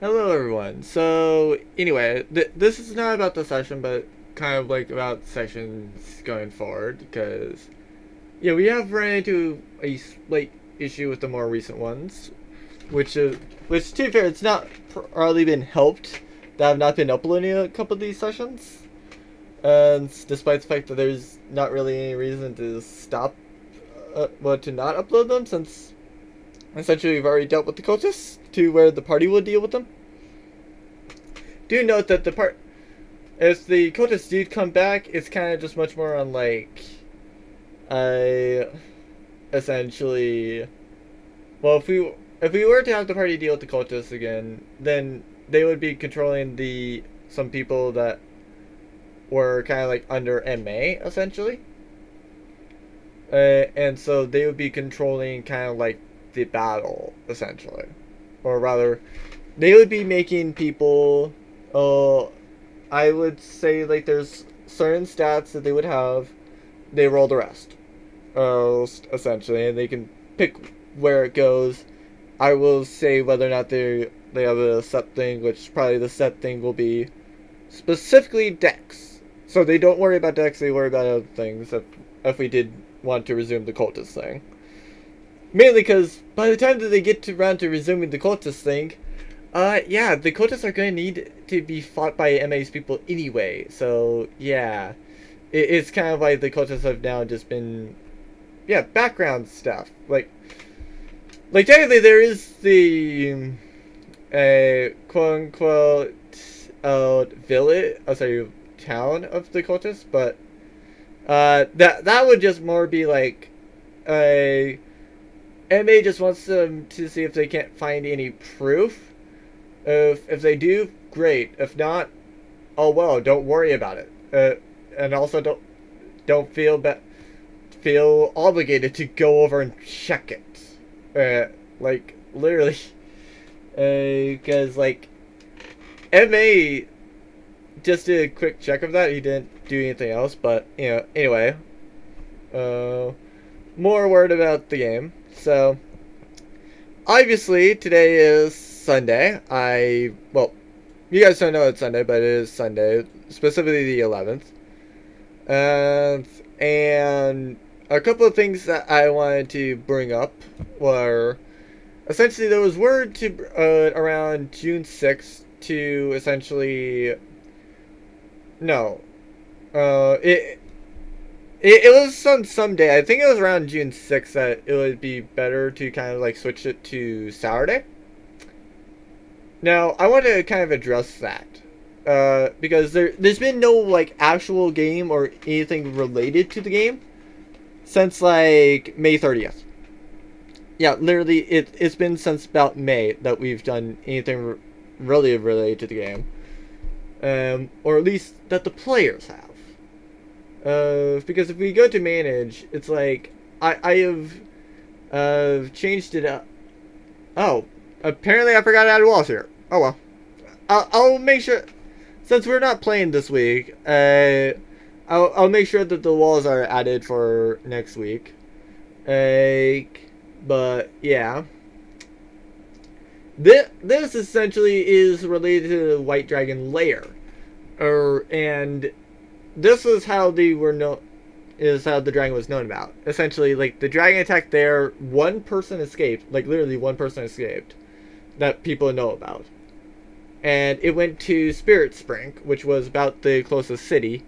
Hello, everyone. So, anyway, this is not about the session, but kind of like about sessions going forward, because yeah, we have run into a slight issue with the more recent ones, which to be fair, it's not probably been helped that I've not been uploading a couple of these sessions, and despite the fact that there's not really any reason to stop, to not upload them, since essentially we've already dealt with the cultists to where the party will deal with them. Do note that if the cultists do come back, it's kind of just much more on like, I essentially, well, if we were to have the party deal with the cultists again, then they would be controlling some people that were kind of like under MA essentially, and so they would be controlling kind of like the battle essentially, or rather, they would be making people. I would say like there's certain stats that they would have. They roll the rest, essentially, and they can pick where it goes. I will say whether or not they have a set thing, which probably the set thing will be specifically Dex. So they don't worry about Dex; they worry about other things. If we did want to resume the cultist thing, mainly because by the time that they get around to resuming the cultist thing, yeah, the cultists are going to need to be fought by MA's people anyway. So yeah, it's kind of like the cultists have now just been, yeah, background stuff. Like technically there is the, quote unquote, village, sorry, town of the cultists, but that would just more be like, MA just wants them to see if they can't find any proof. If they do, great. If not, oh well. Don't worry about it. And also don't feel obligated to go over and check it. Like literally, because like Ma just did a quick check of that. He didn't do anything else. But anyway, more word about the game. So obviously today is Sunday. Well, you guys don't know it's Sunday, but it is Sunday, specifically the 11th. And a couple of things that I wanted to bring up were essentially there was word to around June 6th to essentially no, it was on some day. I think it was around June 6th that it would be better to kind of like switch it to Saturday. Now, I want to kind of address that. Because there's been no like actual game or anything related to the game since like May 30th. Yeah, literally it's been since about May that we've done anything really related to the game. Or at least that the players have. Because if we go to manage, it's like I have changed it up. Oh, apparently I forgot to add walls here. Oh well, I'll make sure, since we're not playing this week. I'll make sure that the walls are added for next week. But yeah, this essentially is related to the White Dragon Lair, and this is how they were known. Is how the dragon was known about. Essentially, like the dragon attacked there, one person escaped. Like literally, one person escaped that people know about, and it went to Spirit Spring, which was about the closest city,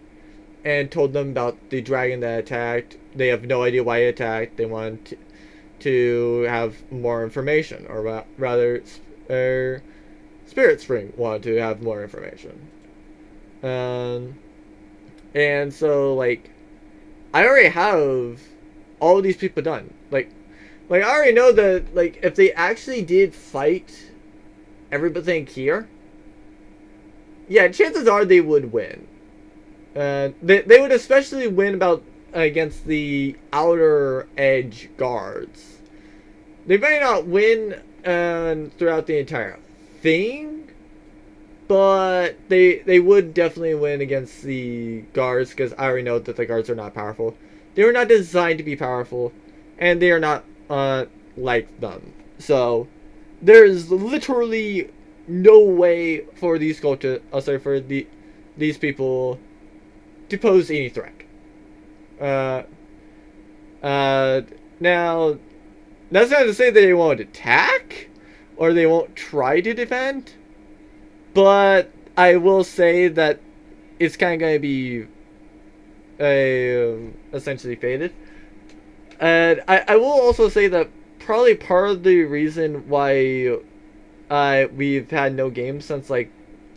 and told them about the dragon that attacked. They have no idea why it attacked. They want to have more information, or rather, Spirit Spring wanted to have more information. And so like I already have all of these people done. Like I already know that like if they actually did fight everything here, yeah, chances are they would win. They would especially win about against the outer edge guards. They may not win throughout the entire thing, but they would definitely win against the guards, because I already know that the guards are not powerful. They were not designed to be powerful, and they are not like them. So there's literally no way for these cultists, for these people to pose any threat. Uh, uh, Now, that's not to say that they won't attack or they won't try to defend, but I will say that it's kind of going to be essentially faded. And I will also say that probably part of the reason why we've had no games since like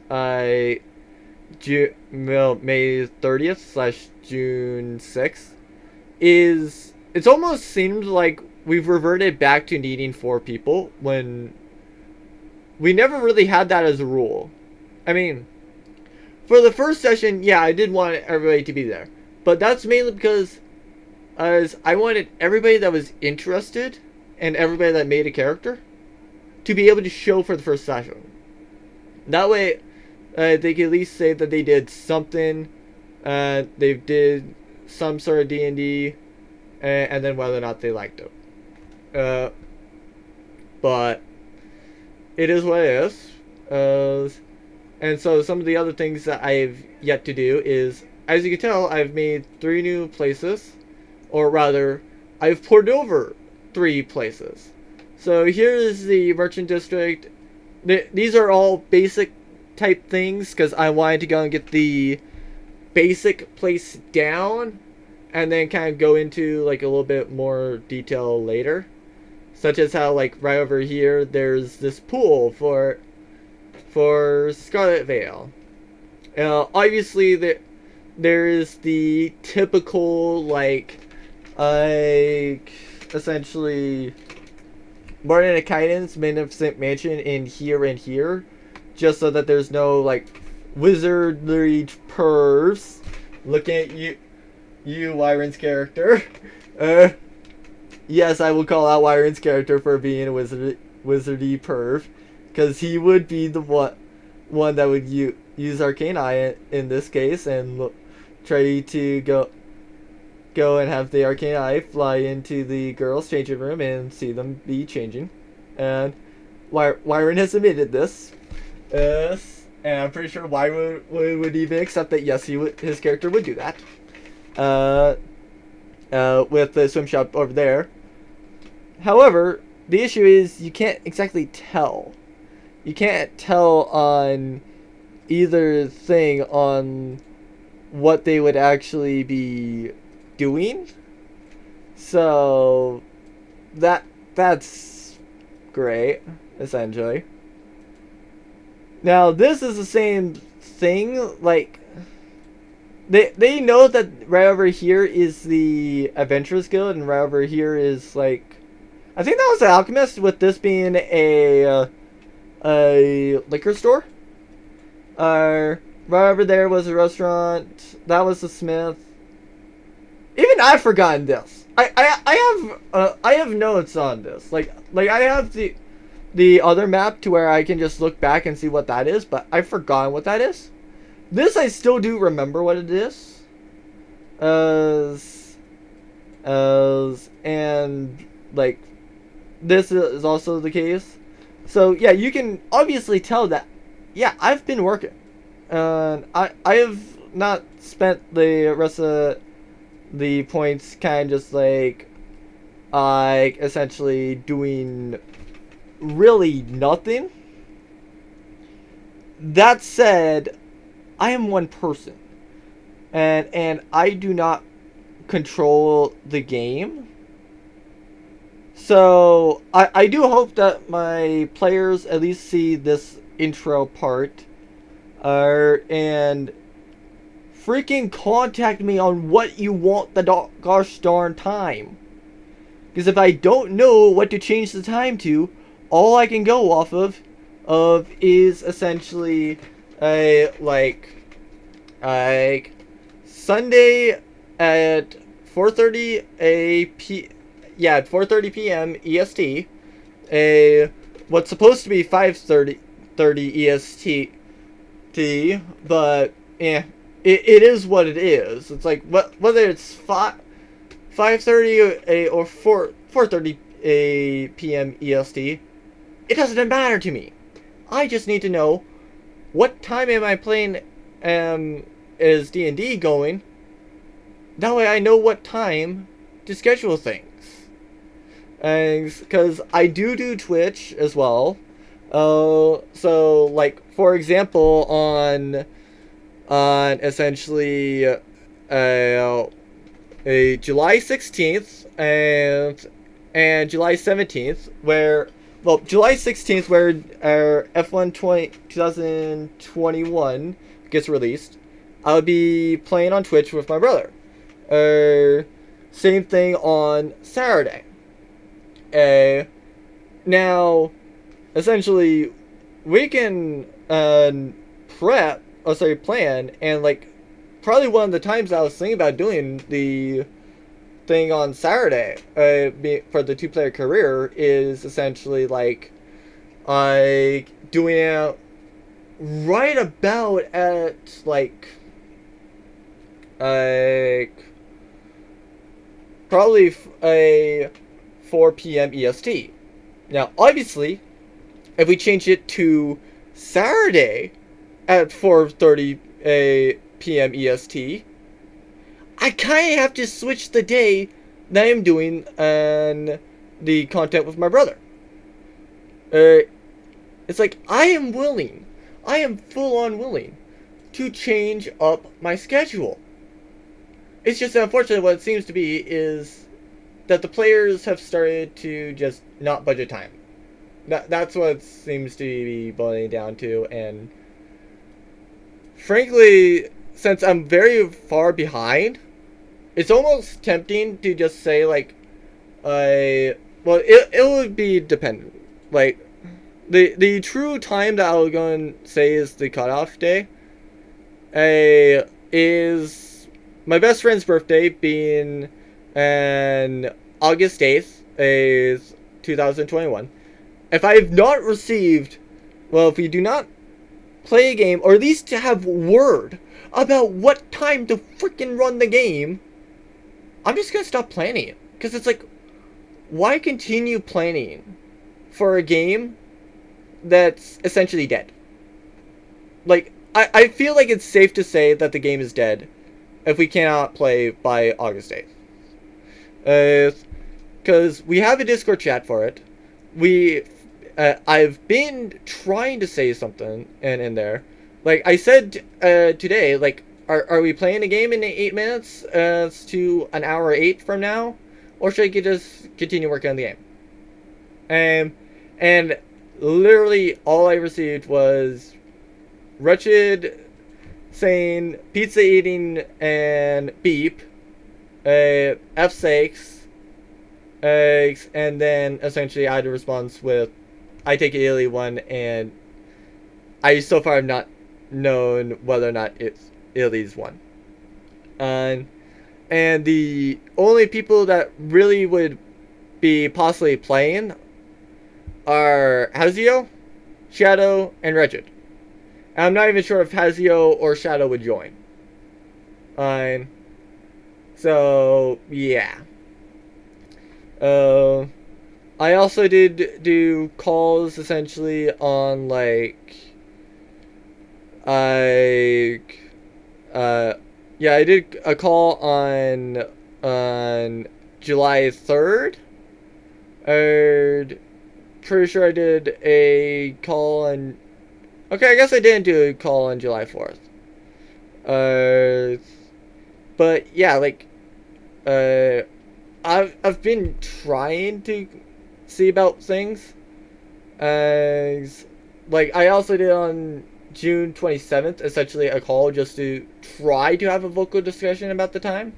May 30th slash June 6th is it's almost seemed like we've reverted back to needing 4 people when we never really had that as a rule. I mean, for the first session, yeah, I did want everybody to be there. But that's mainly because as I wanted everybody that was interested and everybody that made a character to be able to show for the first session. That way, they can at least say that they did something. They did some sort of D&D, and then whether or not they liked it. But it is what it is. And so some of the other things that I've yet to do is, as you can tell, I've made 3 new places. Or rather, I've poured over 3 places. So here is the merchant district. These are all basic type things because I wanted to go and get the basic place down and then kind of go into like a little bit more detail later. Such as how like right over here there's this pool for Scarlet Vale. Obviously there is the typical like essentially Martin and Kaiden's Magnificent Mansion in here and here, just so that there's no like wizardry pervs looking at you Wyron's character. Yes, I will call out Wyron's character for being a wizardy perv, because he would be the one that would use Arcane Eye in this case and try to go and have the Arcane Eye fly into the girls' changing room and see them be changing. And Wyron has admitted this. And I'm pretty sure Wyron would even accept that, yes, his character would do that. With the swim shop over there. However, the issue is you can't exactly tell. You can't tell on either thing on what they would actually be doing. So that's great, essentially. Now this is the same thing, like they know that right over here is the Adventurers Guild and right over here is like I think that was the Alchemist, with this being a liquor store. Right over there was a restaurant. That was the Smith. Even I've forgotten this. I have notes on this. Like I have the other map to where I can just look back and see what that is, but I've forgotten what that is. This I still do remember what it is. And like this is also the case. So yeah, you can obviously tell that yeah, I've been working. I have not spent the rest of the points kind of just like essentially doing really nothing. That said, I am one person, and I do not control the game. So I do hope that my players at least see this intro part, and freaking contact me on what you want the gosh darn time. Because if I don't know what to change the time to, all I can go off of is essentially like Sunday at 4:30 at 4:30 p.m. EST. What's supposed to be 5:30 EST. But yeah, it is what it is. It's like whether it's 5:30 or 4:30 p.m. EST, it doesn't matter to me. I just need to know what time am I playing, is D&D going. That way I know what time to schedule things. Because I do Twitch as well. So like for example, on essentially a July 16th and July 17th, where July 16th where our F1 2021 gets released, I'll be playing on Twitch with my brother. Same thing on Saturday. Now, essentially, we can plan, and like probably one of the times I was thinking about doing the thing on Saturday, for the 2-player career, is essentially like doing it right about at probably a 4 p.m. EST. Now, obviously, if we change it to Saturday at 4:30 p.m. EST, I kind of have to switch the day that I'm doing the content with my brother. It's like I am full on willing to change up my schedule. It's just unfortunate what it seems to be is that the players have started to just not budget time. That's what it seems to be boiling down to, and frankly, since I'm very far behind, it's almost tempting to just say like, it would be dependent. Like, the true time that I was going to say is the cutoff day, is my best friend's birthday being on August 8th, is 2021. If I have not received, if we do not play a game, or at least to have word about what time to freaking run the game, I'm just going to stop planning it. Because it's like, why continue planning for a game that's essentially dead? Like, I feel like it's safe to say that the game is dead if we cannot play by August 8th. Because we have a Discord chat for it. I've been trying to say something in there. Like I said today, like, are we playing a game in 8 minutes to an hour 8 from now? Or should I just continue working on the game? And literally all I received was Wretched saying pizza eating and beep, F sakes, and then essentially I had a response with I take it Illy one, and I so far have not known whether or not it's Illy's one. And the only people that really would be possibly playing are Hazio, Shadow, and Wretched. I'm not even sure if Hazio or Shadow would join. So, yeah. I also did do calls essentially on I did a call on July 3rd. Pretty sure I did a call on. Okay, I guess I didn't do a call on July 4th. But yeah, I've been trying to see about things. I also did on June 27th, essentially a call just to try to have a vocal discussion about the time.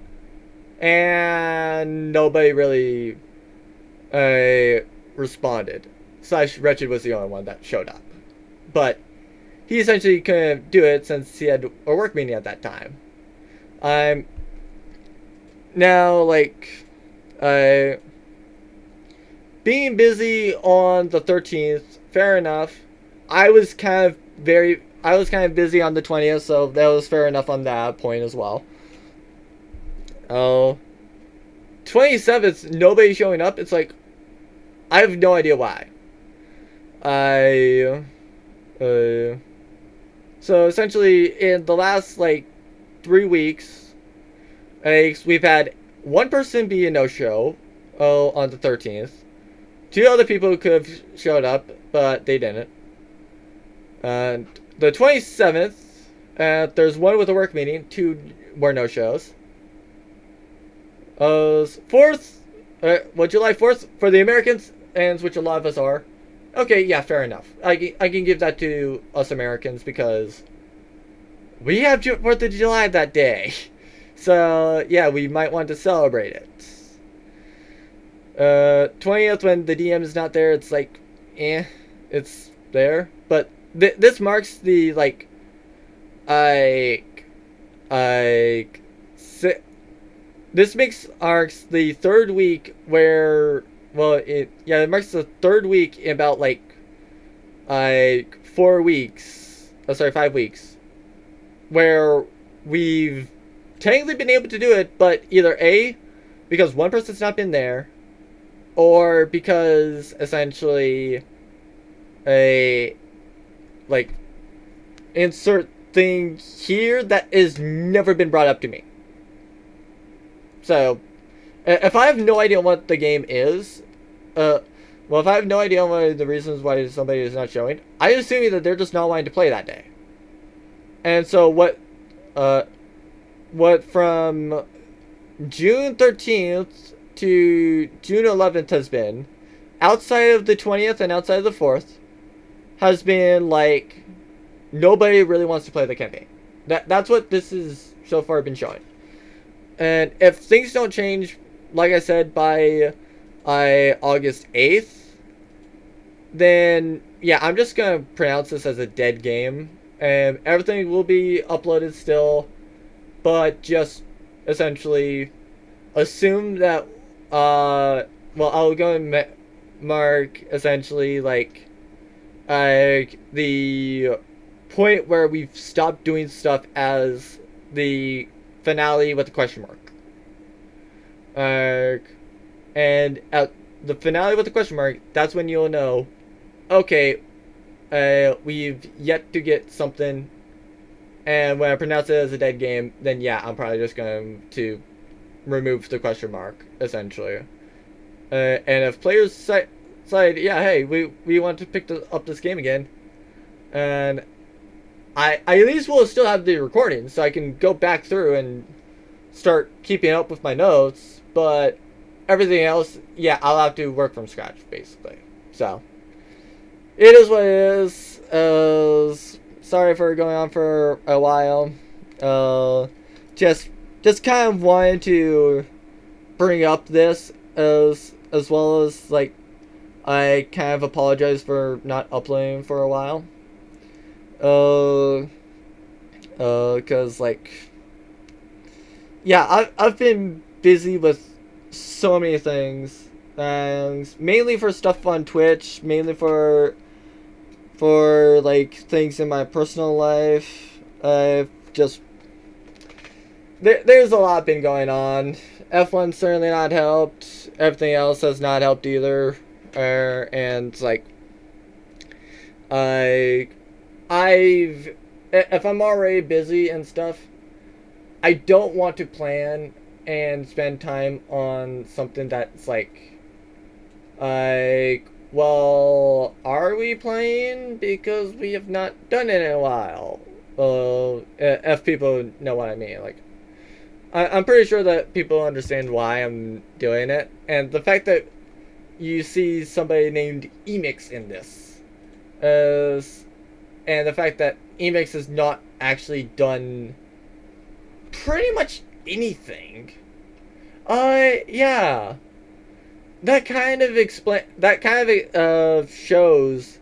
And nobody really responded. / Wretched was the only one that showed up. But he essentially couldn't do it since he had a work meeting at that time. Now, being busy on the 13th, fair enough. I was kind of busy on the 20th, so that was fair enough on that point as well. 27th, nobody showing up. It's like, I have no idea why. Uh, so essentially, in the last like 3 weeks, we've had one person be a no-show. Oh, on the 13th. Two other people could have showed up, but they didn't. And the 27th, there's one with a work meeting. Two were no-shows. 4th, July 4th for the Americans, and which a lot of us are. Okay, yeah, fair enough. I can give that to us Americans because we have 4th of July that day. So, yeah, we might want to celebrate it. 20th, when the DM is not there, it's like, it's there. But this marks the, like, this marks the third week where, well, it marks the third week in about, like 4 weeks, 5 weeks, where we've technically been able to do it, but either A, because one person's not been there, or because essentially like, insert thing here that has never been brought up to me. So, if I have no idea what the game is, if I have no idea what the reasons why somebody is not showing, I assume that they're just not wanting to play that day. And so what from June 13th to June 11th has been, outside of the 20th and outside of the 4th, has been like, nobody really wants to play the campaign. That's what this is so far been showing. And if things don't change, like I said, by August 8th, then yeah, I'm just going to pronounce this as a dead game. And everything will be uploaded still, but just essentially assume that, I'll go and mark essentially like the point where we've stopped doing stuff as the finale with a question mark. And at the finale with a question mark, that's when you'll know, okay, we've yet to get something. And when I pronounce it as a dead game, then yeah, I'm probably just going to remove the question mark, essentially. And if players decide, yeah, hey, we want to pick up this game again, and I at least will still have the recording, so I can go back through and start keeping up with my notes, but everything else, yeah, I'll have to work from scratch, basically. So, it is what it is. Sorry for going on for a while. Just kind of wanted to bring up this as well as, like, I kind of apologize for not uploading for a while. Cause like, yeah, I've been busy with so many things, and mainly for stuff on Twitch, mainly for like things in my personal life. I've just there's a lot been going on. F1 certainly not helped. Everything else has not helped either. And like, if I'm already busy and stuff, I don't want to plan and spend time on something that's like, well, are we playing? Because we have not done it in a while. If people know what I mean, like, I'm pretty sure that people understand why I'm doing it, and the fact that you see somebody named Emix in this, and the fact that Emix has not actually done pretty much anything. Yeah. That kind of shows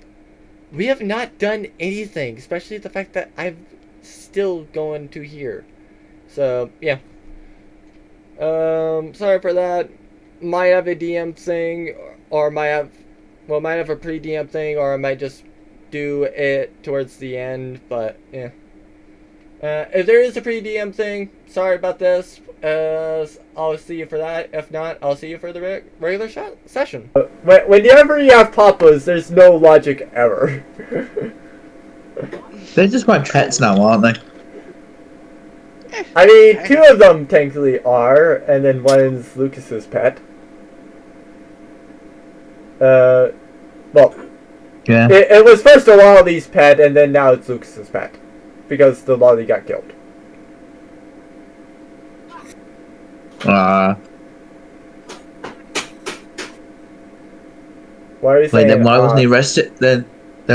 we have not done anything, especially the fact that I'm still going to here. So, yeah. Sorry for that. Might have a DM thing, or might have a pre-DM thing, or I might just do it towards the end, but yeah. If there is a pre-DM thing, sorry about this. I'll see you for that. If not, I'll see you for the regular session. Whenever you have papas, there's no logic ever. They're just my pets now, aren't they? I mean, two of them technically are, and then one is Lucas's pet. Well, Yeah. it was first a Wally's pet, and then now it's Lucas's pet. Because the Wally got killed. Why are you saying? Then why wasn't he arrested? Then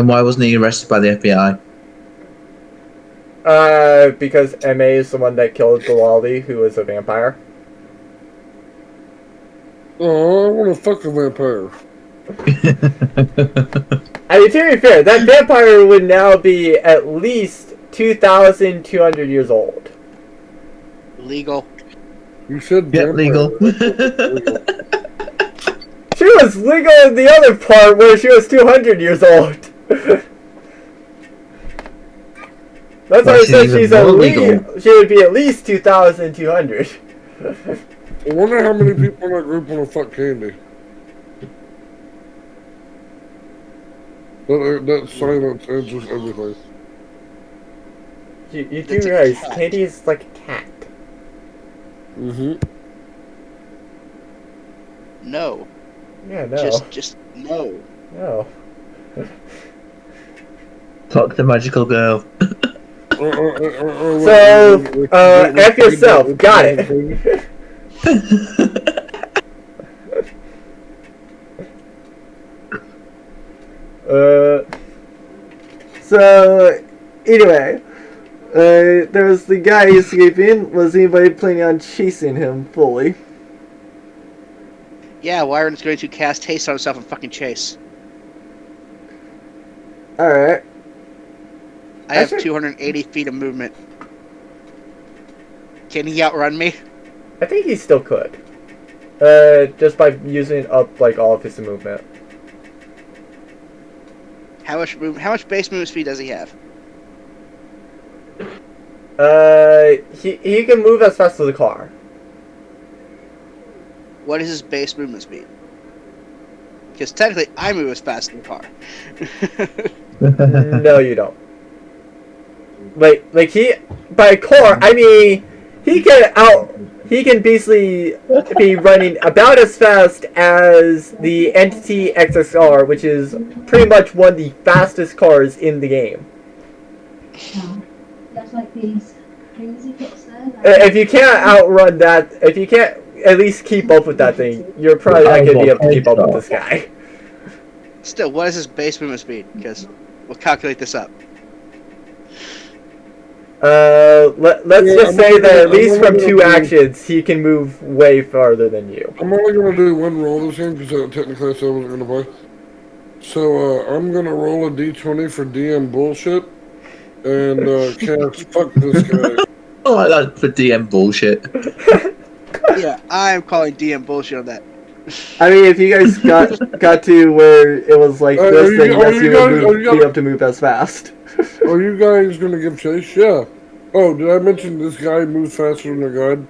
why wasn't he arrested by the FBI? Because MA is the one that killed the Wally, who was a vampire. Oh, I want to fuck a vampire. I mean, to be fair, that vampire would now be at least 2,200 years old. Legal. You said Get legal. She was legal in the other part where she was 200 years old. That's why I said she's at least, she would be at least 2,200. I wonder how many people in that group want to fuck Candy. That silence answers everything. You do realize Candy is like a cat. Mm-hmm. No. Yeah, no. Just no. No. Fuck the magical girl. So, F yourself. Got it. So, anyway, there was the guy escaping. Was anybody planning on chasing him fully? Yeah, Wyron's going to cast haste on himself and fucking chase. Alright. I have 280 feet of movement. Can he outrun me? I think he still could. Just by using up, like, all of his movement. How much base movement speed does he have? He can move as fast as the car. What is his base movement speed? Because technically, I move as fast as the car. No, you don't. Like he, by car, I mean, he can basically be running about as fast as the Entity XXR, which is pretty much one of the fastest cars in the game. If you can't outrun that, if you can't at least keep up with that thing, you're probably not going to be able to keep up with this guy. Still, what is his base movement speed? Because we'll calculate this up. Let's just say that at least from 2 actions, he can move way farther than you. I'm only going to do one roll this game because technically I said I wasn't going to play. So, I'm going to roll a d20 for DM bullshit and cast fuck this guy. I like that for DM bullshit. Yeah, I'm calling DM bullshit on that. I mean, if you guys got to where it was like this, then yes, you would be able to move as fast. Are you guys going to give chase? Yeah. Oh, did I mention this guy moves faster than the god?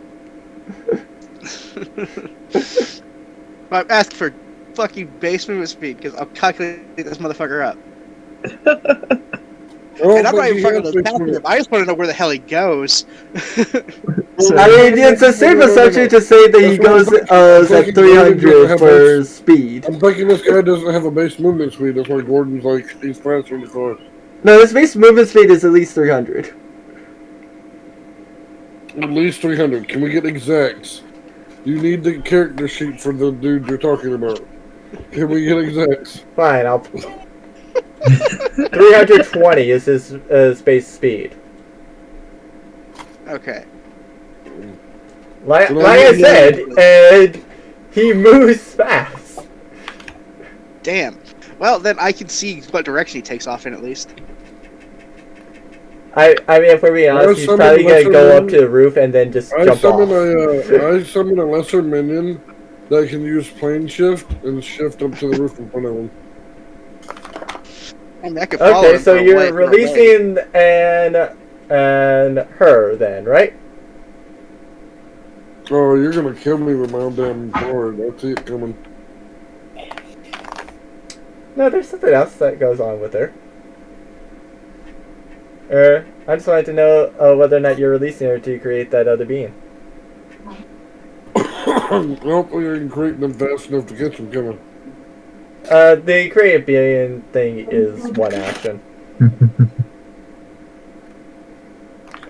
I'm asking for fucking base movement speed because I'll calculate this motherfucker up. Oh, and I'm not even fucking attacking him. I just want to know where the hell he goes. I mean, it's a safe assumption to say that he goes at 300 for speed. I'm thinking this guy doesn't have a base movement speed. That's why Gordon's like, he's faster in the car. No, his base movement speed is at least 300. At least 300. Can we get exacts? You need the character sheet for the dude you're talking about. Can we get exacts? Fine, I'll... 320 is his base speed. Okay. Like I said, and he moves fast. Damn. Well, then I can see what direction he takes off in at least. I mean, if we're being honest, he's probably gonna go up to the roof and then just jump off. I summon a lesser minion that can use plane shift and shift up to the roof in front of him. I mean, I could follow Okay, him so for a you're releasing and her then, right? Oh, you're gonna kill me with my own damn board. I see it coming. No, there's something else that goes on with her. I just wanted to know whether or not you're releasing her to create that other being. Hopefully I can create them fast enough to get them coming. The create being thing is one action.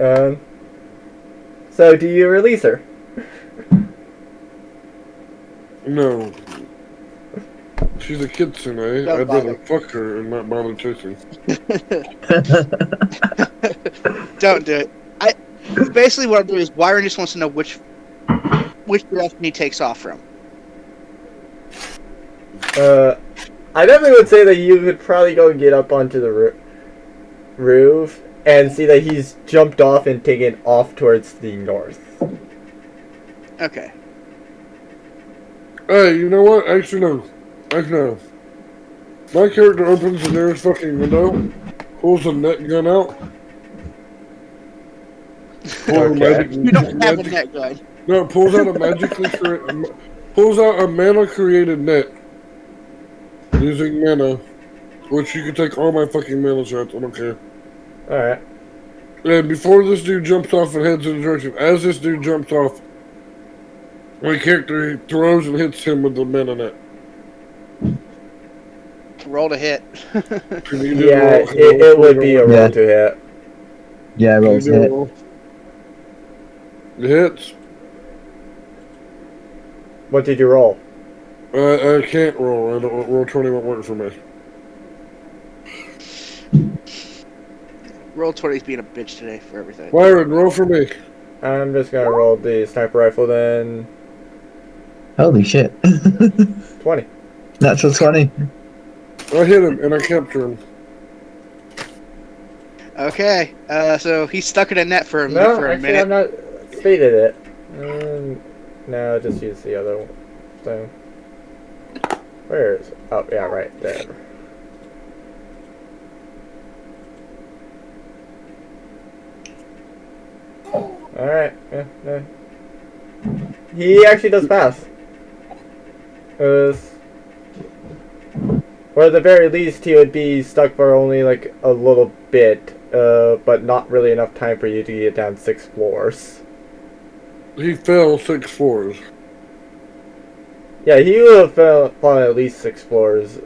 Um, so do you release her? No. She's a kitsune. Don't I'd rather bother. fuck her and not bother chasing. Don't do it. Basically what I'm doing is Wyron just wants to know which direction he takes off from. I definitely would say that you could probably go get up onto the roof and see that he's jumped off and taken off towards the north. Okay. Hey, you know what? Actually, no. My character opens the nearest fucking window, pulls a net gun out. Okay. You don't have a net gun. No, pulls out a pulls out a mana created net using mana, which you can take all my fucking mana shots. I don't care. Alright. And before this dude jumps off and heads in the direction, as this dude jumps off, my character throws and hits him with the mana net. Roll to hit. Can you do Yeah, roll? it would be a roll Yeah. to hit. Yeah, Can you rolls do a hit. roll? It hits. What did you roll? I can't roll. I don't roll 20 won't work for me. Roll 20's being a bitch today for everything. Byron, roll for me. I'm just gonna roll the sniper rifle then. Holy shit. 20. Natural 20. I hit him and I capture him. Okay, so he's stuck in a net for a No, for a actually, minute. I've not stated it. No, just use the other thing. Where is it? Oh, yeah, right there. Alright, yeah. He actually does pass. Or at the very least, he would be stuck for only like a little bit, but not really enough time for you to get down 6 floors. He fell 6 floors. Yeah, he would have fallen at least 6 floors,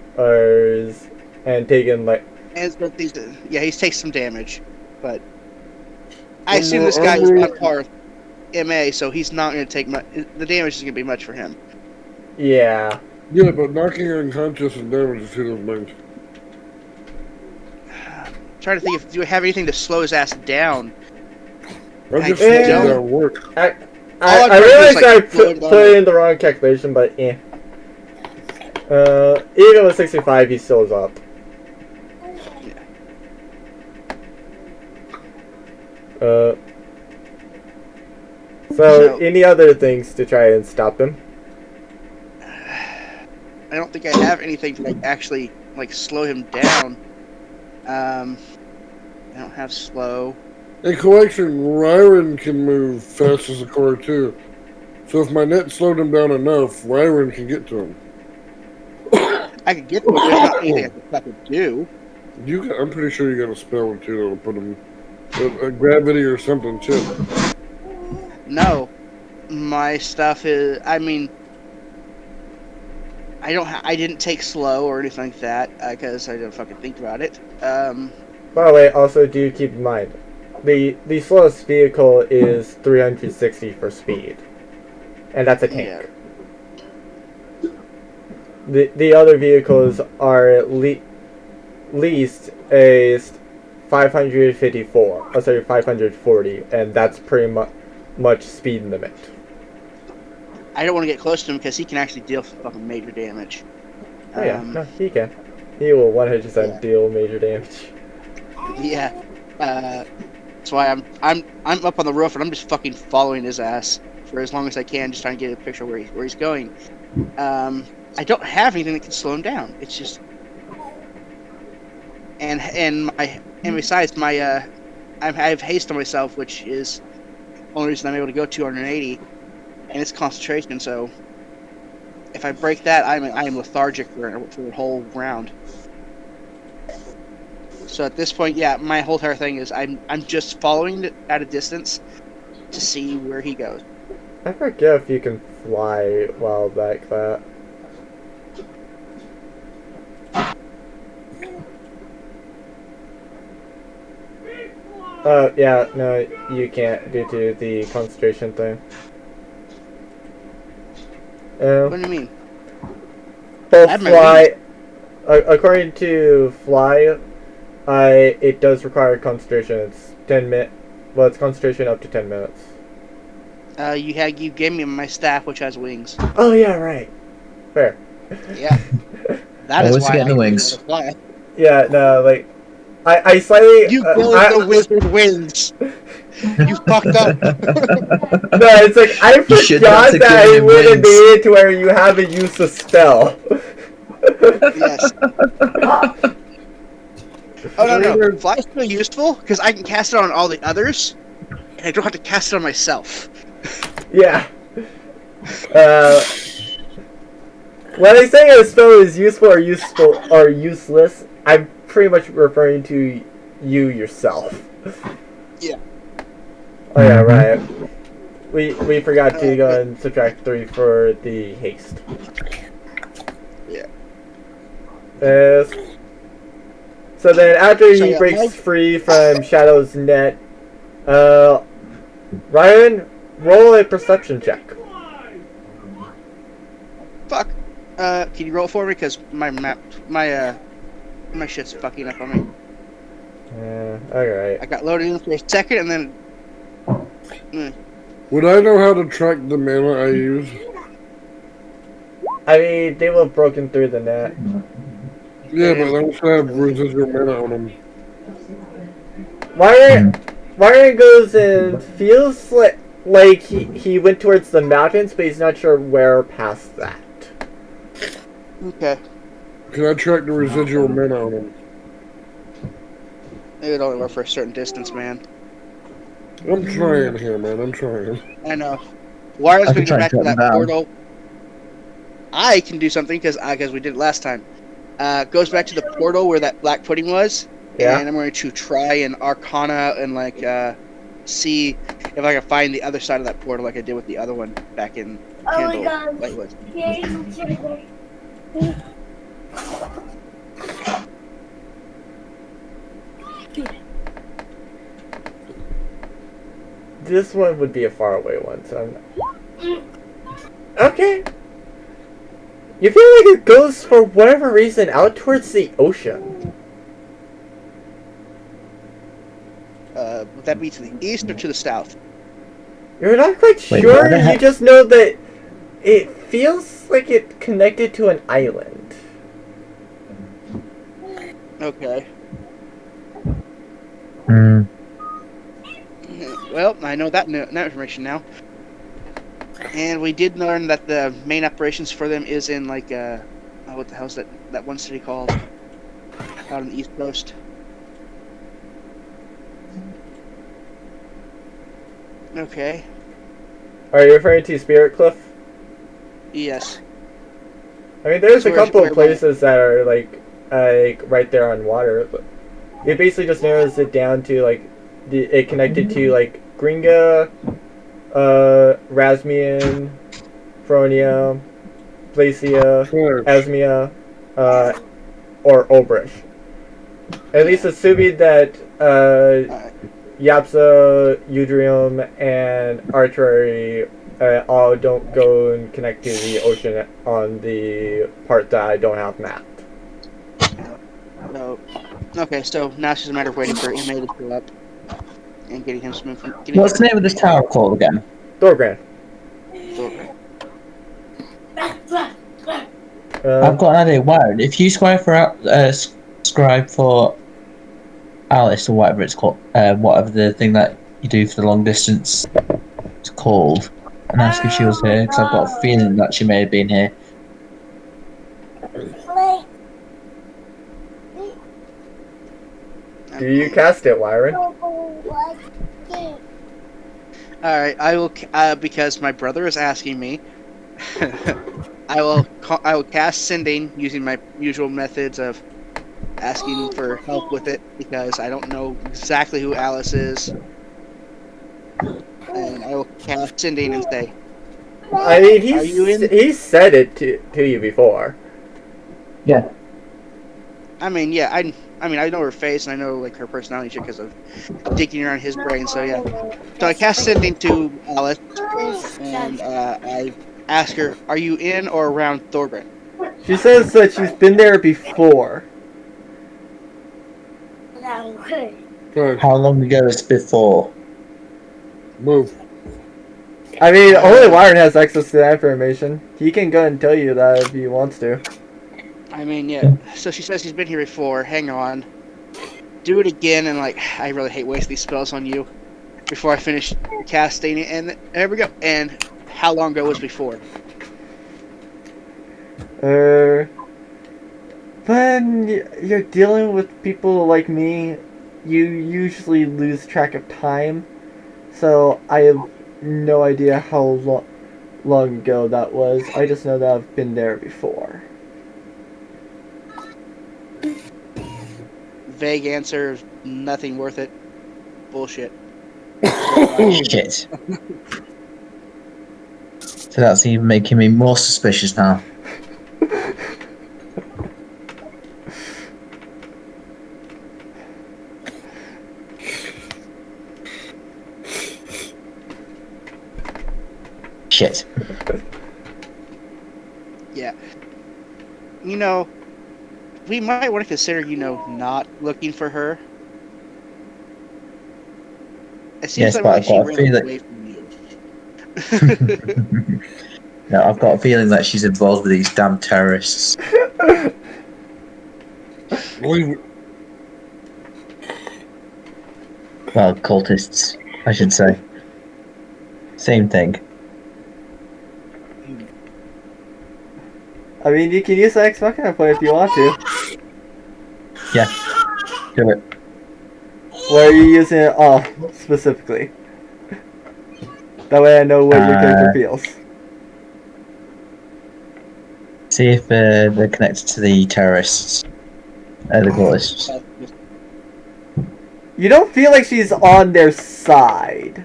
and taken like. And he's taken some damage, but I I'm assume ro- this guy I'm is ro- on par with MA, so he's not going to take much. The damage is going to be much for him. Yeah. Yeah, but knocking her unconscious and damage is his mind. Trying to think if do we have anything to slow his ass down. I just I let him don't- down work. I I'm trying to do realized is, like, I slow him put down. in the wrong calculation, but eh. Even with 65, he still is up. So, any other things to try and stop him? I don't think I have anything to like actually like slow him down. I don't have slow. In collection, Ryron can move fast as a car too. So if my net slowed him down enough, Ryron can get to him. I could get to him, but there's not anything I could fucking do. I'm pretty sure you got a spell or two that'll put him a gravity or something. Shit. No, my stuff is. I mean, I don't. I didn't take slow or anything like that because I didn't fucking think about it. By the way, also do keep in mind, the slowest vehicle is 360 for speed, and that's a tank. Yeah. The other vehicles are at least a 554. Oh, sorry, 540, and that's pretty much speed limit. I don't want to get close to him because he can actually deal fucking major damage. Oh yeah, no, he can. He will 100% Yeah. deal major damage. Yeah. That's why I'm up on the roof and I'm just fucking following his ass for as long as I can, just trying to get a picture where he's going. I don't have anything that can slow him down. It's just and besides I have haste on myself, which is the only reason I'm able to go 280, and it's concentration. So if I break that, I am lethargic for the whole round. So at this point, yeah, my whole entire thing is I'm just following it at a distance to see where he goes. I forget if you can fly while like that. Yeah, no, you can't due to the concentration thing. What do you mean? Both I have my fly, according to fly, it does require concentration. It's 10 minutes. Well, it's concentration up to 10 minutes. You gave me my staff, which has wings. Oh yeah, right. Fair. Yeah, that is Always why getting I the can wings. fly. Yeah, no, I slightly. You gave the wizard wings. You fucked up. No, it's like I You should not forgot have that given I him would have wings. made it to where you haven't used a spell. Yes. Oh no, fly's still useful because I can cast it on all the others, and I don't have to cast it on myself. Yeah. When I say a spell is useful or useless, I'm pretty much referring to you yourself. Yeah. Oh yeah, right. We forgot to go and subtract 3 for the haste. Yeah. So then after he yeah, breaks free from Shadow's net, Ryan, roll a perception check. Fuck. Can you roll for me? Because my shit's fucking up on me. Alright. I got loaded in for a second, and then. Would I know how to track the mana I use? I mean, they will have broken through the net. Yeah, but I also have residual mana on them. Myron goes and feels like he went towards the mountains, but he's not sure where past that. Okay. Can I track the residual mana on them? It would only work for a certain distance, man. I'm trying here, man. I'm trying. I know. Wires I gonna can get back try to and that cut them down. portal. I can do something because we did it last time. Goes back to the portal where that black pudding was, Yeah. and I'm going to try and Arcana and see if I can find the other side of that portal like I did with the other one back in Candle Lightwood. This one would be a faraway one, so okay. You feel like it goes, for whatever reason, out towards the ocean. Would that be to the east or to the south? You're not quite Wait, sure, where the you heck- just know that it feels like it connected to an island. Okay. Hmm. Well, I know that information now. And we did learn that the main operations for them is in what the hell's that one city called? Out on the east coast. Okay. Are you referring to Spirit Cliff? Yes. I mean, there's So a couple where's- of places that are like right there on water, but it basically just narrows it down to it connected to like Gringa, Rasmian, Fronia, Placia, Sure. Asmia, or Obrish. At least assuming that Alright. Yapsa, Udrium, and Archery all don't go and connect to the ocean on the part that I don't have mapped. So, okay, so now it's just a matter of waiting for Ime to show up and getting him some information. What's the name of this tower called again? Thorgran. I've got an idea. Wow, if you scribe for Alice or whatever it's called, whatever the thing that you do for the long distance is called, and ask if she was here, because I've got a feeling that she may have been here. Do you cast it, Wyron? Alright, I will, because my brother is asking me, I will cast sending using my usual methods of asking for help with it because I don't know exactly who Alice is. And I will cast Sending and say, I mean, Are you in? he said it to you before. Yeah. I mean, yeah, I mean, I know her face and I know like her personality because of digging around his brain. So yeah, so I cast Sending to Alice and I ask her, "Are you in or around Thorgren?" She says that she's been there before. Okay, How long ago is before? move. I mean, only Wyron has access to that information. He can go and tell you that if he wants to. I mean, yeah. So she says she's been here before. Hang on, do it again, and like, I really hate wasting these spells on you. Before I finish casting it, and there we go. And how long ago was before? When you're dealing with people like me, you usually lose track of time. So I have no idea how long ago that was. I just know that I've been there before. Vague answer, nothing worth it. Bullshit. Shit. So that's even making me more suspicious now. Shit. Yeah. You know, we might want to consider, not looking for her. It seems Yes, like, but like I've she got a ran feeling. away from you. No, I've got a feeling that she's involved with these damn terrorists. Leave it. Well, cultists, I should say. Same thing. I mean, you can use the X Machina point if you want to. Yeah. Do it. Where are you using it on specifically? That way I know what your character feels. See if they're connected to the terrorists. The cultists. You don't feel like she's on their side.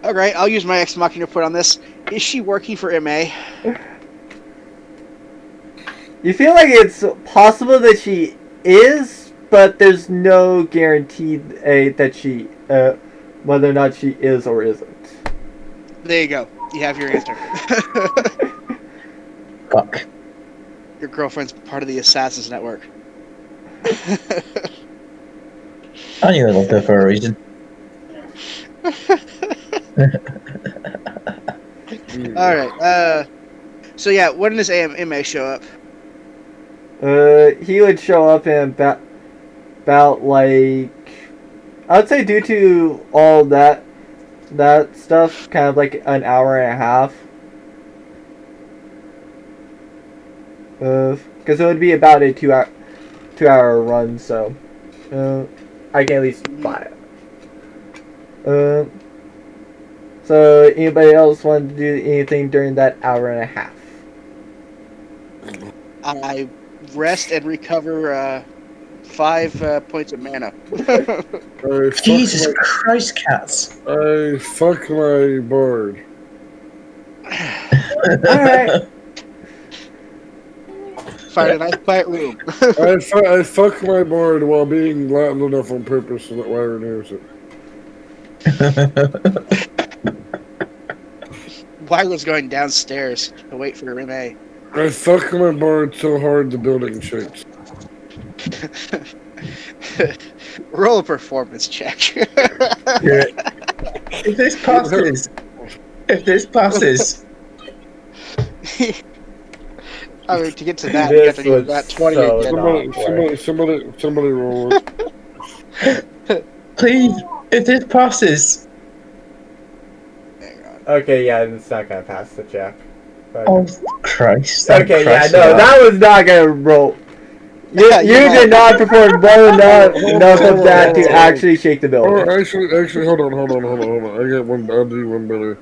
Alright, I'll use my Ex Machina put on this. Is she working for MA? You feel like it's possible that she is, but there's no guarantee that she, whether or not she is or isn't. There you go. You have your answer. Fuck. Your girlfriend's part of the Assassins Network. I knew I loved her for a reason. Alright, so yeah, when does MA show up? He would show up in about like, I would say due to all that stuff, kind of like an hour and a half. Because it would be about a 2 hour run, so I can at least buy it. So anybody else want to do anything during that hour and a half? I rest and recover 5 points of mana. Jesus Christ, cats. I fuck my board. Alright. Find a nice quiet room. I fuck my board while being loud enough on purpose so that Wyron hears it. Wyron's going downstairs to wait for MA. I fuck my board so hard the building shakes. Roll a performance check. If this passes, I mean, to get to that, you have to do was that 20 so again. Somebody roll it. please, if this passes. Hang on. Okay, yeah, it's not gonna pass the check. But... Oh Christ! Okay, yeah, no, that was not gonna roll. You did not perform well enough of that to actually shake the building. Oh, actually, hold on. I got one. I'll do one better.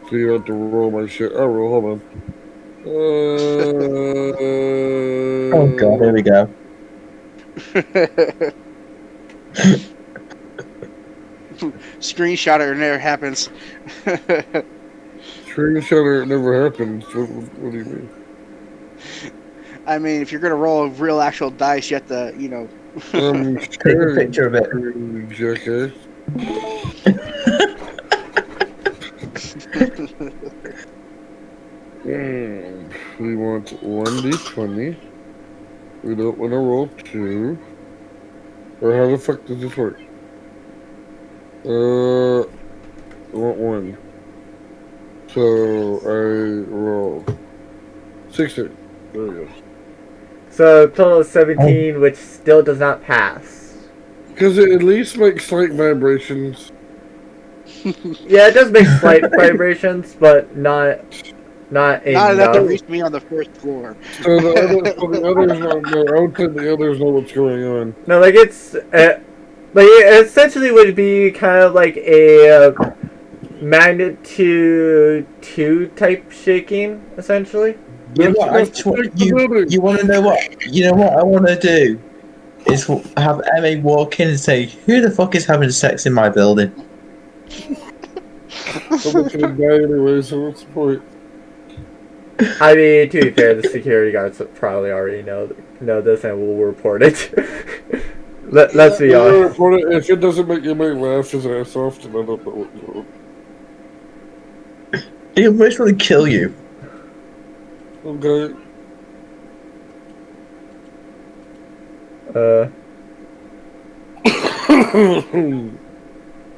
So you have to roll my shit. I'll roll. Hold on. Oh god, here we go. Screenshot it or it never happens. Screenshot it never happens. What do you mean? I mean, if you're gonna roll a real actual dice, you have to, I'm Take a sharing picture of it. screen, jackass. We want 1d20. We don't want to roll 2. Or how the fuck does this work? I want 1. So I roll 16. There we go. So total of 17, which still does not pass. Because it at least makes slight vibrations. Yeah, it does make slight vibrations, but not Not enough to enough. reach me on the first floor. So the others don't know. I would say the others know what's going on. No, like it's like it essentially would be kind of like a magnitude 2 type shaking, essentially. You know what? You want to know what? You know what I want to do is have MA walk in and say, "Who the fuck is having sex in my building?" I'm not gonna die anyway, so what's the point? I mean, to be fair, the security guards probably already know this and will report it. Let's be honest. If it doesn't make anybody laugh his ass off, then I don't know what to do. He'll most probably kill you. Okay.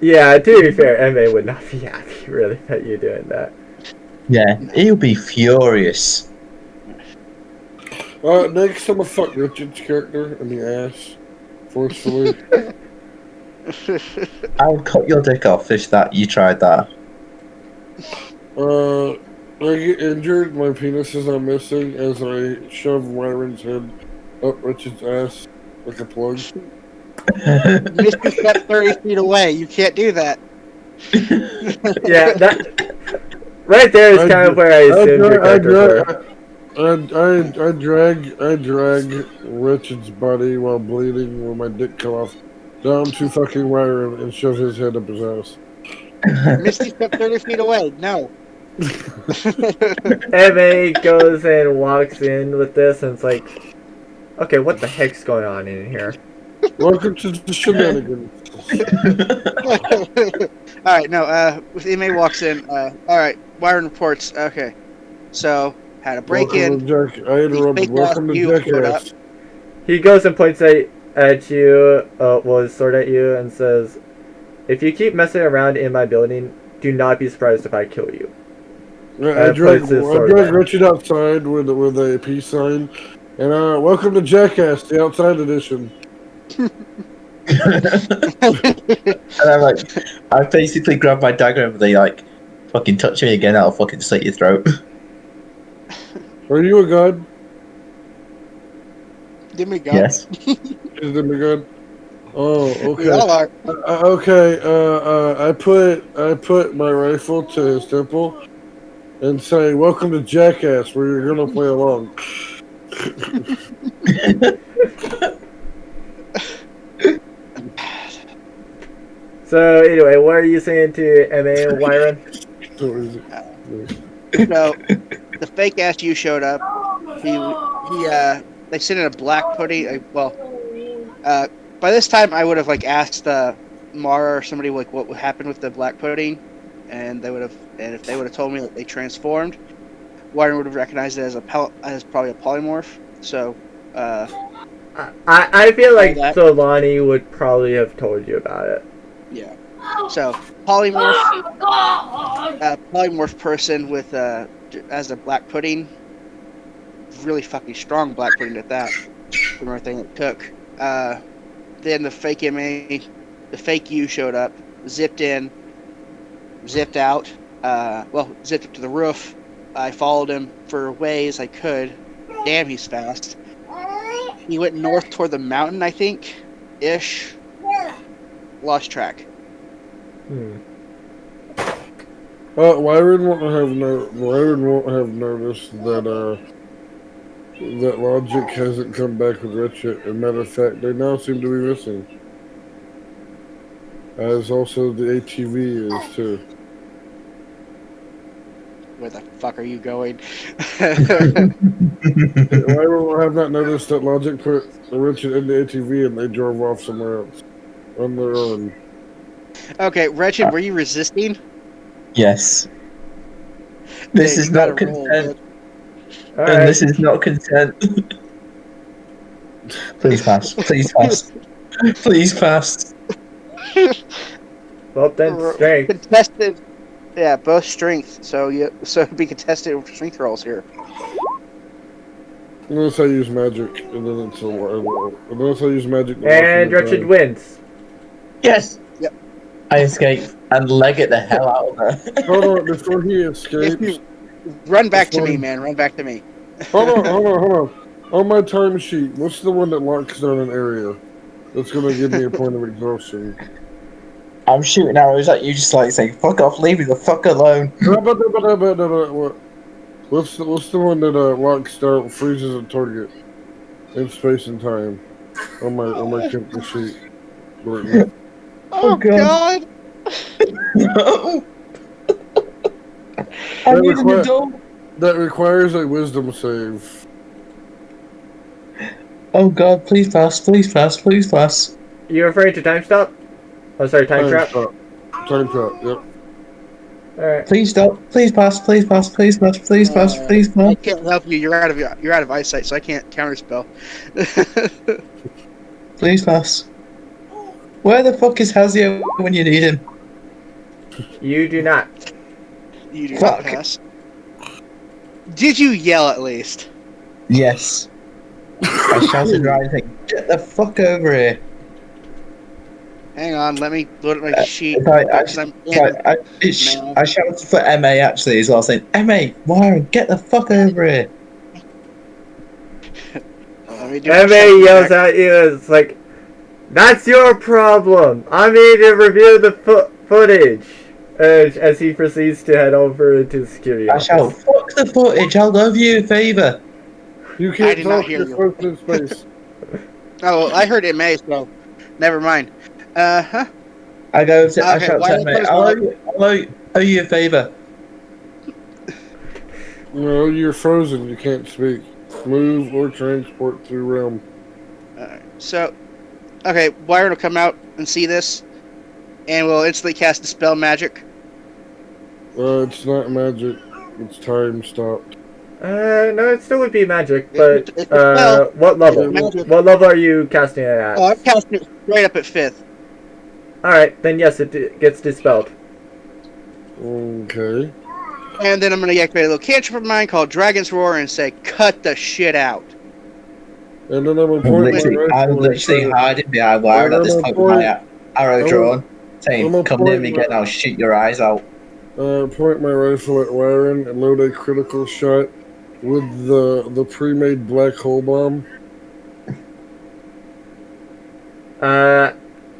Yeah, to be fair, MA would not be happy, really, that you're doing that. Yeah, he'll be furious. Next, I'm gonna fuck Richard's character in the ass. Forcefully. I would cut your dick off if you tried that. I get injured, my penises are missing as I shove Myron's head up Richard's ass like a plug. Misty step 30 feet away. You can't do that. Yeah, that right there is kind of where I assumed your characters were. I drag Richard's body while bleeding with my dick cut off down to fucking Myron and shove his head up his ass. Misty step 30 feet away. No. MA goes and walks in with this, and it's like, okay, what the heck's going on in here? Welcome to the shenanigans. Alright, no, with MA walks in, alright, Myron reports, okay. So, had a break in. I interrupted. Welcome to Jackass. He goes and points at you, his sword at you, and says, if you keep messing around in my building, do not be surprised if I kill you. I drag Richard outside with a peace sign, and welcome to Jackass, the outside edition. And I'm like, I basically grab my dagger and they like, fucking touch me again, I'll fucking slit your throat. Are you a god? Demigod. Yes. Is demigod? Oh, okay. We all are. Okay. I put my rifle to his temple and say, "Welcome to Jackass, where you're gonna play along." So anyway, what are you saying to MA and Wyron? So, the fake ass you showed up. They sent in a black pudding. By this time I would have asked Mara or somebody what happened with the black pudding, and if they would have told me that they transformed, Wyron would have recognized it as probably a polymorph. So, I feel like Solani would probably have told you about it. Yeah. So polymorph person with as a black pudding, really fucking strong black pudding at that. From everything it took. Then the fake MA, the fake you showed up, zipped in, zipped out. Zipped up to the roof. I followed him for ways I could. Damn, he's fast. He went north toward the mountain, I think, ish. Lost track. Wyron won't have noticed that Logic hasn't come back with Ratchet. As a matter of fact, they now seem to be missing. As also the ATV is too. Where the fuck are you going? Wyron have not noticed that Logic put Ratchet in the ATV and they drove off somewhere else on their own. Okay, Wretched, were you resisting? Yes. This Dude, is you gotta not roll, consent. All And right. this is not consent. Please pass. Please pass. Please pass. Well then, strength. Contested. Yeah, both strength. So it'd be contested strength rolls here. Unless I use magic, and then it's unless I use magic. And Wretched wins. Yes. Yep. I escape and leg it the hell out of her. Hold on, before he If escapes. you run back to Before- me, man. Run back to me. Hold on. On my timesheet, what's the one that locks down an area? That's gonna give me a point of exhaustion. I'm shooting arrows at you, just like saying, "Fuck off, leave me the fuck alone." What's the one that locks down, freezes a target in space and time? On my character sheet. Gordon. Oh, God. No. I That need an require- adult. That requires a wisdom save. Oh God, please pass, please pass, please pass. You referring to time stop? Oh, sorry, time trap. Time trap. Yep. All right. Please stop, please pass, please pass, please pass, please pass, please I pass. can't help you. You're out of eyesight, so I can't counterspell. Please pass. Where the fuck is Hazio when you need him? You do not. You do Fuck. not pass. Did you yell at least? Yes. I shouted rising. Get the fuck over here. Hang on, let me load up my sheet. I shouted for MA actually as well, saying, MA, Warren, get the fuck over here. Let me do MA yells at you. It's like, that's your problem. I'm here to review the footage. As he proceeds to head over into the security I office. shout, fuck the footage, I'll love you a favour. You I can't did not talk. hear You're you. floating in space. Oh, well, I heard it May, so never mind. Huh? I go to, I Okay, shout why to don't MA, you I'll owe you a favour. No, you're frozen. You can't speak. Move or transport through realm. Alright, so, okay, Byron will come out and see this, and will instantly cast Dispel Magic. It's not magic. It's time stopped. No, it still would be magic, but It's a spell. what level? It's magic. What level are you casting it at? Oh, I'm casting it straight up at 5th. Alright, then yes, it gets dispelled. Okay. And then I'm going to activate a little cantrip of mine called Dragon's Roar and say, cut the shit out. And then I'm gonna I'm point my literally, rifle. I'm literally hiding behind Warren at this point with my arrow drawn, saying, come near me again, I'll shoot your eyes out. Point my rifle at Warren and load a critical shot with the pre-made black hole bomb.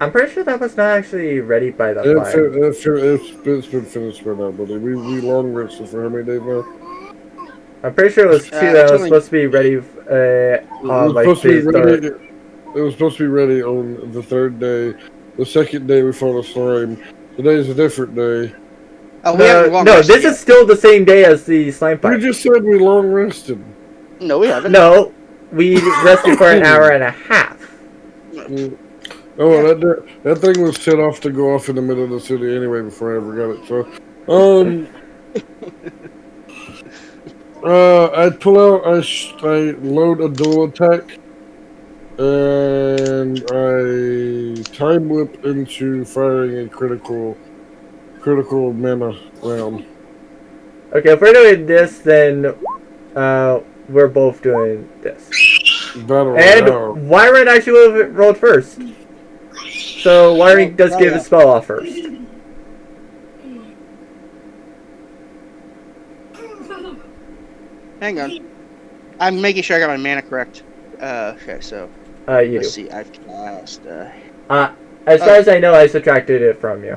I'm pretty sure that was not actually ready by the fire. It's been finished by now, buddy. We long rested for how many days now? I'm pretty sure it was two that was supposed to be ready on like phase third. It was supposed to be ready on the third day. The second day we fought a slime. Today's a different day. Oh, we haven't long no, rested this yet. is still the same day as the slime You fight. just said we long rested. No, we haven't. No, we rested for an hour and a half. Oh, that thing was set off to go off in the middle of the city anyway before I ever got it. So, I pull out, I load a dual attack, and I time whip into firing a critical mana round. Okay, if we're doing this, then we're both doing this. Battle And royale. Wyron actually would have rolled first. So Wyron does give his spell off first. Hang on. I'm making sure I got my mana correct. Okay, so You let's do. see. I've cast. As far as I know, I subtracted it from you.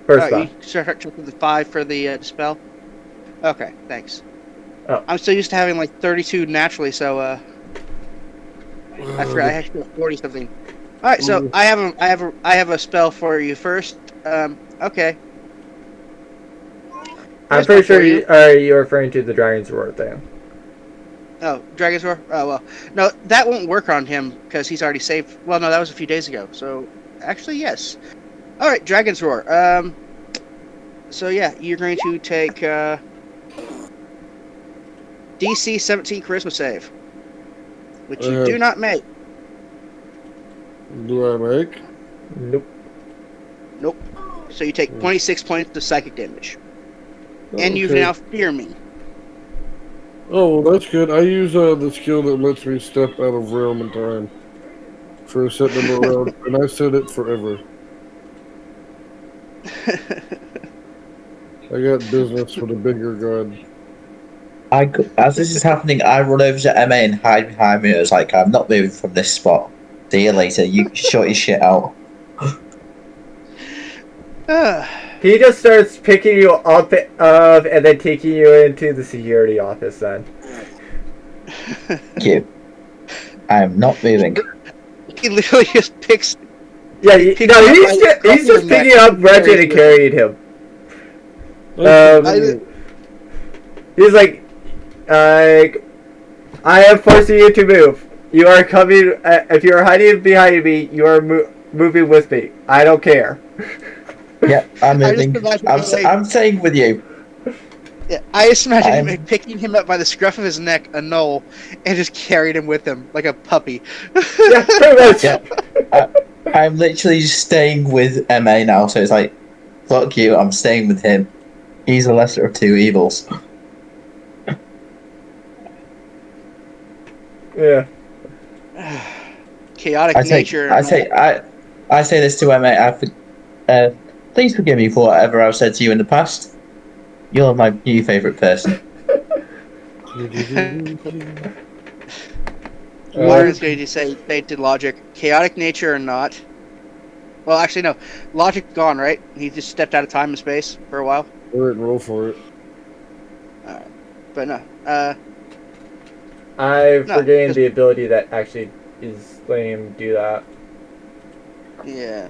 First You spell. start with the 5 for the spell. Okay, thanks. Oh. I'm so used to having like 32 naturally, so I forgot I actually have 40 something. All right, so I have a spell for you first. Okay. I'm Here's one pretty sure for you. are you referring to the Dragon's Roar thing? Oh, Dragon's Roar. Oh well, no, that won't work on him because he's already saved. Well, no, that was a few days ago. So actually, yes. All right, Dragon's Roar. So yeah, you're going to take DC 17 Charisma save, which you do not make. Do I make? Nope. Nope. So you take 26 points of psychic damage, and you Okay. now fear me. Oh, well, that's good. I use the skill that lets me step out of realm and time for a set number of rounds, and I set it forever. I got business with a bigger god. As this is happening, I run over to MA and hide behind me. It was like, I'm not moving from this spot. See you later. You short your shit out. He just starts picking you up and then taking you into the security office then. Thank you. I am not moving. He literally just picks. Yeah, He picked no, you up he's by just, the he's just neck picking up and Reggie carries and with carrying him. That's Um, convenient. He's like, I am forcing you to move. You are coming. If you are hiding behind me, you are moving with me. I don't care. Yeah, I'm I just moving. imagine him like, I'm staying with you. yeah, I just imagine him I'm- like, picking him up by the scruff of his neck, a knoll, and just carried him with him like a puppy. Yeah, pretty much. Yeah, I'm literally just staying with MA now. So it's like, fuck you. I'm staying with him. He's the lesser of two evils. Yeah. Chaotic nature. I say this to MA. Please forgive me for whatever I've said to you in the past. You're my new favourite person. Myron's going to say to Logic, chaotic nature or not. Well, actually, no. Logic gone, right? He just stepped out of time and space for a while. Alright, roll for it. Alright. But no. I've No, forgetting 'cause- the ability that actually is letting him do that. Yeah.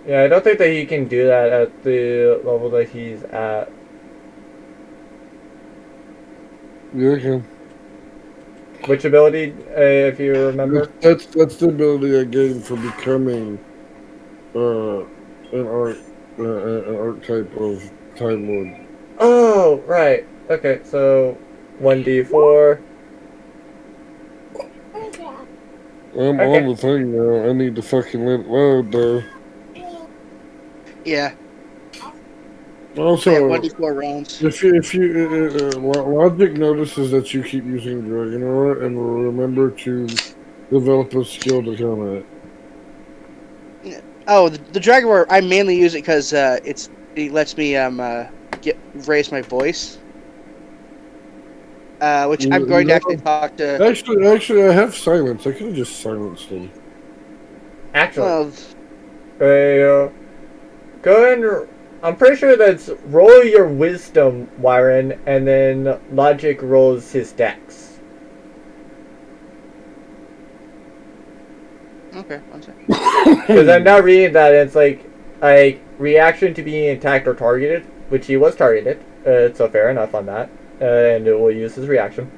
Yeah, I don't think that he can do that at the level that he's at. Yeah, I can. Which ability, if you remember? That's the ability I gained for becoming an archetype of Time Lord. Oh, right. Okay, so 1d4. I'm Okay. on the thing now. I need to fucking let it load though. Yeah. Also, Yeah, 1d4 rounds. if you Logic notices that you keep using Dragon Aura and will remember to develop a skill to counter it. Oh, the Dragon Roar, I mainly use it because it lets me raise my voice. Which I'm going to actually talk to. Actually, I have silence. I could have just silenced him. Actually, Well, go and. I'm pretty sure that's roll your wisdom, Wyron, and then Logic rolls his dex. okay, one second. Because I'm now reading that, and it's like reaction to being attacked or targeted, which he was targeted. So fair enough on that, and it will use his reaction.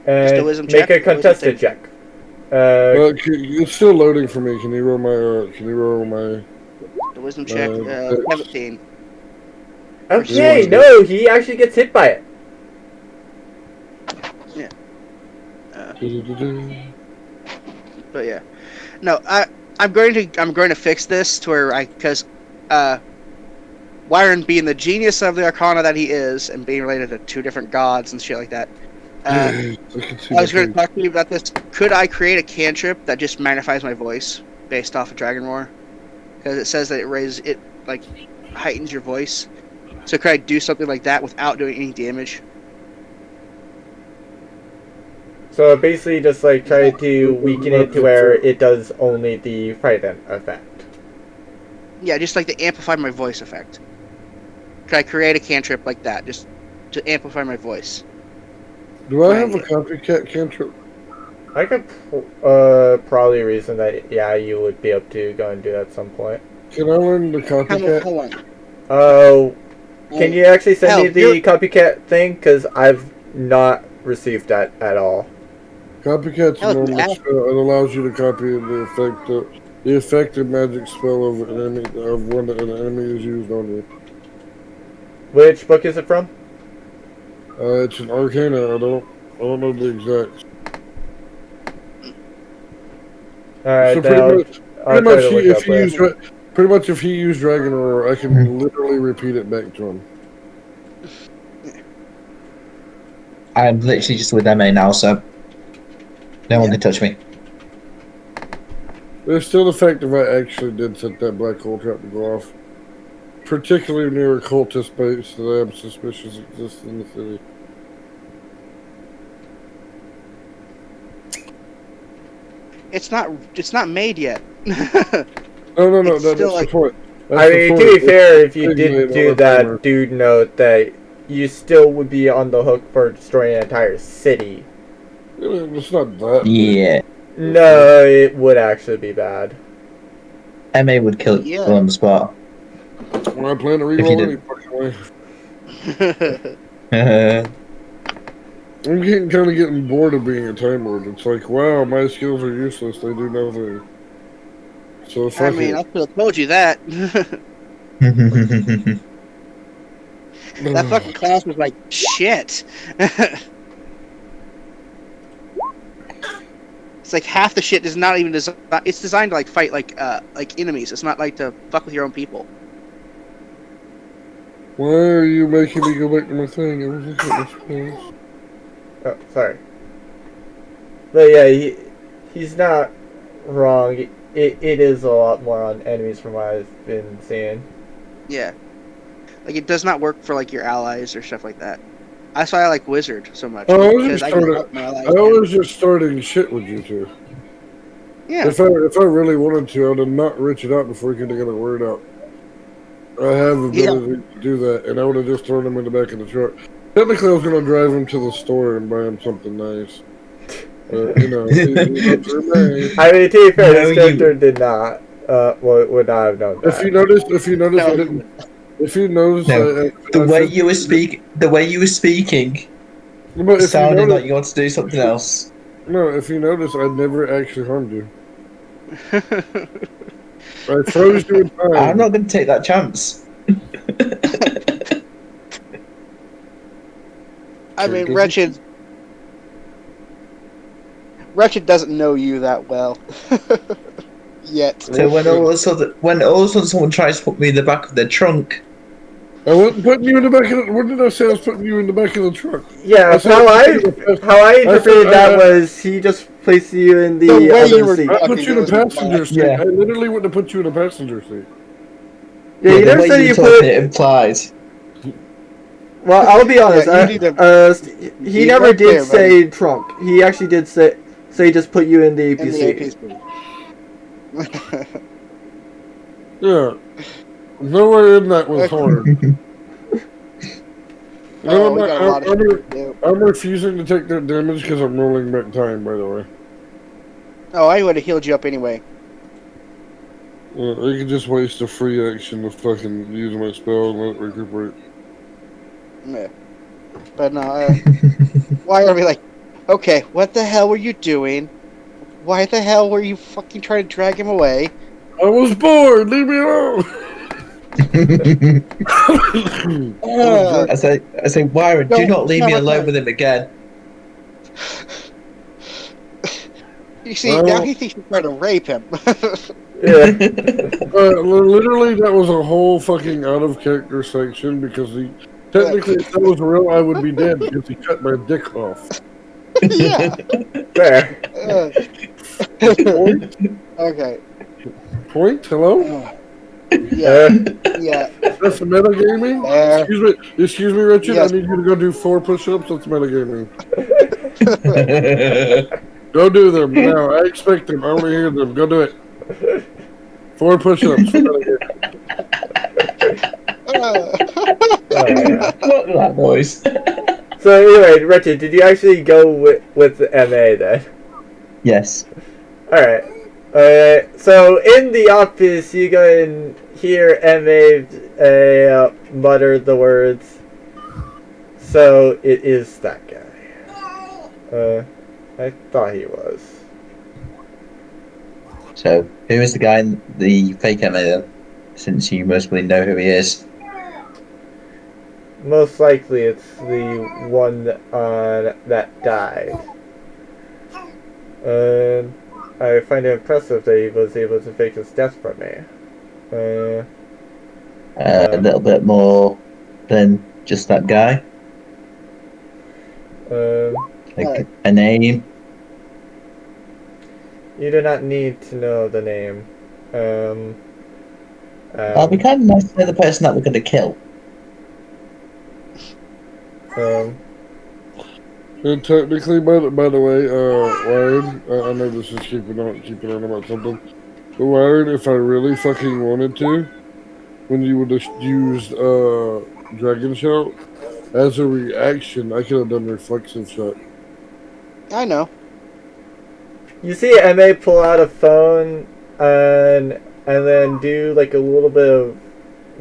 Just a And wisdom make check? a contested check. It's still loading for me. Can you roll my? Can you roll my? The wisdom check, 17. Okay, no, he actually gets hit by it. Yeah. But yeah, no, I'm going to fix this to where because Wyron being the genius of the Arcana that he is and being related to 2 different gods and shit like that. I was going to talk to you about this. Could I create a cantrip that just magnifies my voice based off of Dragon Roar? Because it says that it like heightens your voice. So could I do something like that without doing any damage? So basically, just like try to weaken it to where it does only the frighten effect. Yeah, just like to amplify my voice effect. Could I create a cantrip like that, just to amplify my voice? Do I have a copycat cantrip? I could probably reason that you would be able to go and do that at some point. Can I learn the copycat? Hold on. Oh, can you actually send me Hell, the copycat thing? Because I've not received that at all. Copycat's a Hell, normal yeah. spell. It allows you to copy the effective magic spell of one that an enemy is used on you. Which book is it from? It's an arcana. I don't know the exact. Alright, So then I'll try to look up it. pretty much if he used Dragon Roar, I can literally repeat it back to him. I'm literally just with MA now, so no one can touch me. There's still the fact that I actually did set that black hole trap to go off. Particularly near a cultist base that I am suspicious exists in the city. It's not made yet. No, It's that's still the like- point. I mean, to be fair, if you did Technically, do all that, timer. do note that you still would be on the hook for destroying an entire city. It's not that. Yeah, No, it would actually be bad. MA would kill Yeah. on the spot. When I plan to If you reroll did- any fucking way. I'm getting bored of being a Time Lord. It's like, wow, my skills are useless. They do nothing. So I fuck mean, I it. could have told you that. That fucking class was like shit. It's like half the shit is not even designed. It's designed to like fight like enemies. It's not like to fuck with your own people. Why are you making me go back to my thing? I was looking at my spells. Oh, sorry. But yeah, he's not wrong. It is a lot more on enemies from what I've been seeing. Yeah, like it does not work for like your allies or stuff like that. That's why I like Wizard so much. Oh, I was because just I can started- help my allies. I was just starting shit with you two. Yeah, If I really wanted to, I would have not rich it out before you could have got a word out. I have the ability to do that, and I would have just thrown him in the back of the truck. Technically, I was going to drive him to the store and buy him something nice. You know, I mean, to be fair, No, this character did not. Would not have known that. if you notice, No. I didn't. If you notice, No, the way you were speaking but if sounded you notice, like you want to do something else. no, if you notice, I never actually harmed you. I froze you in time. I'm not going to take that chance. I mean, Did you? Wretched doesn't know you that well yet. So when all of a sudden someone tries to put me in the back of their trunk, I wasn't putting you in the back of the. What did I say? I was putting you in the back of the truck. Yeah, I said- how I interpreted that was he just placed you in the The way other you were seat. I put you in the passenger seat. Yeah. I literally wouldn't have put you in the passenger seat. Yeah, you the never way said you you told put. it implied. Well, I'll be honest. Yeah, you need He you never right did there, say trunk. He actually did say just put you in the in the APC. APC. Yeah. Nowhere in that was hard. Oh, we got a lot of shit to do. I'm refusing to take that damage because I'm rolling back time, by the way. Oh, I would have healed you up anyway. I could just waste a free action to fucking use my spell and let it recuperate. Yeah. But no, why are we like, okay, what the hell were you doing? Why the hell were you fucking trying to drag him away? I was bored! Leave me alone! I say, Wyron, do not leave me alone with him again. You see, now he thinks you're trying to rape him. Yeah. Literally, that was a whole fucking out of character section because technically, if that was real, I would be dead because he cut my dick off. Yeah. Fair. Point? Okay. Point? Hello? Yeah. Yeah. That's metagaming? Excuse me, Richard. Yes. I need you to go do 4 push-ups. That's metagaming. Go do them now. I expect them. I want to hear them. Go do it. 4 push-ups. Oh, yeah. What was that noise? So anyway, Richard, did you actually go with the MA then? Yes. Alright. So in the office, you go and hear MA mutter the words, "So it is that guy." I thought he was. So, who is the guy in the fake MA then? Since you mostly know who he is. Most likely it's the one that died. I find it impressive that he was able to fake his death from me. A little bit more than just that guy. Like a name. You do not need to know the name. It'll be kind of nice to know the person that we're going to kill. And technically, by the way, Ryan, I know this is keeping on about something, but Ryan, if I really fucking wanted to, when you would have used Dragon Shout as a reaction, I could have done reflexive shot. I know. You see MA pull out a phone and then do like a little bit of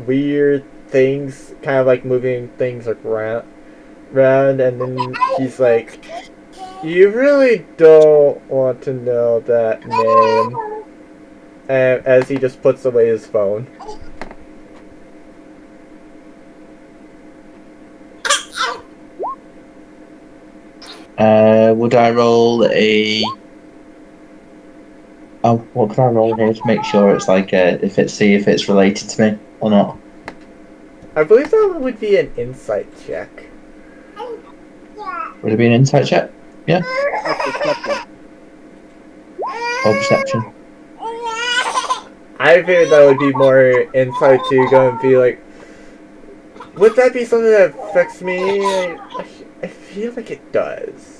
weird things, kind of like moving things like around, and then he's like, "You really don't want to know that name," and as he just puts away his phone. Would I roll a... Oh, what can I roll here to make sure it's like if it's related to me or not? I believe that one would be an insight check. Would it be an insight check? Yeah. Or perception? I figured that would be more insight to go and be like, would that be something that affects me? I feel like it does.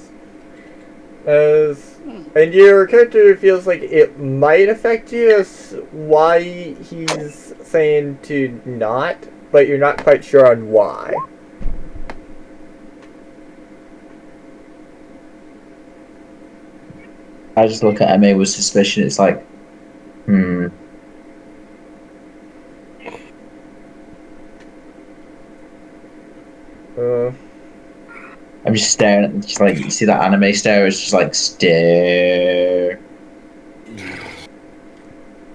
And your character feels like it might affect you, as why he's saying to not, but you're not quite sure on why. I just look at MA with suspicion. It's like, I'm just staring at them, just like, you see that anime stare? It's just like, stare.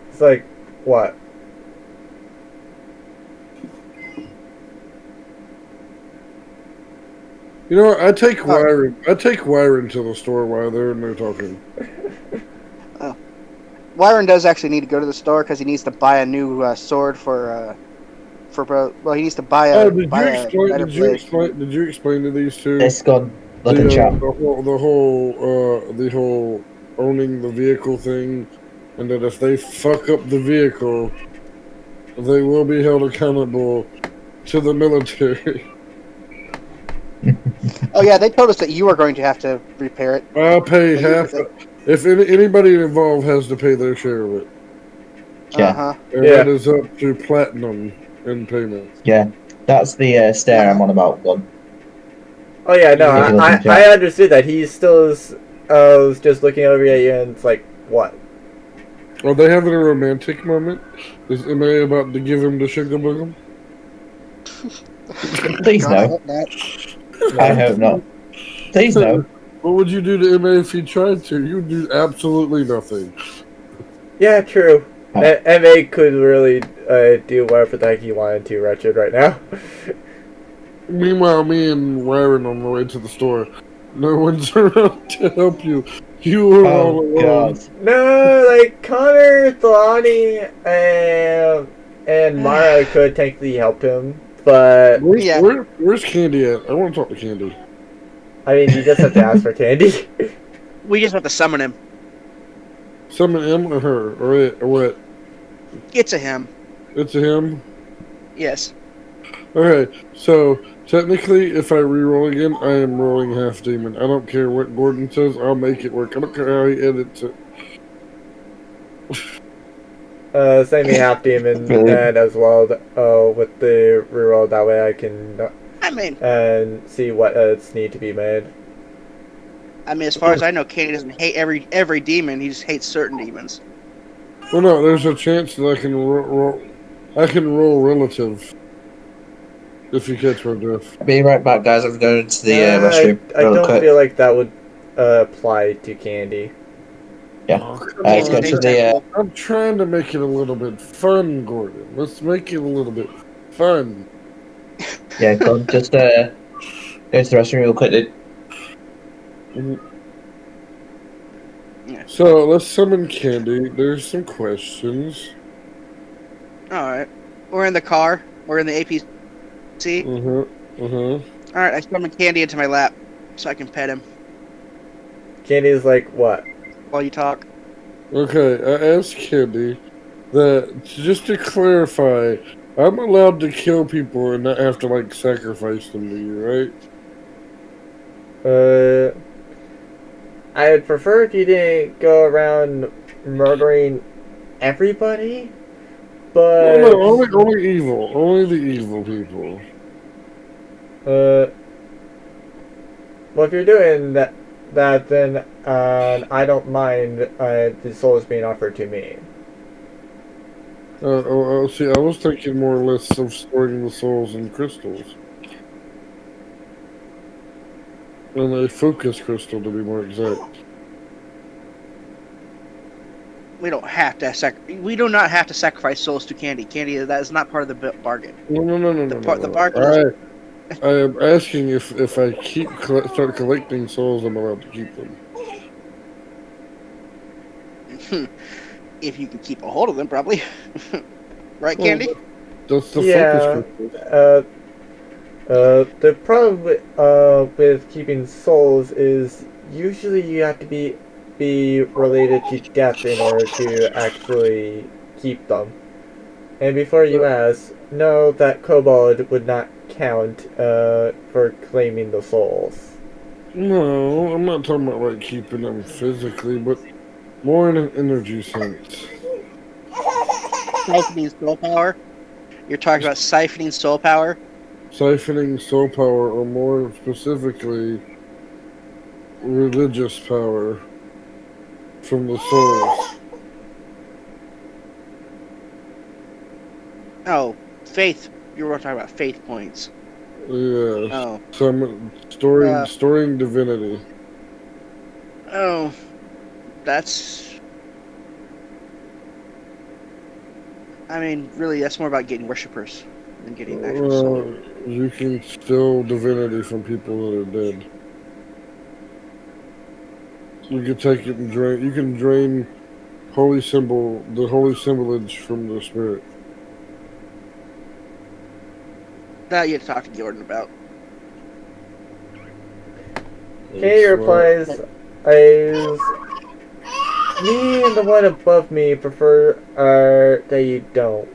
It's like, what? You know what? I take Wyron to the store while they're in there talking. Wyron does actually need to go to the store because he needs to buy a new sword for well, he needs to buy a. Did you explain to these two? It's gone. Look at chat. The whole owning the vehicle thing, and that if they fuck up the vehicle, they will be held accountable to the military. Oh yeah, they told us that you are going to have to repair it. I'll pay half. If anybody involved has to pay their share of it. Yeah. And that is up to Platinum in payment. Yeah, that's the stare I'm on about one. Oh yeah, no, I understood that. He still was just looking over at you and it's like, what? Are they having a romantic moment? Is MA about to give him the sugar boogum? Please no. I hope not. Please no. What would you do to MA if he tried to? You would do absolutely nothing. Yeah, true. MA could really do whatever the heck he wanted to, Wretched, right now. Meanwhile, me and Wyron on the way to the store. No one's around to help you. You were all alone. God. No, like Connor, Thelani, and Mara could technically help him, but Where's Candy at? I want to talk to Candy. I mean, you just have to ask for Candy. We just have to summon him. Summon him or her or what? It's a him. It's a him. Yes. Okay, so Technically, if I re-roll again, I am rolling half demon. I don't care what Gordon says. I'll make it work. I don't care how he edits it. Send me half demon Brilliant. and as well with the reroll. That way I can I mean, and see what edits need to be made. as far as I know, Kenny doesn't hate every demon. He just hates certain demons. Well, no, there's a chance that I can roll relative. If you catch my drift. Be right back, guys. I'm going to the restroom. I Real don't quick. feel like that would apply to Candy. Yeah. Oh, come Let's on. go to the. I'm trying to make it a little bit fun, Gordon. Let's make it a little bit fun. Yeah, go on. Just go to the restroom real quick, dude. Yeah. So let's summon Candy. There's some questions. All right. We're in the car. We're in the APC. All All right. I summon Candy into my lap so I can pet him Candy's like, what? while you talk. Okay, I asked Candy that just to clarify, I'm allowed to kill people and not have to like sacrifice them to you, right? I'd prefer if you didn't go around murdering everybody, but Well, no, only evil, only the evil people. well, if you're doing that then I don't mind the souls being offered to me. See, I was thinking more or less of storing the souls in crystals. And a focus crystal, to be more exact. We don't have to we do not have to sacrifice souls to Candy. Candy, that is not part of the bargain. No. The bargain is I am asking if I start collecting souls, I'm allowed to keep them. if you can keep a hold of them, probably. Right, Candy? That's the Yeah. focus crystal. The problem with keeping souls is usually you have to be related to death in order to actually keep them. And before you ask, know that kobold would not count for claiming the souls. No, I'm not talking about like keeping them physically, but more in an energy sense. Siphoning soul power? You're talking about siphoning soul power? Siphoning soul power, or more specifically, religious power from the souls. Oh, faith. You were talking about faith points. Yeah. Oh. So I'm storing divinity. Oh. That's... I mean, really, that's more about getting worshippers than getting actual soul. You can steal divinity from people that are dead. You can take it and drain. You can drain the holy symbolage from the spirit. That you have to talk to Jordan about. Candy replies, me and the one above me prefer that you don't.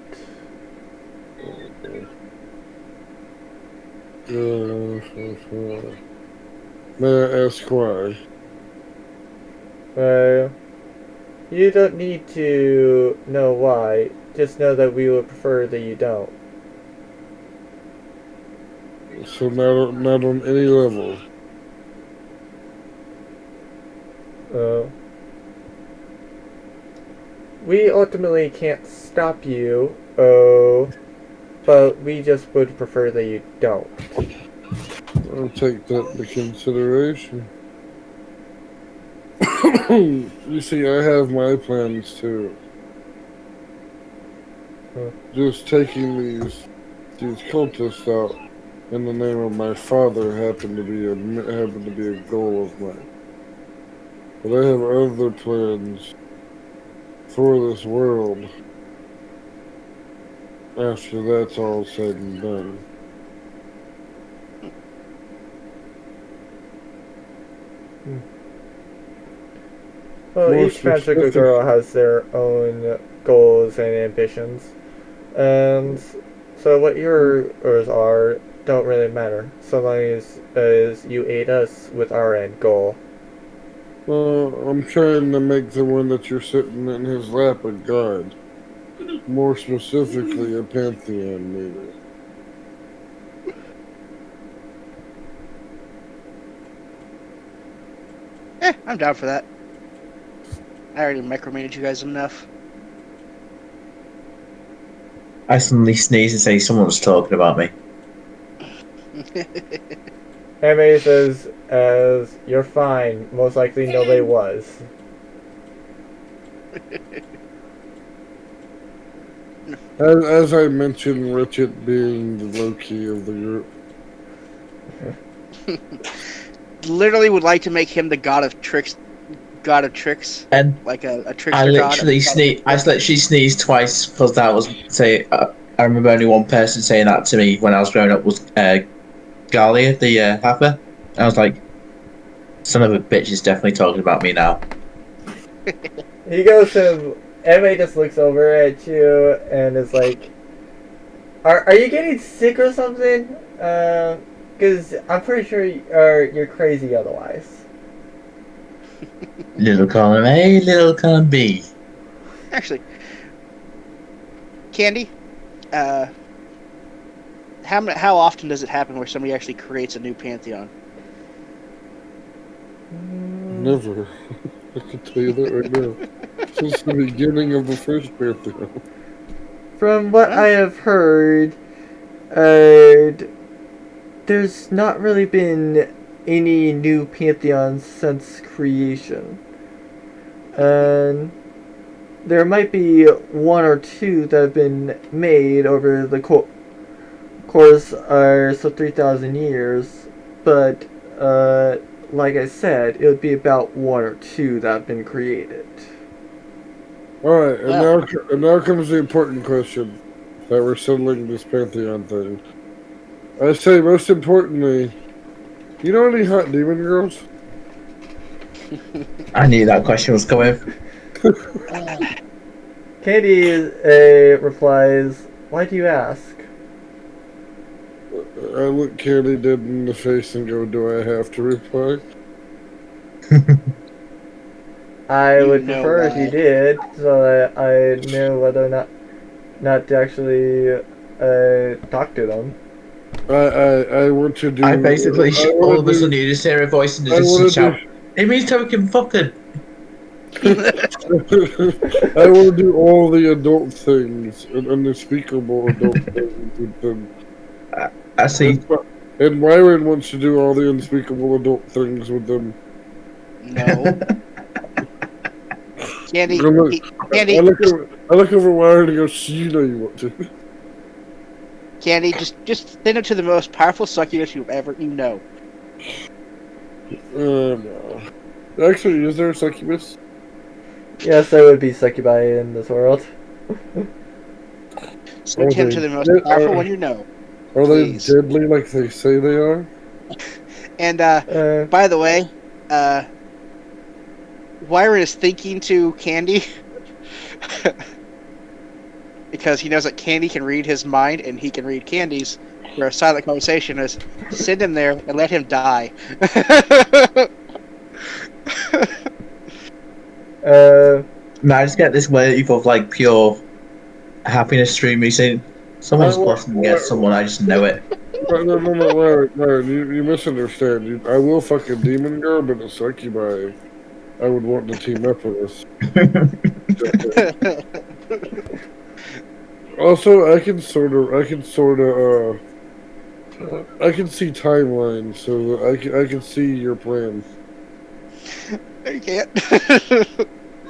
May I ask why? You don't need to know why. Just know that we would prefer that you don't. So not on any level. We ultimately can't stop you, but we just would prefer that you don't. I'll take that into consideration. You see, I have my plans too. Just taking these cultists out in the name of my father happened to be a goal of mine. But I have other plans for this world after that's all said and done. Well, More each magical specific- girl has their own goals and ambitions. And so what yours are don't really matter so long as you aid us with our end goal. Well, I'm trying to make the one that you're sitting in his lap a god. More specifically, a pantheon, maybe. I'm down for that. I already micromanaged you guys enough. I suddenly sneeze and say someone's talking about me. MA says, as you're fine, most likely nobody was. As I mentioned, Richard being the low-key of the group. Literally would like to make him the god of tricks. And Like a trickster I god. literally sneezed twice because that was I remember only one person saying that to me when I was growing up was Galia, the Happer. I was like, son of a bitch is definitely talking about me now. He goes to MA, just looks over at you and is like, "Are you getting sick or something? Because I'm pretty sure you're crazy otherwise." Little column A, little column B. Actually, Candy, how often does it happen where somebody actually creates a new pantheon? Never. I can tell you that right now. Since the beginning of the first pantheon. From what I have heard, there's not really been any new pantheons since creation. And there might be one or two that have been made over the course of 3,000 years, but like I said, it would be about one or two that have been created. Alright, and now comes the important question that we're settling this pantheon thing. I say, most importantly, you know any hot demon girls? I knew that question was coming. Candy replies, "Why do you ask?" I look Candy dead in the face and go, do I have to reply? I would know prefer if why. you did, so that I know whether or not to actually talk to them. I want to do... I basically all of a sudden you just hear a voice in the distance shout, "It means token fucking." I want to do all the adult things and unspeakable adult things with them. I see. And Myron wants to do all the unspeakable adult things with them. No. Candy, I look over Myron and go, you know you want to. Candy, just send it to the most powerful succubus you know. No. Actually, is there a succubus? Yes, there would be succubi in this world. Send him to the most powerful one you know. Are Please. they deadly like they say they are? And by the way, Wyron is thinking to Candy because he knows that Candy can read his mind and he can read Candy's. Where a silent conversation is, send him there and let him die. Now I just get this wave of like pure happiness through me saying, someone's bossing against someone, I just know it. No, Myron, you misunderstand. I will fuck a demon girl, but a succubi I would want to team up with us. Also, I can see timelines, so I can see your plan. You can't.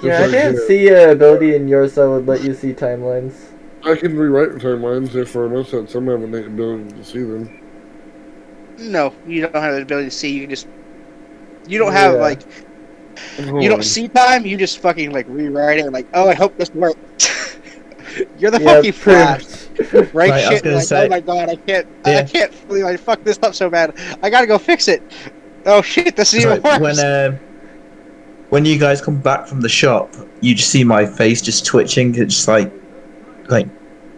Yeah, I can't see an ability in yours that would let you see timelines. I can rewrite timelines if I know that some have an ability to see them. No, you don't have the ability to see. You don't have like. You don't see time. You just fucking like rewrite it. Like, oh, I hope this works. You're the fucking Flash. Right shit. Like, say, oh my god, I can't believe I fucked this up so bad. I gotta go fix it. Oh shit, this is even worse. When you guys come back from the shop, you just see my face just twitching. It's just like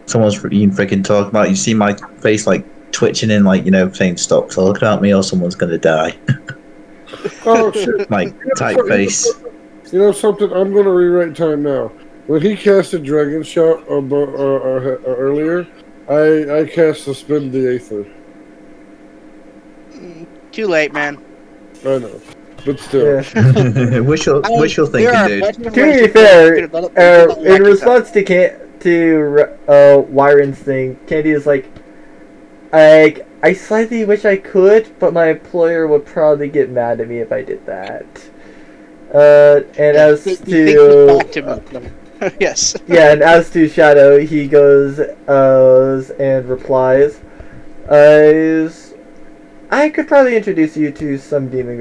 someone's freaking talking about. You see my face like twitching in, like, saying stop talking about me or someone's gonna die. Oh shit! Like, type face. You know something? I'm gonna rewrite time now. When he casted Dragon Shot earlier, I cast Suspend the Aether. Too late, man. I know, but still. Yeah. Wishful There thinking, are a dude. bunch of To different ways be you fair, could have done it, but you did not in react in response to Wyron's thing, Candy is like, I slightly wish I could, but my employer would probably get mad at me if I did that. And time. as He to thinks it's back to me. Yes. yeah, and as to Shadow, he goes and replies, I could probably introduce you to some demon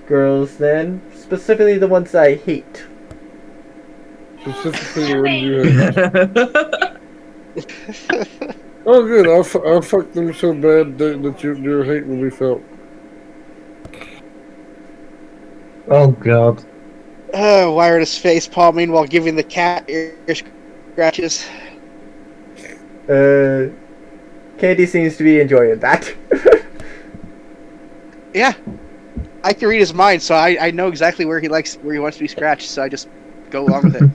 girls then, specifically the ones I hate. Specifically the ones you hate. Oh, good. I'll fuck them so bad that your hate will be felt. Oh god. Wired his face palming while giving the cat ear scratches. Candy seems to be enjoying that. Yeah, I can read his mind, so I know exactly where he wants to be scratched. So I just go along with it.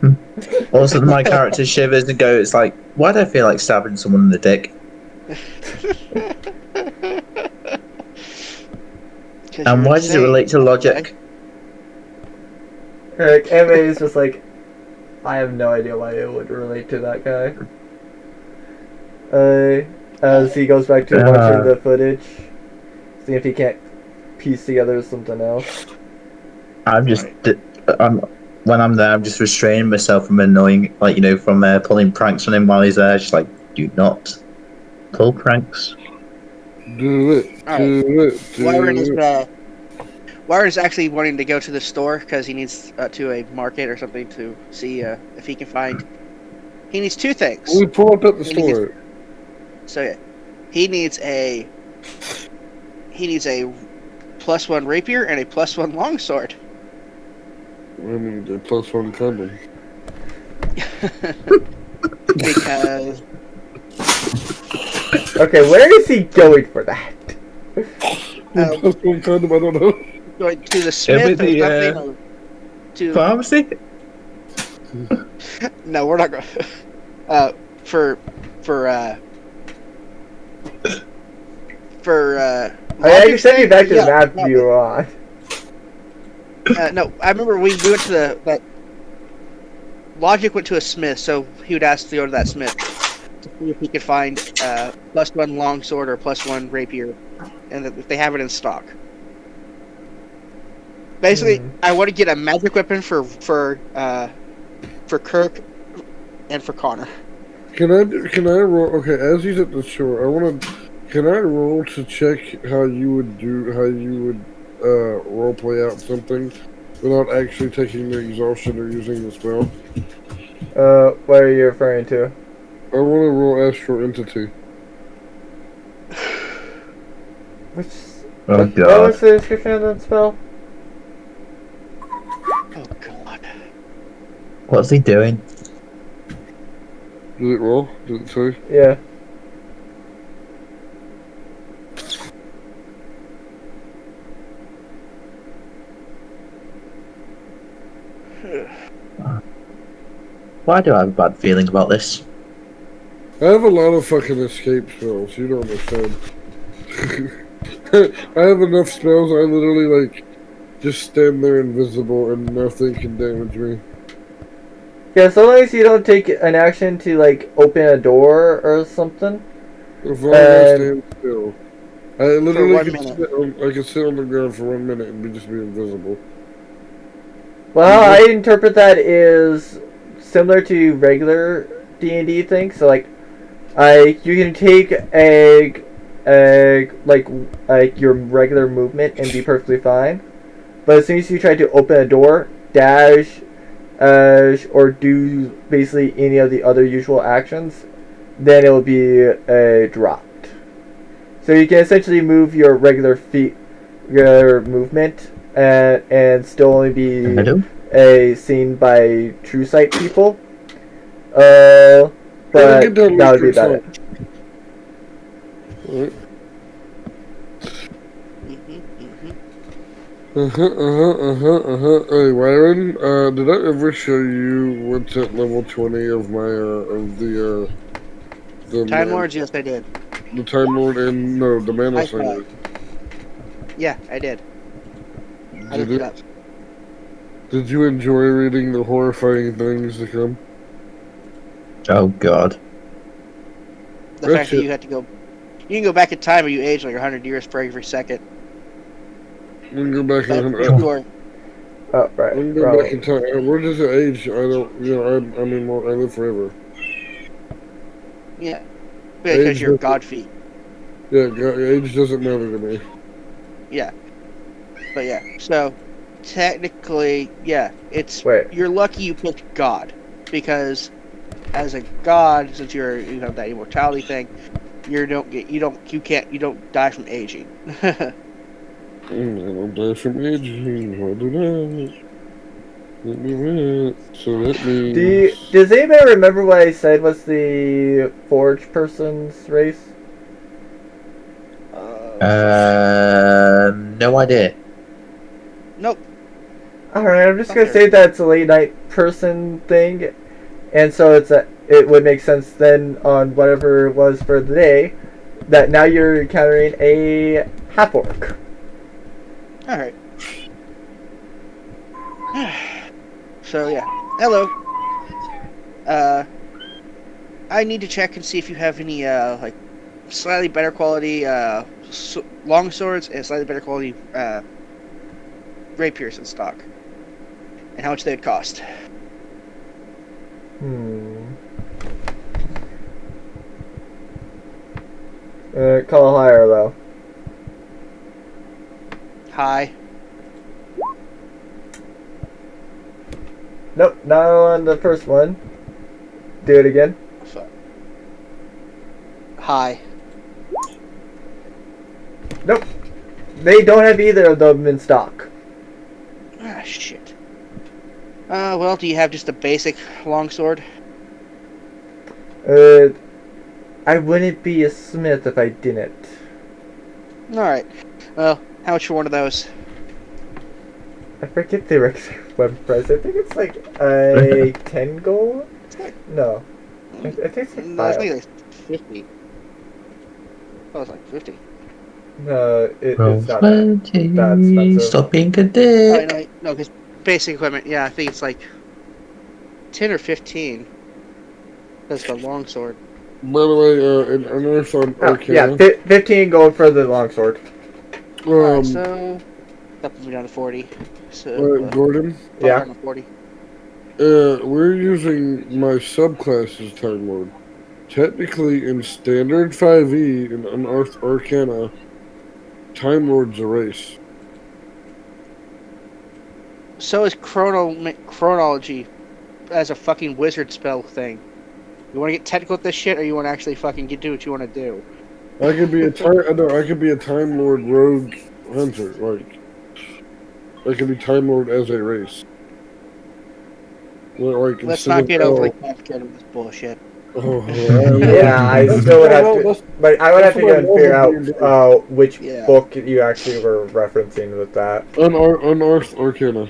Also, my character shivers and goes like, "Why do I feel like stabbing someone in the dick?" And why does it relate to logic? Emma is just like, I have no idea why it would relate to that guy. As he goes back to watching the footage, see if he can't piece together something else. When I'm there, I'm just restraining myself from annoying, from pulling pranks on him while he's there. Just like, do not pull pranks. Do it. Do it. Wyron's actually wanting to go to the store because he needs to a market or something to see if he can find. He needs two things. We pull up at the store. So yeah, he needs a +1 rapier and a +1 longsword. I need a +1 condom. Because okay, where is he going for that? +1 condom, I don't know. Going to the smith or something. Or to pharmacy? No, we're not going. I can send you back to the map if you want. No, I remember we went to that. Logic went to a smith, so he would ask to go to that smith to see if he could find +1 longsword or +1 rapier, and if they have it in stock. Basically, I want to get a magic weapon for Kirk and for Connor. Can I roll? Okay, as he's at the store, Can I roll to check how you would roleplay out something without actually taking the exhaustion or using the spell? What are you referring to? I want to roll Astral Entity. What God. was the description of that spell? Oh God! What's he doing? Did it roll? Did it say? Yeah. Why do I have a bad feeling about this? I have a lot of fucking escape spells. You don't understand. I have enough spells. I literally just stand there invisible and nothing can damage me. Yeah, so long as you don't take an action to open a door or something. As long as I stand still. I literally I can sit on the ground for 1 minute and just be invisible. Well, I interpret that as similar to regular D&D things. So you can take your regular movement and be perfectly fine. But as soon as you try to open a door, dash, or do basically any of the other usual actions, then it will be dropped. So you can essentially move your regular movement, and still only be seen by true sight people. But that would be about it. Right. Mm-hmm. Hey, Myron, did I ever show you what's at level 20 of my Time Lords, yes, I did. the Time Lord and no the Mana I saw Slinger? it. Yeah, I did. I Did looked it up. Did you enjoy reading the horrifying things to come? Oh God. The That's fact that it. you had to go, you can go back in time, or you age like 100 years per every second. We can go back But in. if you are, Oh, We right. can go Bro. back in time. Where does it age? I don't. You know. I mean, well, I live forever. yeah, because Age you're doesn't- God feet. Yeah, age doesn't matter to me. Yeah, but yeah. So technically, yeah, it's Wait. you're lucky you picked God, because as a God, since you have that immortality thing, you don't die from aging. I don't die from aging. Why do that? Let me read. So that means. Does anybody remember what I said was the Forge person's race? No idea. Nope. Alright, I'm just Not gonna there. say that it's a late night person thing, and so it would make sense then on whatever it was for the day, that now you're encountering a half orc. All right. So yeah, hello. I need to check and see if you have any like slightly better quality long swords and slightly better quality rapiers in stock, and how much they would cost. Call high or low. High. Nope, not on the first one. Do it again. High. Nope. They don't have either of them in stock. Ah, shit. Well, do you have just a basic longsword? I wouldn't be a smith if I didn't. Alright. Well, how much for one of those? I forget the web price. I think it's like a 10 gold? No. I think it's like No, I 5. think it's 50. Oh, it's like 50. No, Roll it's not that 20. expensive. Stop being a Oh, dick. no, because basic equipment, yeah, I think it's like 10 or 15. That's the longsword. By the way, in Unearth on Oh, yeah, Arcana. 15 gold for the longsword. Alright, so that puts me down to 40. So, Gordon, Yeah. down to 40. we're using my subclass as Time Lord. Technically, in Standard 5e in Unearthed Arcana, Time Lord's a race. So is chronology as a fucking wizard spell thing. You want to get technical with this shit, or you want to actually fucking do what you want to do? I could be a Time Lord rogue hunter. Like, I could be Time Lord as a race. Like, Let's instead not of get L- overly complicated with this bullshit. Yeah, I still would have to. But I would have to go and figure out which Yeah. book you actually were referencing with that. Unearthed Arcana.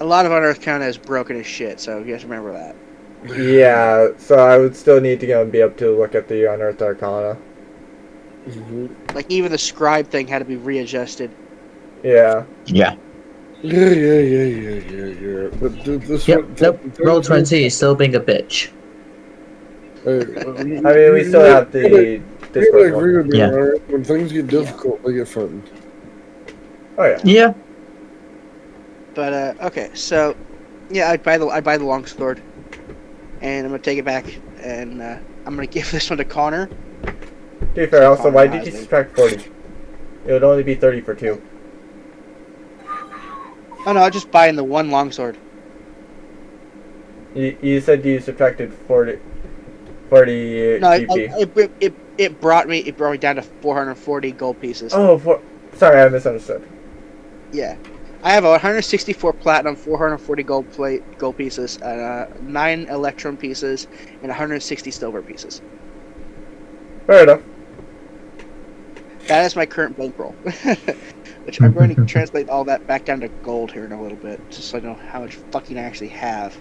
A lot of Unearthed Arcana is broken as shit, so you have to remember that. Yeah, so I would still need to go and be able to look at the Unearthed Arcana. Mm-hmm. Like, even the scribe thing had to be readjusted. Yeah. Yeah. Yeah. But this Yep. one. Nope. Roll 20 is still being a bitch. Hey, I mean, we still have the Discord agree one. with me, Yeah. alright? When things get difficult, they get fun. Oh, yeah. Yeah. But, okay, so, yeah, I'd buy the longsword. And I'm gonna take it back, and I'm gonna give this one to Connor. To be fair, also, why did you subtract 40? It would only be 30 for 2. Oh no, I'm just buying the one longsword. You said you subtracted 40 GP. It brought me down to 440 gold pieces. Oh, sorry, I misunderstood. Yeah, I have 164 platinum, 440 gold pieces, 9 electrum pieces, and 160 silver pieces. Fair enough. That is my current bankroll. Which I'm going to translate all that back down to gold here in a little bit, just so I know how much fucking I actually have.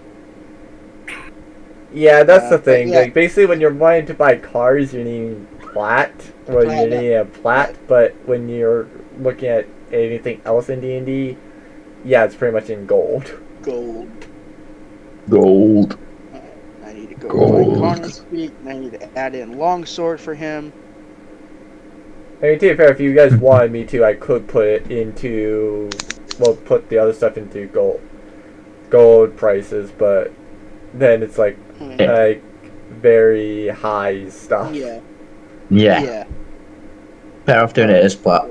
Yeah, that's the But thing. yeah. Like, basically, when you're wanting to buy cars, you need plat, or you Platinum. need a plat. But when you're looking at anything else in D&D, yeah, it's pretty much in gold. Gold. Gold. I need to go Gold. find Connor's feet, and I need to add in longsword for him. I mean, to be fair, if you guys wanted me to, I could put it into, well, put the other stuff into gold prices, but then it's like very high stuff. Yeah. Yeah. Yeah. Better off doing it as plat.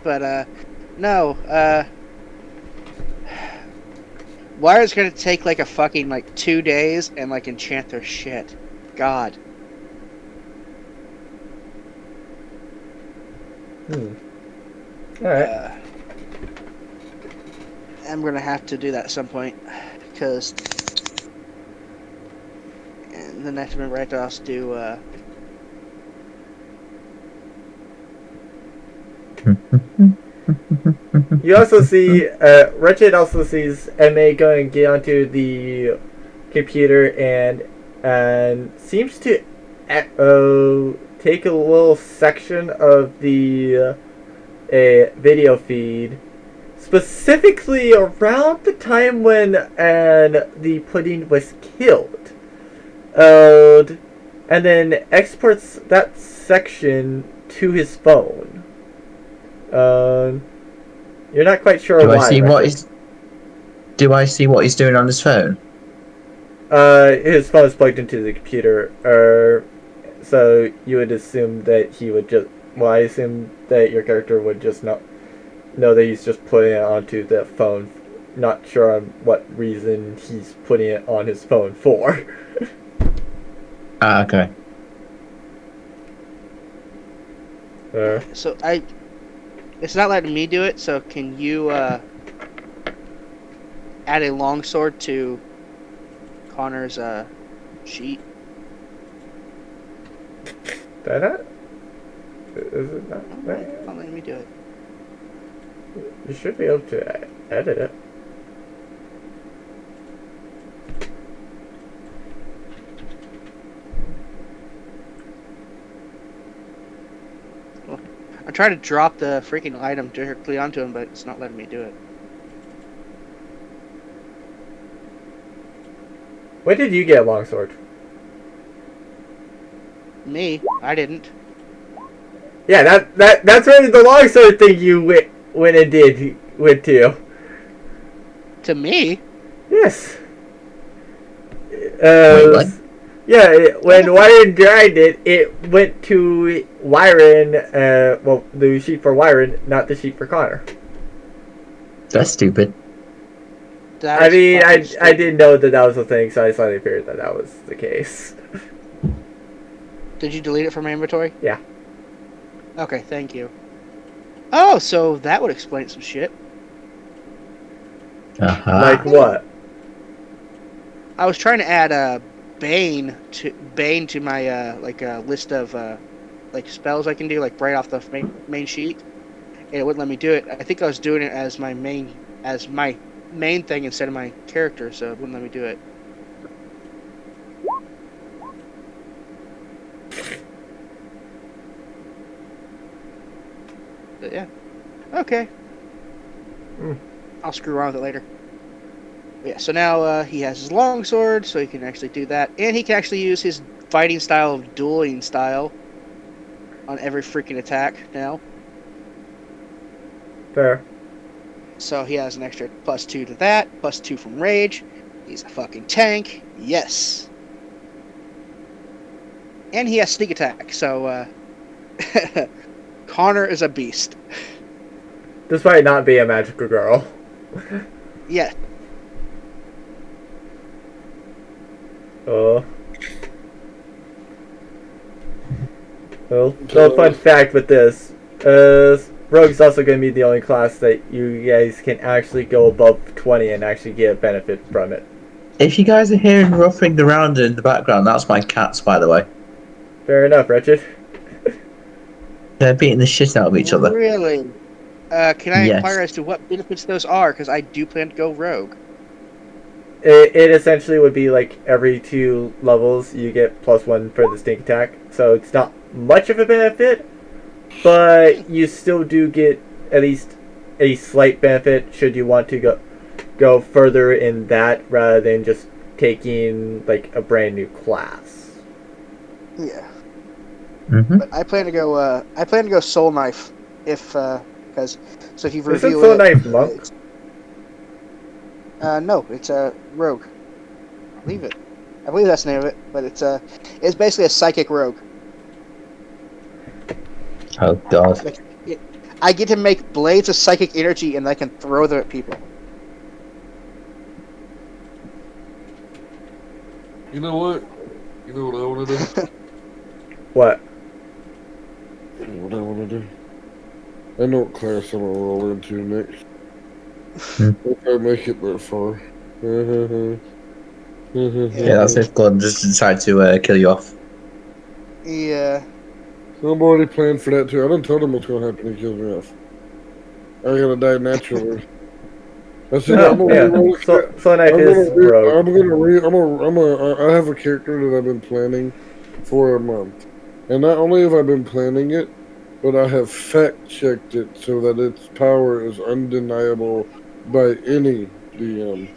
But no. Wire's gonna take like a fucking like 2 days and like enchant their shit. God. Alright. I'm gonna have to do that at some point, because and then I have to remember I have to also do You also see, Wretched also sees MA going and get onto the computer and seems to take a little section of the video feed, specifically around the time when the pudding was killed, and then exports that section to his phone. You're not quite sure Do why. I see what he's? Do I see what he's doing on his phone? His phone is plugged into the computer, so you would assume that he would just. Well, I assume that your character would just know that he's just putting it onto the phone. Not sure on what reason he's putting it on his phone for. Ah, okay. so it's not letting me do it, so can you add a longsword to Connor's sheet? That not? Is it not? Alright, not letting me do it. You should be able to edit it. I'm trying to drop the freaking item directly onto him, but it's not letting me do it. When did you get a longsword? Me? I didn't. Yeah, that's where the longsword thing you went to. To me? Yes. Wait, what? Yeah, when Wyron dried it, it went to Wyron, well, the sheet for Wyron, not the sheet for Connor. That's stupid. That I is mean, fucking I stupid. didn't know that was a thing, so I slightly figured that was the case. Did you delete it from my inventory? Yeah. Okay, thank you. Oh, so that would explain some shit. Uh-huh. Like what? I was trying to add Bane to my list of like spells I can do, like right off the main sheet, and it wouldn't let me do it. I think I was doing it as my main thing instead of my character, so it wouldn't let me do it. But yeah. Okay. I'll screw around with it later. But yeah, so now he has his longsword, so he can actually do that. And he can actually use his fighting style of dueling style on every freaking attack now. Fair. So he has an extra +2 to that, +2 from rage. He's a fucking tank. Yes. And he has sneak attack, so Connor is a beast. Despite not being a magical girl. Yeah. Oh. Well, so fun fact with this. Rogue's also going to be the only class that you guys can actually go above 20 and actually get a benefit from it. If you guys are hearing roughing around in the background, that's my cats, by the way. Fair enough, Wretched. They're beating the shit out of each other. Really? Can I Yes. inquire as to what benefits those are? Because I do plan to go rogue. It essentially would be like every 2 levels you get +1 for the sneak attack. So it's not much of a benefit, but you still do get at least a slight benefit should you want to go further in that rather than just taking like a brand new class. Yeah. Mm-hmm. But I plan to go. I plan to go soul knife, if because if you Isn't review Soul it. Knife monk? No, it's a rogue. I believe that's the name of it. But it's basically a psychic rogue. Oh god. Like, I get to make blades of psychic energy, and I can throw them at people. You know what? You know what I want to do? What? What I want to do? I know what class I'm gonna roll into next. If I make it that far. Yeah, that's if Gordon just decide to kill you off. Yeah. I'm already planned for that too. I done told him what's gonna happen if he kills me off. I gotta die naturally. I said I'm gonna reroll it. Soul Knife is rogue. I have a character that I've been planning for a month. And not only have I been planning it, but I have fact checked it so that its power is undeniable by any DM.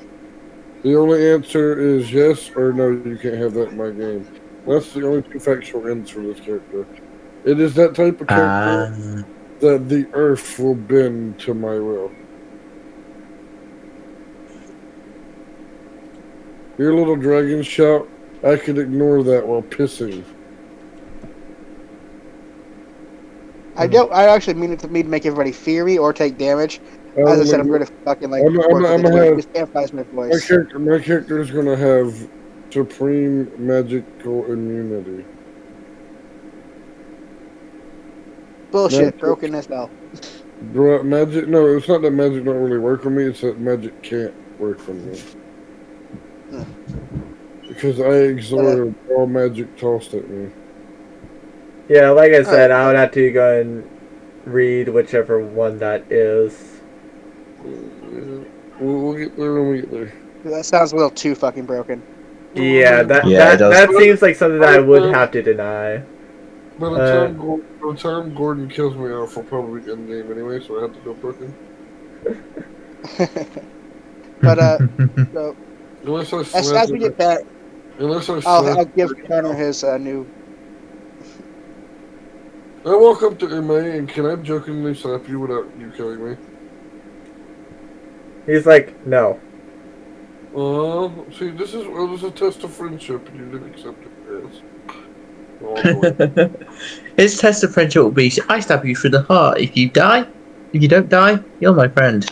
The only answer is yes or no, you can't have that in my game. That's the only 2 factual ends for this character. It is that type of character that the earth will bend to my will. Your little dragon shout, I could ignore that while pissing. I don't. I actually mean it to make everybody fear me or take damage. As I said, I'm going to fucking like. I'm gonna have just amplifies my my voice. character is gonna have supreme magical immunity. Bullshit. No. Broken as hell. Magic? No, it's not that magic don't really work on me. It's that magic can't work on me. Because I absorb all magic tossed at me. Yeah, like I said, I would have to go and read whichever one that is. We'll get there when we get there. That sounds a little too fucking broken. Yeah, that seems like something that I would have to deny. By the time Gordon kills me off, I'll probably end game anyway, so I have to go broken. But so Unless I as we get back, I'll give Connor his new. I walk up to MA and can I jokingly slap you without you killing me? He's like, no. See, this is a test of friendship, and you didn't accept it. Yes. His test of friendship will be: I stab you through the heart. If you don't die, you're my friend.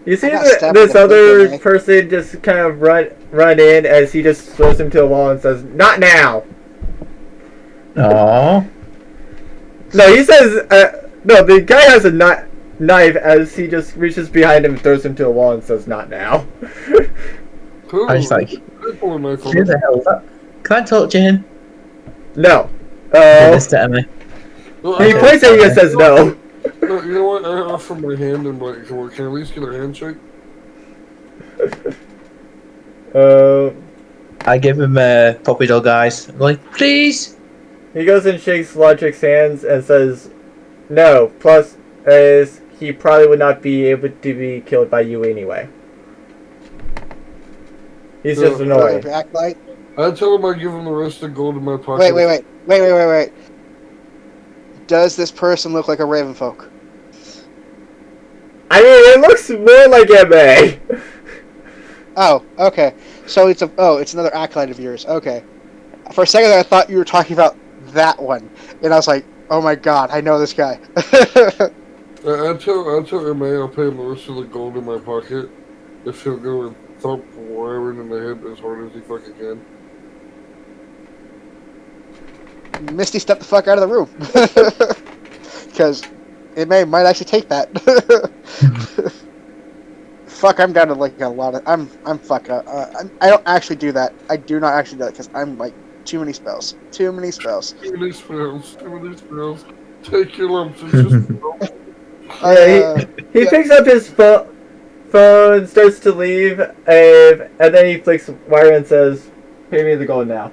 You see this other person just kind of run in as he just throws him to the wall and says, "Not now." Aww. No, he says, no, the guy has a knife as he just reaches behind him and throws him to a wall and says, "Not now." I was like, who the hell is that? Can I talk to him? No. This to Emma. He points at you and says no. No, you know what? I offer my hand and like, can I at least get a handshake? I give him puppy dog eyes. I'm like, please. He goes and shakes Logic's hands and says, "No. Plus, as he probably would not be able to be killed by you anyway. He's just annoying." I tell him I give him the rest of the gold in my pocket. Wait. Does this person look like a Ravenfolk? I mean, it looks more like MA. Oh, okay. So it's another acolyte of yours. Okay. For a second, I thought you were talking about that one, and I was like, "Oh my god, I know this guy." I tell MA I'll pay him the rest of the gold in my pocket if he'll go and thump Wyvern in the head as hard as he fucking can. Misty stepped the fuck out of the room because it might actually take that. fuck, I'm down to like a lot of. I'm fuck up. I don't actually do that. I do not actually do that because I'm like too many spells. Too many spells. Too many spells. Too many spells. Take your lumps. It's just Yeah, he Yeah. picks up his phone, starts to leave, and then he flicks wire and says, "Pay me the gold now."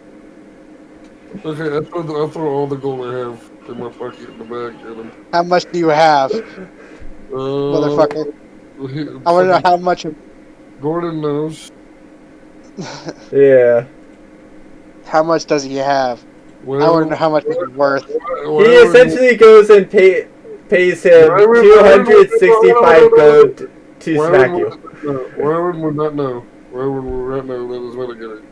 okay. I'll throw all the gold I have in my pocket in the bag at him. How much do you have, motherfucker? I want to know how much. Gordon knows. Yeah. How much does he have? I want to know how much it's worth. He essentially goes and pays him 265 gold to smack you. Wyron would not know. Wyron would not know that is what I get it.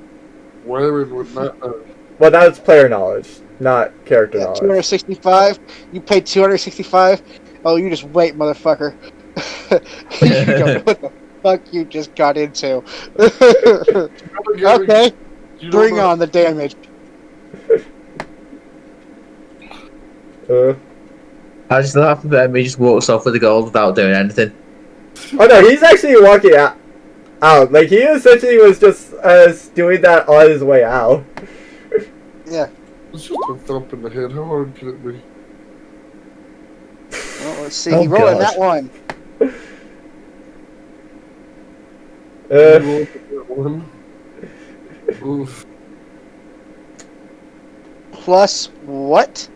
Wyron would not know. Well, that's player knowledge, not character Yeah, knowledge. 265. You paid 265. Oh, you just wait, motherfucker. You don't know what the fuck you just got into. Okay, bring on the damage. I just laugh a bit and he just walks off with the gold without doing anything. Oh no, he's actually walking out. Like he essentially was just doing that on his way out. Yeah. It's just a thump in the head. How hard can it be? Well, let's see. Oh, He rolled God. that one. You rolled that one. Oof. Plus what?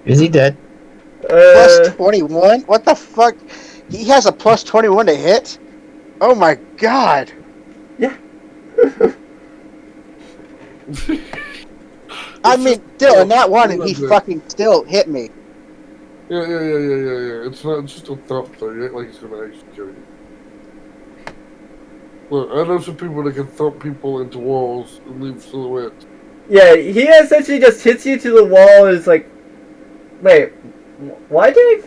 Is he dead? Plus 21? What the fuck? He has a plus 21 to hit? Oh my god. Yeah. I mean, still, in that one, and he fucking still hit me. Yeah. It's not just a thump though. You ain't like he's gonna actually kill you. Look, I know some people that can thump people into walls and leave silhouettes. Yeah, he essentially just hits you to the wall and is like, wait, why did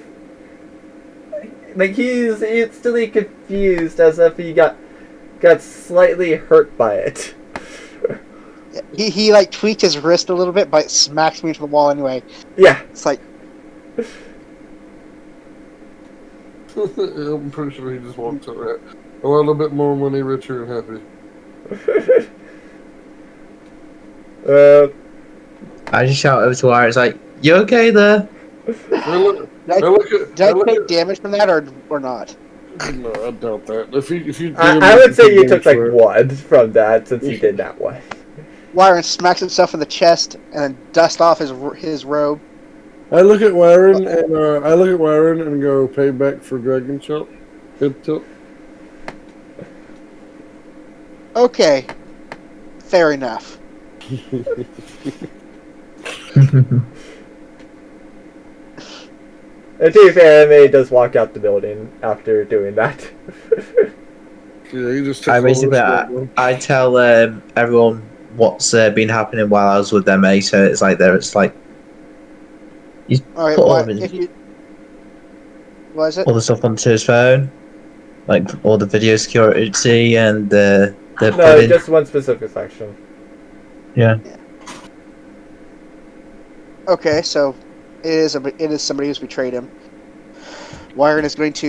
I... Like, he's instantly confused as if he got slightly hurt by it. He like tweaked his wrist a little bit, but it smacks me into the wall anyway. Yeah. It's like, I'm pretty sure he just walked out right. A little bit more money, richer, and happy. I just shout over to Wire, it's like, you okay there? did I take damage from that or not? No, I doubt that. If you I would say you took like one from that since you did that one. Wyron smacks himself in the chest and then dust off his robe. I look at Wyron and go pay back for Dragon Chop. Hip tilt. Okay, fair enough. And to be fair, Anime does walk out the building after doing that. Yeah, he just. I tell everyone what's been happening while I was with them. So it's like he's All right, put all, what if you? What is it? all the stuff onto his phone, like all the video security and the No, pudding. just one specific section. Yeah. Okay, so it is somebody who's betrayed him. Wyron is going to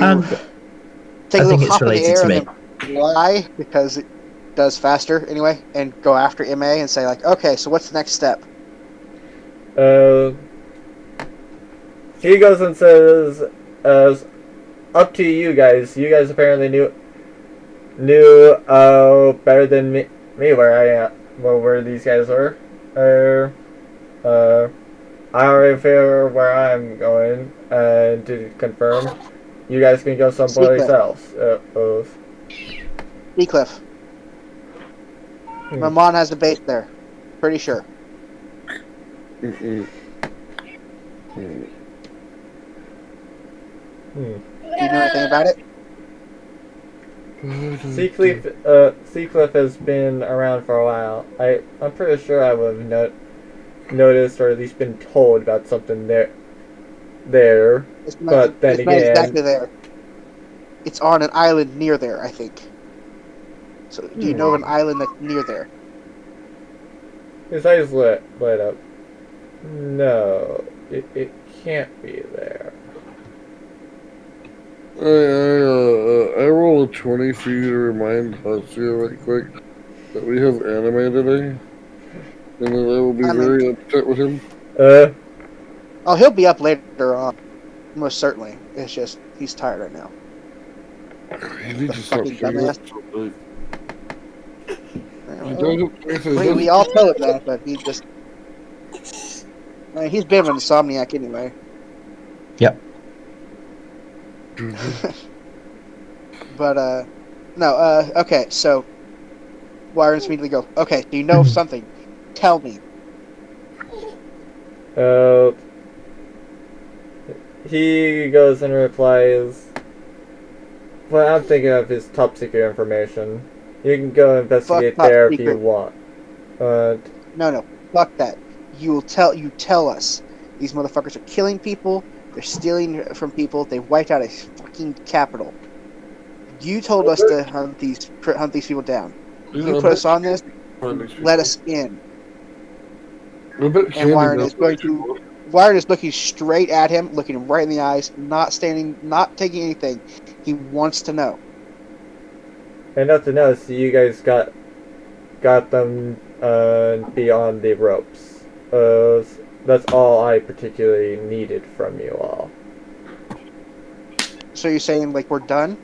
take I a think little it's hop in the related air to and me. then fly because it does faster anyway, and go after MA and say like, okay, so what's the next step? He goes and says, "Up to you guys. You guys apparently knew better than me where these guys were. I already figure where I'm going, and to confirm, you guys can go someplace else." Seacliff. Ramon has a base there. Pretty sure. Mm-mm. Do you know anything about it? Seacliff has been around for a while. I'm pretty sure I would have noticed or at least been told about something there. It's But then not again, exactly there. It's on an island near there, I think. So, do you know of an island that's near there? his eyes lit up. No, it can't be there. I roll a 20 for you to remind Hustia right quick that we have anime today. And then I will be very upset with him. Oh, he'll be up later on. Most certainly. It's just, he's tired right now. You need The to stop fucking saying dumbass. that. He Well, doesn't. we all tell him that, but he just... I mean, he's a bit of an insomniac anyway. Yep. But, no, okay, so... Wyron's immediately go, okay, do you know something? Tell me. He goes and replies, well, I'm thinking of his top secret information. You can go investigate Fuck top there if secret. you want. No, fuck that. You tell us. These motherfuckers are killing people, they're stealing from people, they wiped out a fucking capital. You told us to hunt these people down. You put us on this, let us in. And Wyron is looking straight at him, looking right in the eyes, not taking anything. He wants to know. Enough to know, so you guys got them beyond the ropes. That's all I particularly needed from you all. So you're saying, like, we're done?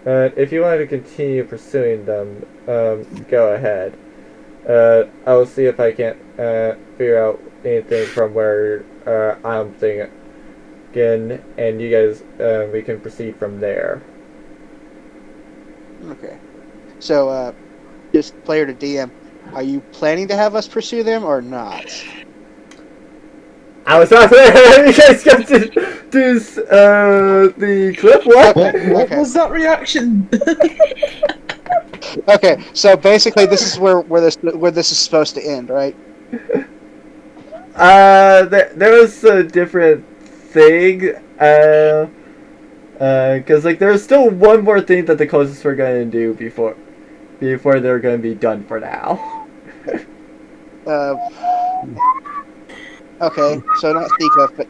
If you want to continue pursuing them, go ahead. I will see if I can't figure out anything from where I'm thinking, and you guys, we can proceed from there. Okay. So, just player to DM, are you planning to have us pursue them or not? I was not there! You guys got to do the clip? What? What was that reaction? Okay, so basically this is where this is supposed to end, right? There was a different thing, cause like there was still one more thing that the closest were gonna do before they're gonna be done for now. Okay, so not speak of, but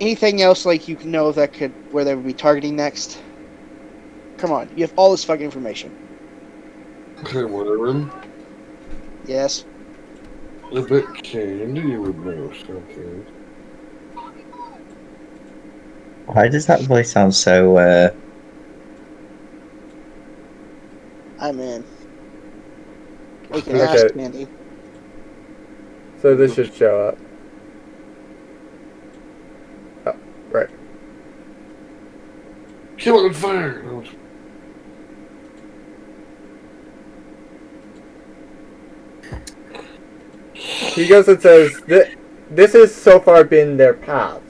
anything else like you know that where they would be targeting next? Come on, you have all this fucking information. Okay, whatever. Yes. I bet Candy would know something. Why does that voice sound so, I'm in. We can Okay. ask Candy. So this should show up. Oh, right. Kill it with fire! He goes and says, this has so far been their path.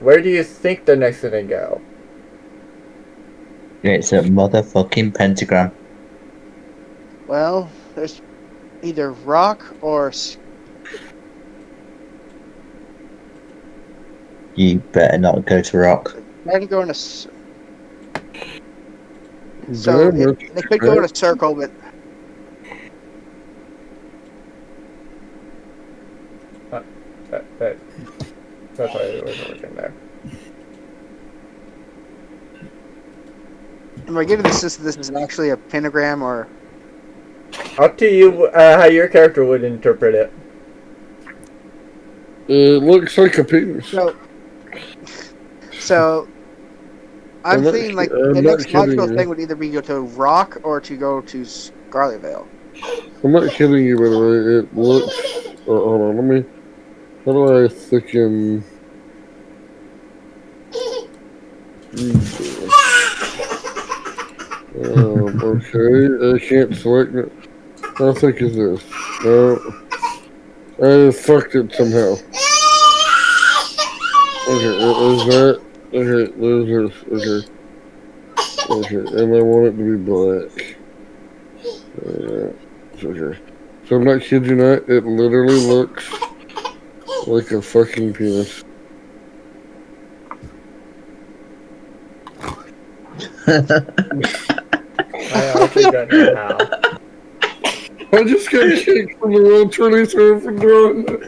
Where do you think they're next gonna go? it's a motherfucking pentagram. Well, there's either rock or... You better not go to rock. Trying to go in a... So they could go in a circle, but... That's why it wasn't working there. Am I getting this is actually a pentagram or... Up to you how your character would interpret it. It looks like a penis. So I'm thinking like the next logical you. thing would either be go to Rock or to go to Scarlet Vale. I'm not kidding you, by the way. It looks... hold on, let me... How do I thicken... Okay, I can't select it. How thick is this? No. I fucked it somehow. Okay, is that... Okay, there's this. Okay, and I want it to be black. Okay. So I'm not kidding you not, it literally looks like a fucking penis. I honestly don't know how. I just got kicked from the road 23 for doing it.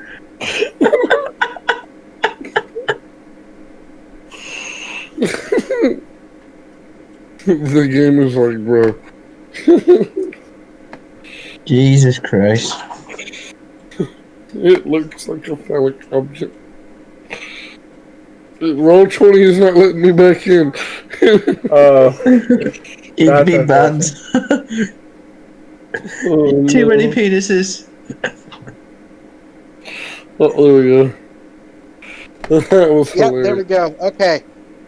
The game is like, bro. Jesus Christ. It looks like a phallic object. Roll 20 is not letting me back in. Oh, He'd that's be banned. unfortunate. Oh, Too many no. penises. Oh, there we go. That was Yep, there we hilarious. go. Okay.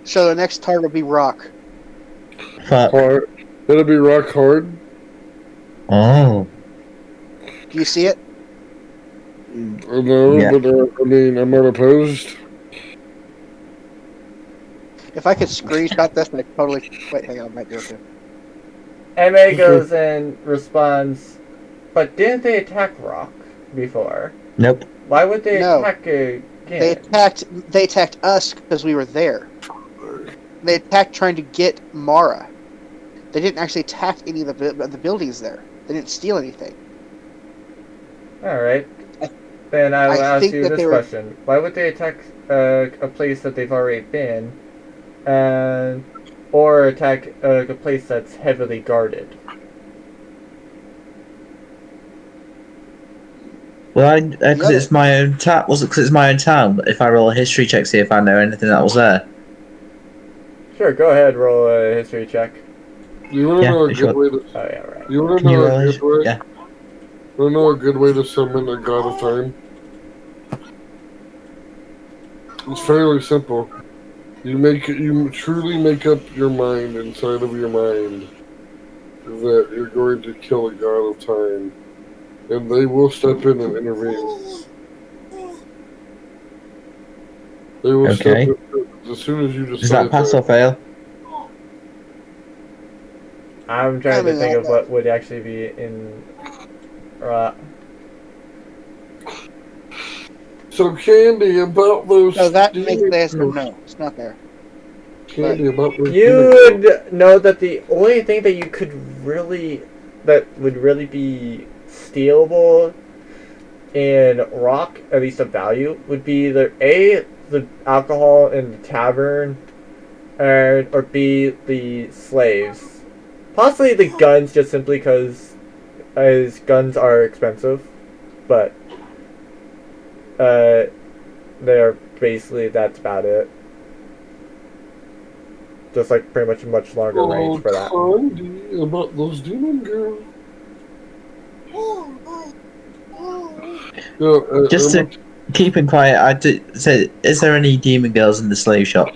So the next target will be rock. Fuck. Hard. It'll be rock hard. Oh. Do you see it? No, Yeah. but I mean, I'm not opposed. If I could screenshot this, I totally. Wait, hang on, I might do it too. MA goes and responds, but didn't they attack Rock before? Nope. Why would they No. attack again? They attacked us because we were there. They attacked trying to get Mara. They didn't actually attack any of the buildings there. They didn't steal anything. Alright. I- Then I will I ask think you that this they were- question. Why would they attack a place that they've already been? Or attack a place that's heavily guarded? Well, because it's my own town. Was it because it's my own town? If I roll a history check, see if I know anything that was there. Sure, go ahead, roll a history check. You want to Yeah, know a sure. good way to? Oh, yeah, right. You want to Can you know roll a a good way? Yeah. You want to know a good way to summon a god of time? It's fairly simple. You truly make up your mind inside of your mind that you're going to kill a god of time, and they will step in and intervene. They will step Okay. in as soon as you decide. Does that pass or fail? I'm trying I mean, to think I of know. what would actually be in. So, Candy, about those. So that makes demon the answer girls. no. It's not there. Candy, about those. You demon girls. would know that the only thing that you could really. that would really be stealable in Rock, at least of value, would be either A, the alcohol in the tavern, or B, the slaves. Possibly the guns, just simply because guns are expensive, but they're basically, that's about it. Just like pretty much a much longer range for that. Candy, about those demon girls. Yeah, Just to keep it quiet, I did say, is there any demon girls in the slave shop?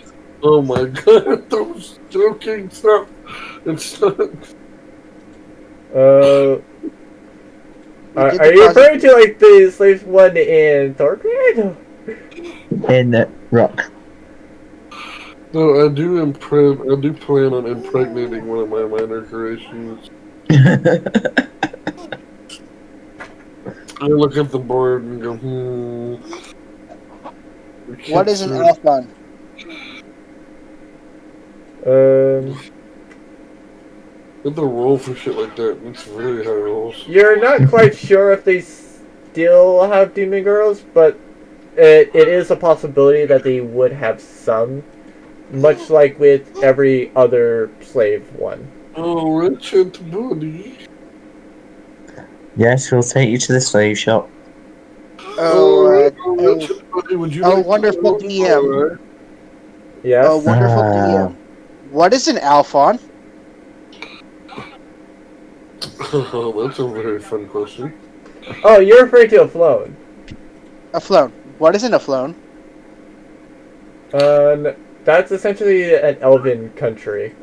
oh my god, those joking stuff. It's not. Are you referring to like the slaves one in Thorgrid? In Rock. No, I do plan on impregnating one of my minor creations. I look at the board and go, What is an Alphon? Get the roll for shit like that. It's very high rolls. You're not quite sure if they still have demon girls, but it is a possibility that they would have some, much like with every other slave one. Oh, Richard Buddy. Yes, we'll take you to the slave shop. Richard Buddy, would you like wonderful to DM. Yes. Oh, wonderful DM. What is an Alphon? Oh, that's a very fun question. Oh, you're referring to a flown. A Flown. What is an Aflone? That's essentially an elven country.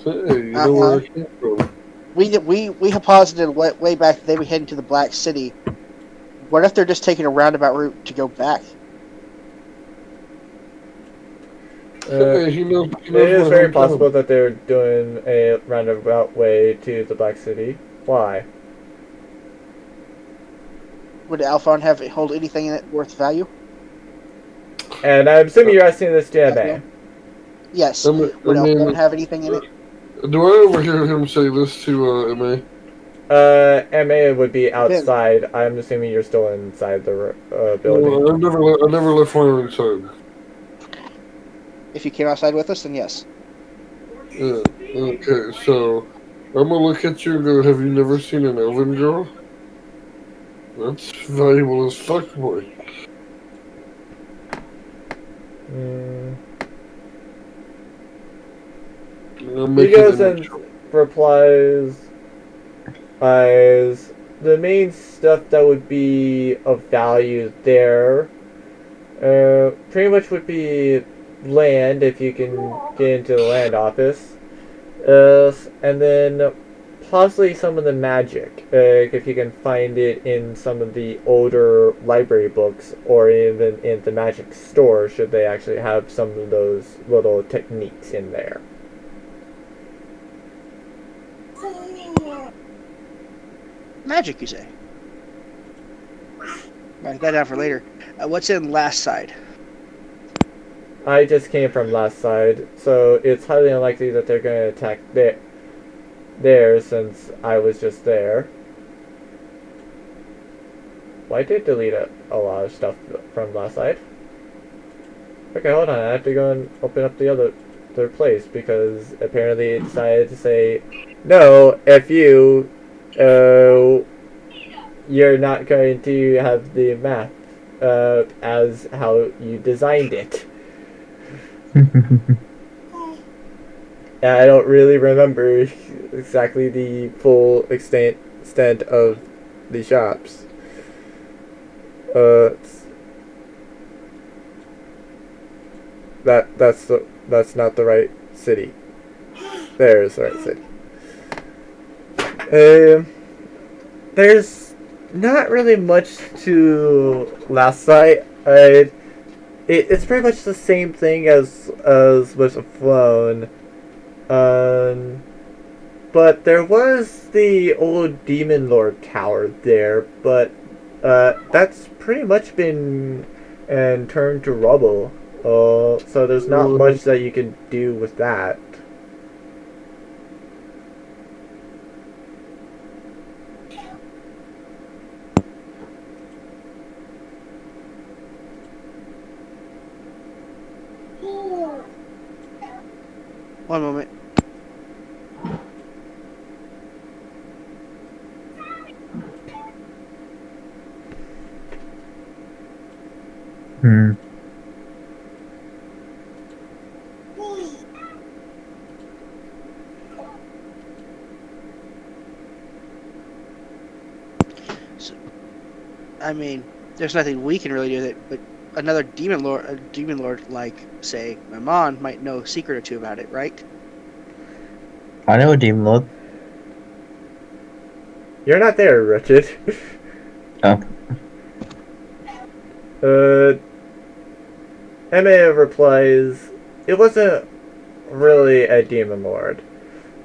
Hey, you know where I came from. We have posited way back that they were heading to the Black City. What if they're just taking a roundabout route to go back? Hey, he knows It is where very I'm possible that they're doing a roundabout way to the Black City. Why? Would Alphon hold anything in it worth value? And I'm assuming you're asking this to MA. Yes. I mean- Would I mean- Alphon have anything in it? Do I overhear him say this to MA? MA would be outside. I'm assuming you're still inside the building. Well, I never left fire inside. If you came outside with us, then yes. Yeah. Okay, so I'm gonna look at you and go, have you never seen an elven girl? That's valuable as fuck, boy. Mm. I'm He making goes an and replies as the main stuff that would be of value there pretty much would be land if you can get into the land office. And then possibly some of the magic, if you can find it in some of the older library books or even in the magic store, should they actually have some of those little techniques in there. Magic, you say? Write that down for later. What's in last side? I just came from last side, so it's highly unlikely that they're going to attack there since I was just there. Well, I did delete a lot of stuff from last side. Okay, hold on. I have to go and open up the other place because apparently it decided to say, no, F you, you're not going to have the map as how you designed it. I don't really remember exactly the full extent of the shops. That's not the right city. There's the right city. There's not really much to last sight. It's pretty much the same thing as with Flown. But there was the old Demon Lord Tower there, but that's pretty much been and turned to rubble. So there's not much that you can do with that. One moment. Hmm. So, I mean, there's nothing we can really do with it, but another demon lord like, say, Mammon, might know a secret or two about it, right? I know a demon lord. You're not there, Richard. Oh. Emma replies, it wasn't really a demon lord.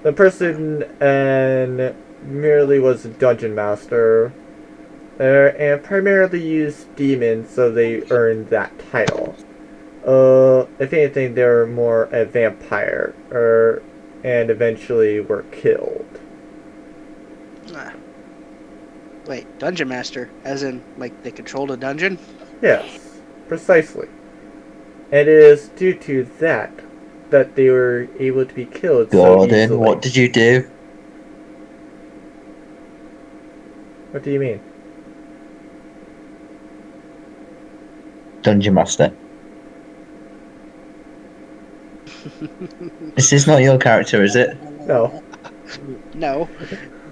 The person and merely was a dungeon master, and primarily used demons, so they earned that title. If anything, they're more a vampire, and eventually were killed. Ah. Wait, dungeon master, as in like they controlled a dungeon? Yes, precisely. And it is due to that they were able to be killed so Gordon, easily. what did you do? What do you mean? Dungeon Master. This is not your character, is it? No. No.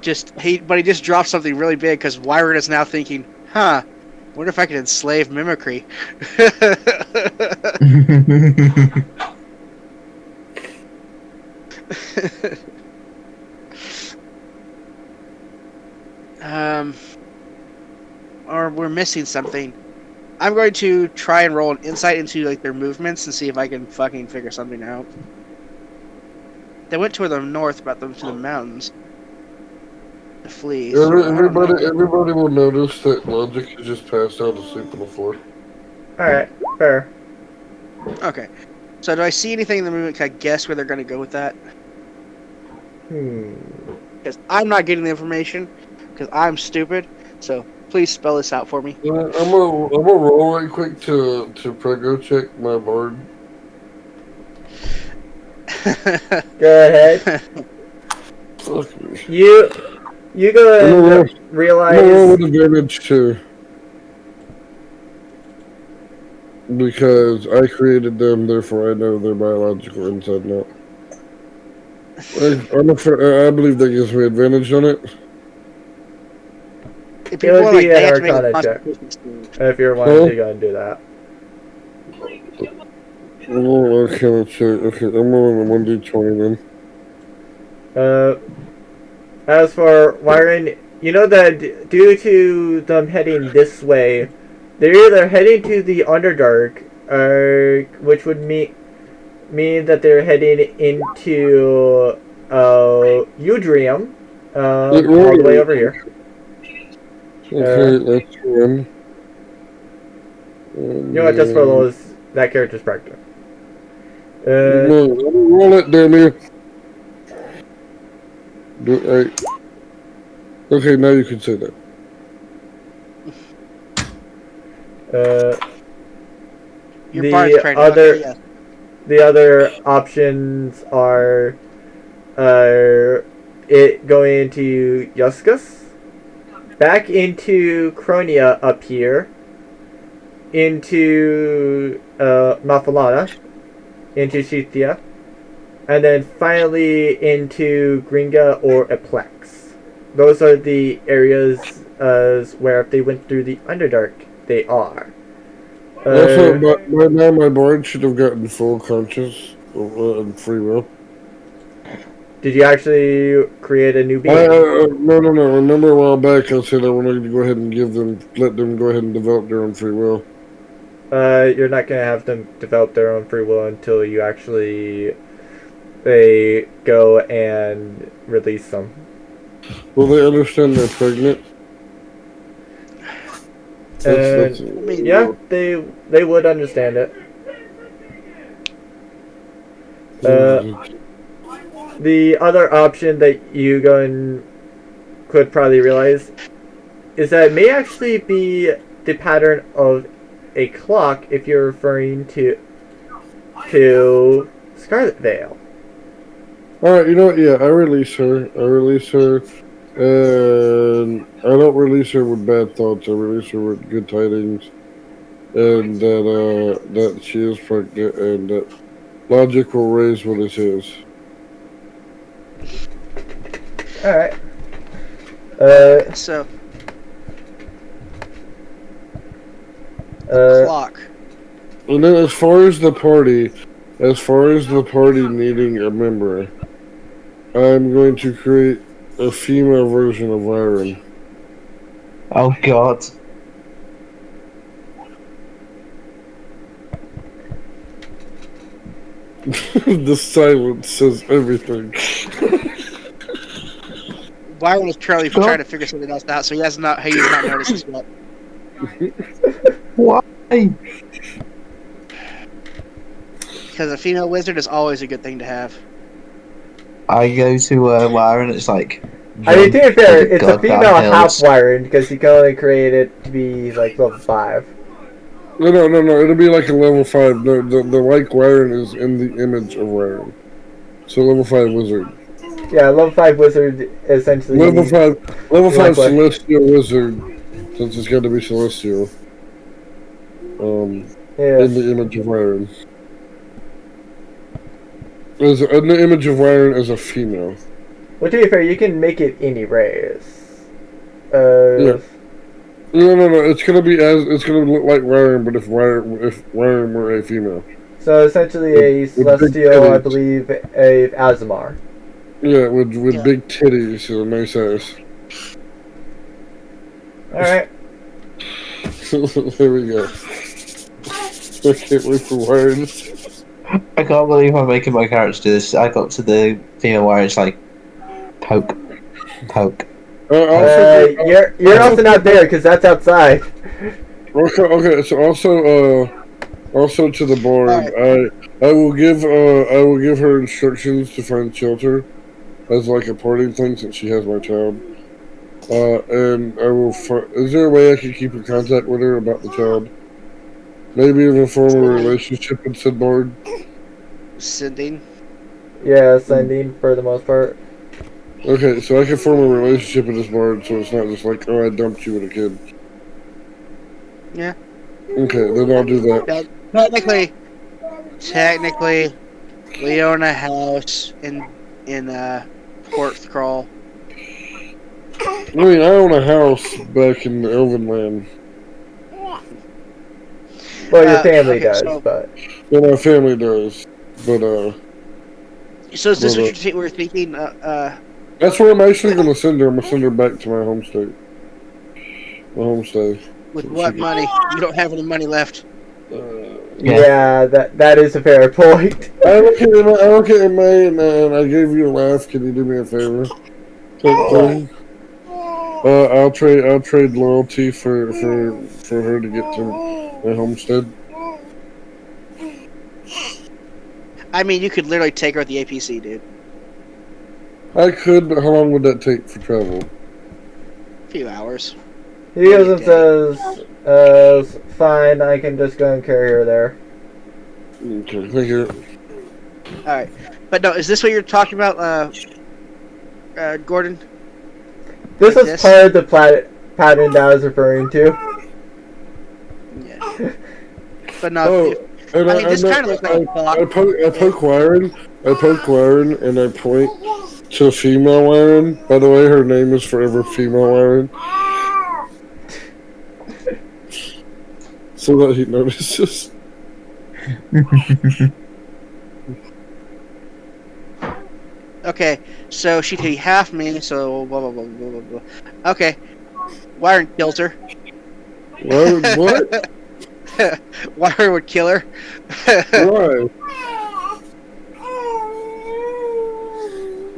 But he just dropped something really big because Wyron is now thinking, huh, wonder if I can enslave mimicry. Or we're missing something. I'm going to try and roll an insight into like their movements and see if I can fucking figure something out. They went toward the north, about them to the mountains to flee. So Everybody will notice that Logic has just passed out asleep on the floor. Alright, fair. Okay. So do I see anything in the movement? Can I guess where they're going to go with that? Because I'm not getting the information, because I'm stupid. So please spell this out for me. I'm gonna roll right quick to prego check my bard. Go ahead. Fuck me. You go I'm gonna roll- and I'm gonna roll realize. with advantage too. Because I created them, therefore I know their biological inside and out. I believe that gives me advantage on it. It'd It be would more be like an they have to make a Arcana check Constitution save. if you're wanting to go and do that. Oh, okay, okay, I'm rolling a 1d20 then. As for wiring, you know that due to them heading this way, they're either heading to the Underdark, which would mean that they're heading into Udrium, all the way over here. Okay, that's one. You know what? Just for that character's practice. No, roll it, damn you. Okay, now you can say that. Your bard's The pregnant. other Okay, yeah. the other options are it going into Yuskus, back into Cronia up here, into Mafalana, into Shithia, and then finally into Gringa or Eplex. Those are the areas where if they went through the Underdark, they are. Also, by now my board should have gotten full conscious and free will. Did you actually create a new being? No. Remember a while back I said I wanted to go ahead and let them go ahead and develop their own free will. You're not gonna have them develop their own free will until you actually they go and release them. Will they understand they're pregnant? Yeah, they would understand it. The other option that you could probably realize is that it may actually be the pattern of a clock if you're referring to Scarlet Veil. Alright, you know what? Yeah, I release her. And I don't release her with bad thoughts. I release her with good tidings. And that she is pregnant and that logic will raise what it is. Alright. So clock. And then as far as the party needing a member, I'm going to create a female version of Iron. Oh God. The silence says everything. Byron was currently trying to figure something else out, so he's not noticed this yet. Why? Because a female wizard is always a good thing to have. I go to Wire and it's like. I mean, to be fair, it's a goddamn female hills. half-wired because you can only create it to be like level 5. No. It'll be like a level 5. The like Wyron is in the image of Wyron. So level 5 wizard. Yeah, level 5 wizard essentially. Level 5 what? celestial wizard, since it's got to be celestial. Yeah. In the image of Wyron. In the image of Wyron as a female. Well, to be fair, you can make it any race. Yeah. No. It's gonna look like Wyron, but if Wyron were a female. So essentially a celestial, I believe, a Azamar. Yeah, with big titties and a nice ass. Alright. There we go. I can't wait for Wyron. I can't believe I'm making my character do this. I got to the female wire, it's like poke. You're also not there because that's outside. Okay. So also to the board, right. I will give her instructions to find shelter, as like a parting thing since she has my child. And I will. Is there a way I can keep in contact with her about the child? Maybe even form a relationship in said board. Sending. Yeah, sending for the most part. Okay, so I can form a relationship with this bard, so it's not just like, oh, I dumped you with a kid. Yeah. Okay, then I'll do that. Now, technically, we own a house in Port Crawl. I mean, I own a house back in the Elven land. Well, your family okay, does, so, but Yeah, my family does, but So is this Well, what we're thinking? that's where I'm actually gonna send her. I'm gonna send her back to my home state. My homestead. With what money? You don't have any money left. yeah, that is a fair point. I look at May and I gave you a laugh. Can you do me a favor? Thing. I'll trade loyalty for her to get to my homestead. I mean, you could literally take her at the APC, dude. I could, but how long would that take for travel? A few hours. He goes and says, fine, I can just go and carry her there. Okay, thank you. All right, but no, is this what you're talking about, Gordon? This Like was this? part of the pattern that I was referring to. Yeah. But no, Oh, and I mean, this kind of looks like a clock. I poke Wyron, and I point to female Wyron. By the way, her name is forever female Wyron. So that he notices. Okay, so she'd be half me, so blah blah blah blah blah blah. Okay, Wyron kills her. What? Wyron would kill her. Why?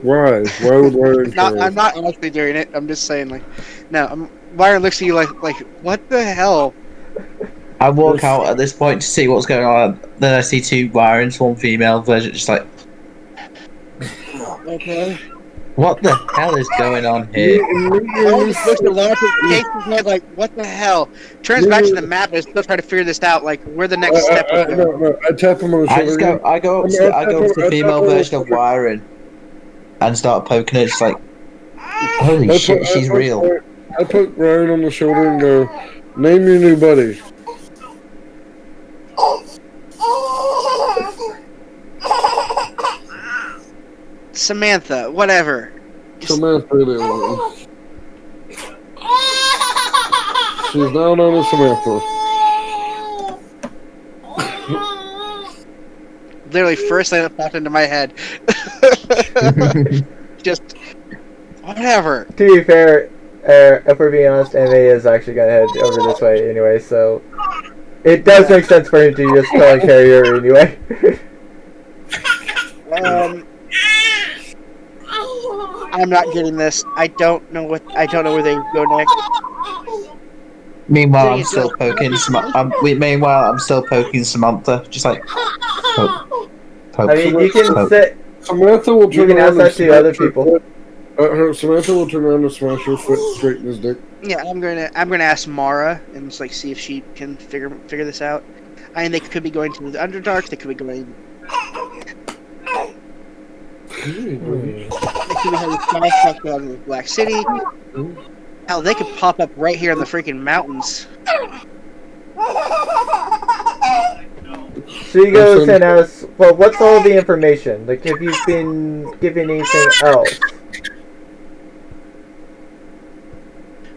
Why? Why would Wyron kill her? I'm not honestly doing it. I'm just saying, like, no. Wyron looks at you like, what the hell? I walk out at this point to see what's going on. Then I see two Wyrons, one female version, just like, Okay. what the hell is going on here? Wyron just looks at Lawrence, shakes his head like, what the hell? Turns back to the map and is still trying to figure this out, like, where the next step is. No, I tap him on the shoulder. I go up to the female version of Wyron and start poking her, just like, holy shit, she's real. I put Ryan on the shoulder and go, name your new buddy. Samantha, whatever. Samantha it is. She's now known as Samantha. Literally, first thing that popped into my head. Just, whatever. To be fair, if we're being honest, MA is actually going to head over this way anyway, so it does make sense for him to just go and carry her anyway. I'm not getting this. I don't know where they go next. Meanwhile, I'm still poking Samantha, just like, poke. I mean, you can sit. Samantha will You turn can ask around that to other people. Samantha will turn around and smash her foot straight in his dick. Yeah, I'm gonna ask Mara and just like see if she can figure this out. I mean, they could be going to the Underdark. They could be going. They could be having flashbacks out of the Black City. Hell, they could pop up right here in the freaking mountains. She goes and asks, well, what's all the information? Like, have you been given anything else?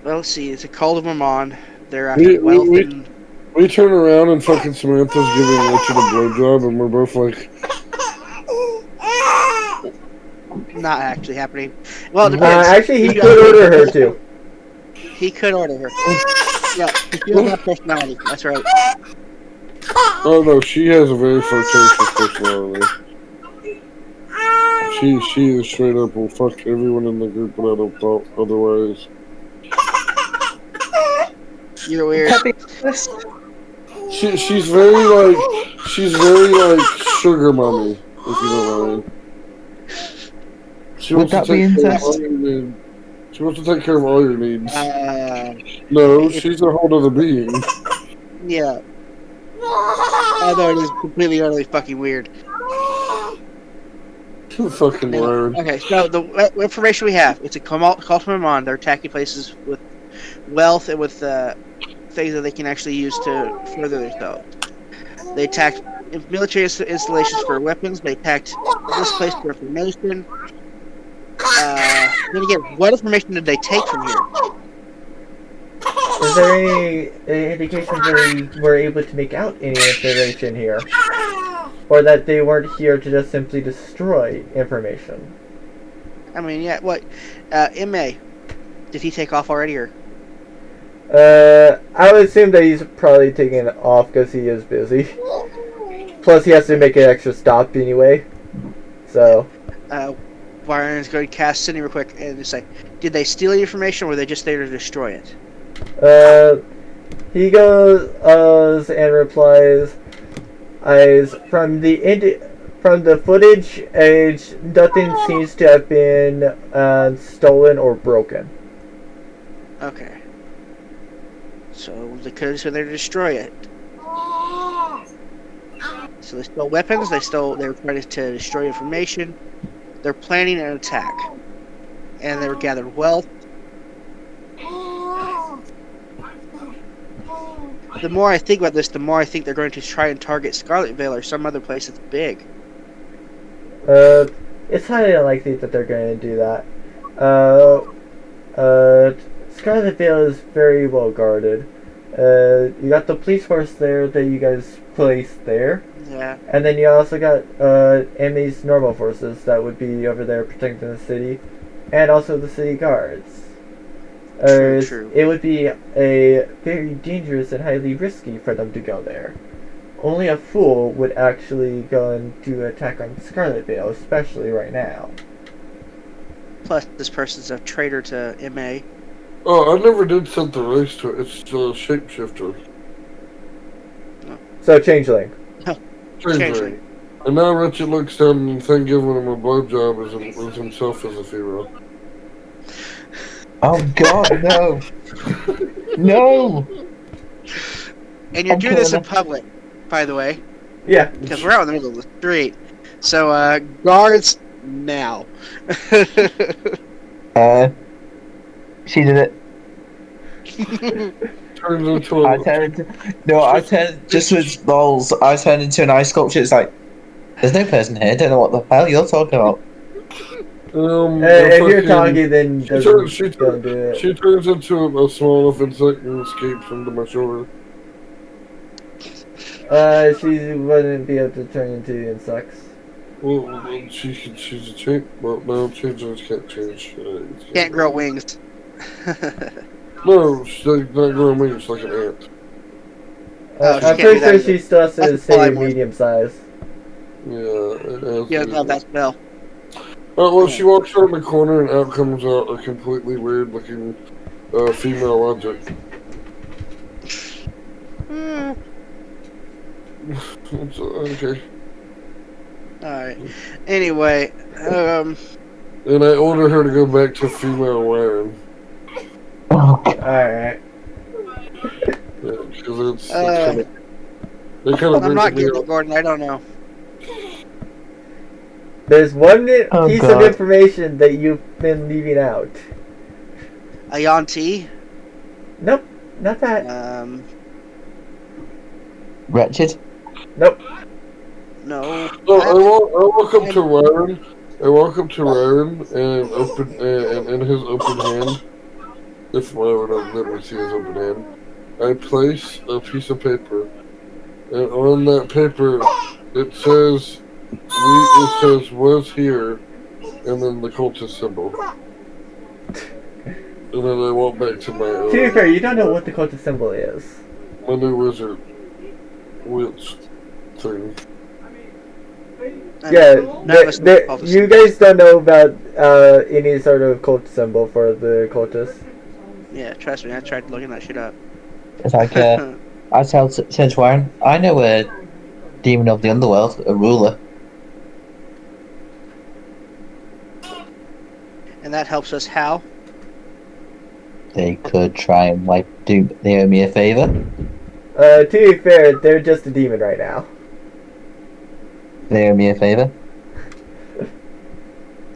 Well, let's see. It's a call of Mammon. They're after wealth and... We turn around and fucking Samantha's giving Richard a blowjob, and we're both like... Not actually happening. Well, it depends. Actually, he could order her to. He could order her. Yeah, she doesn't have personality. That's right. Oh no, she has a very flirtatious personality. She is straight up will fuck everyone in the group without a thought otherwise. You're weird. She's very like sugar mommy, if you don't mind. She Would that be incest? She wants to take care of all your needs. No, she's a whole other being. Yeah. Although it is completely utterly fucking weird. Fucking No. word. Okay, so the information we have, it's a call from Amon. They're attacking places with wealth and with things that they can actually use to further themselves. They attacked military installations for weapons. They attacked this place for information. Then again, what information did they take from here? Is there any indications they were able to make out any information here? Or that they weren't here to just simply destroy information? I mean, yeah, what? M.A., did he take off already, or? I would assume that he's probably taking it off because he is busy. Plus, he has to make an extra stop anyway. So. Byron's going to cast Cindy real quick and just say, did they steal the information or were they just there to destroy it? He goes and replies, from the footage, nothing seems to have been stolen or broken. Okay. So they could have just been there to destroy it. So they stole weapons. They were trying to destroy information. They're planning an attack, and they were gathered wealth. The more I think about this, the more I think they're going to try and target Scarlet Vale or some other place that's big. It's highly unlikely that they're going to do that. Scarlet Vale is very well guarded. You got the police force there that you guys placed there. Yeah. And then you also got Emmy's normal forces that would be over there protecting the city. And also the city guards. True. It would be a very dangerous and highly risky for them to go there. Only a fool would actually go and do an attack on Scarlet Vale, especially right now. Plus, this person's a traitor to M.A. Oh, I never did set the race to it. It's a shapeshifter. So, Changeling. Changeling. And now Richard looks down and think giving him a blowjob as himself as a female. Oh God, no! No! And you're doing this in public, by the way. Yeah. Because we're out in the middle of the street. So, guards, now. She did it. Turns into a... I turned, just with balls, I turned into an ice sculpture. It's like, there's no person here, don't know what the hell you're talking about. If you're talking, then don't do it. She turns into a small enough insect and escapes into my shoulder. She wouldn't be able to turn into insects. Well, she's a change. Well, no, changelings can't change. Can't grow wings. No, she's not growing wings like an ant. I'm pretty sure she still has to stay medium size. Yeah. Yeah, love that spell. Well, she walks around the corner and out comes out a completely weird looking female object. Okay. Alright. Anyway, And I order her to go back to female wearing. Alright. Yeah, because it's kind of I'm not getting it, Gordon. I don't know. There's one piece of information that you've been leaving out. A Yanti? Nope, not that. Wretched? Nope. No. I walk up to Ryan. I walk up to Ryan and in his open hand, if Ryan doesn't let me see his open hand, I place a piece of paper, and on that paper it says was here, and then the cultist symbol. And then I walk back to my To be fair, you don't know what the cultist symbol is. my new wizard witch thing. Yeah, you guys don't know about any sort of cult symbol for the cultist. Yeah, trust me, I tried looking that shit up. It's like, I tell Since Warren, I know a demon of the underworld, a ruler. And that helps us how? They could try and do they owe me a favor? To be fair, they're just a demon right now. They owe me a favor.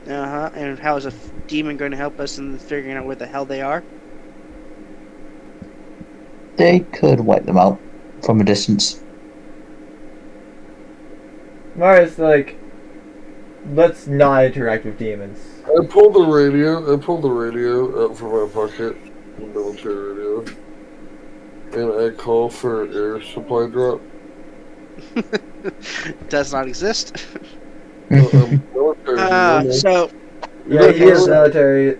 And how is a demon going to help us in figuring out where the hell they are? They could wipe them out from a distance. Mara's like, let's not interact with demons. I pulled the radio out from my pocket, the military radio, and I call for an air supply drop. Does not exist. Military, So Yeah, he is military.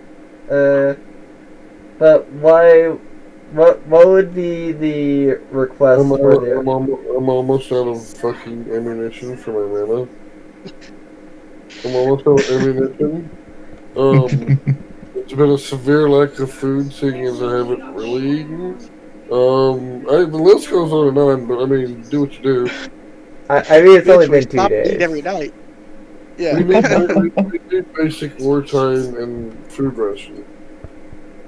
But why? What would be the request for the? I'm almost out of fucking ammunition for my mana. I'm almost out of ammunition. It's been a severe lack of food, seeing as I haven't really eaten. The list goes on and on, but I mean, do what you do. I mean, it's only been 2 stop eating days. every night. Yeah. We need basic wartime and food ration.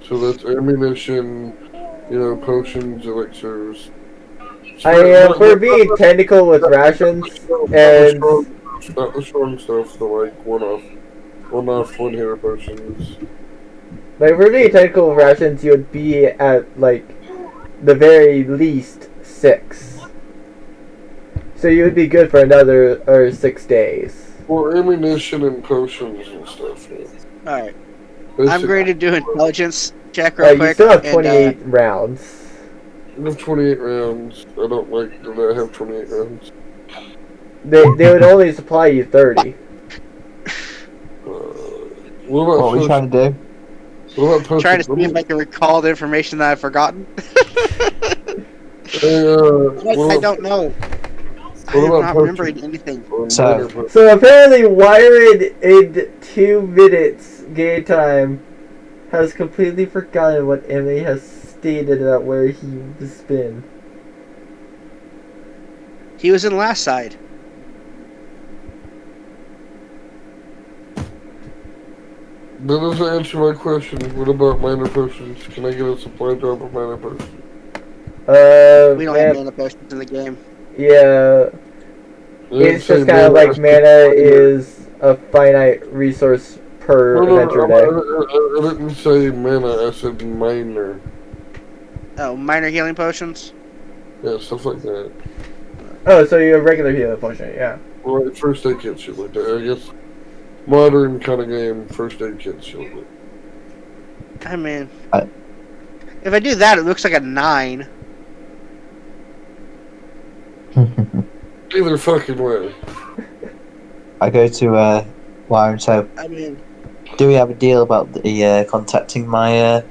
So that's ammunition, potions, elixirs. If we're being technical with rations, and not the strong stuff, the like one-off, one-hitter potions. like if we're being technical with rations, you would be at like the very least 6. So you would be good for another 6 days. Well, ammunition and potions and stuff. Yeah. All right. I'm going to do intelligence check real quick. You still have 28 rounds. I have 28 rounds. I don't like that I have 28 rounds. They would only supply you 30. What are we trying to do? What about potions? Trying to see if I can recall the information that I've forgotten. I don't know. I am not remembering anything. So apparently Wired in 2 minutes game time has completely forgotten what Emily has stated about where he's been. He was in last side. That doesn't answer my question. What about minor potions? Can I get a supply drop of minor potions? We don't have mana potions in the game. Yeah. It's just kind of like mana is a finite resource per adventure day. I didn't say mana, I said minor. Oh, minor healing potions? Yeah, stuff like that. Oh, so you're a regular healing potion, yeah. Well, first aid kit shit like that. I guess modern kind of game, first aid kit shit like that. I mean, if I do that, it looks like a 9. Either fucking way. I go to Warren. So, I mean, do we have a deal about the contacting my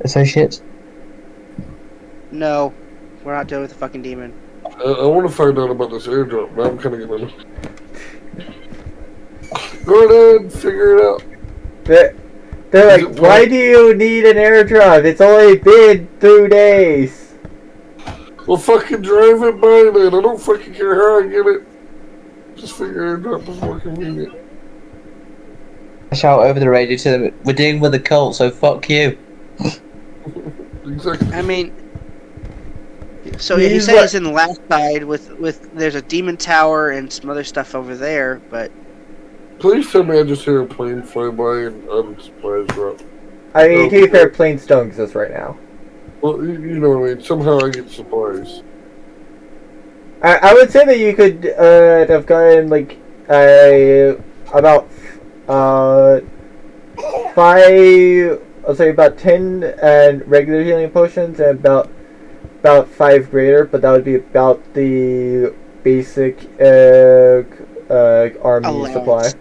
associates? no, we're not dealing with the fucking demon. I want to find out about this airdrop. Now I'm kind of getting. Go ahead, figure it out. They're like, why do you need an airdrop? It's only been 2 days. Well, fucking drive it by then. I don't fucking care how I get it. Just figure airdrop is more convenient. I shout over the radio to them, we're dealing with a cult, so fuck you. Exactly. I mean, so he said he's in the last side with there's a demon tower and some other stuff over there, but Please tell me I just hear a plane fly by and supplies drop. I mean, to be fair, plain stone exists right now. Well, you know what I mean. Somehow I get supplies. I would say that you could have gotten like about 5. I'll say about 10 and regular healing potions and about 5 greater, but that would be about the basic army allowance. supply.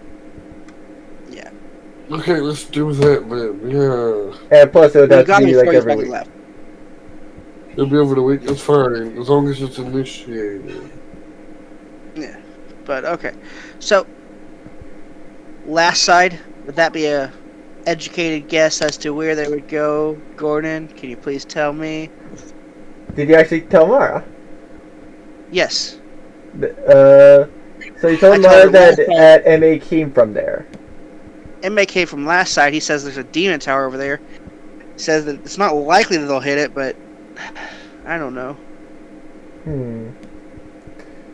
Yeah. Okay, let's do that then. Yeah. And plus, it would You have got to be me like 45 every week. left. It'll be over the week. It's fine as long as it's initiated. Yeah, but okay. So, last side, would that be a educated guess as to where they would go, Gordon? Can you please tell me? Did you actually tell Mara? Yes. So you told I Mara told her that MA came from there. MA came from last side. He says there's a demon tower over there. He says that it's not likely that they'll hit it, but I don't know.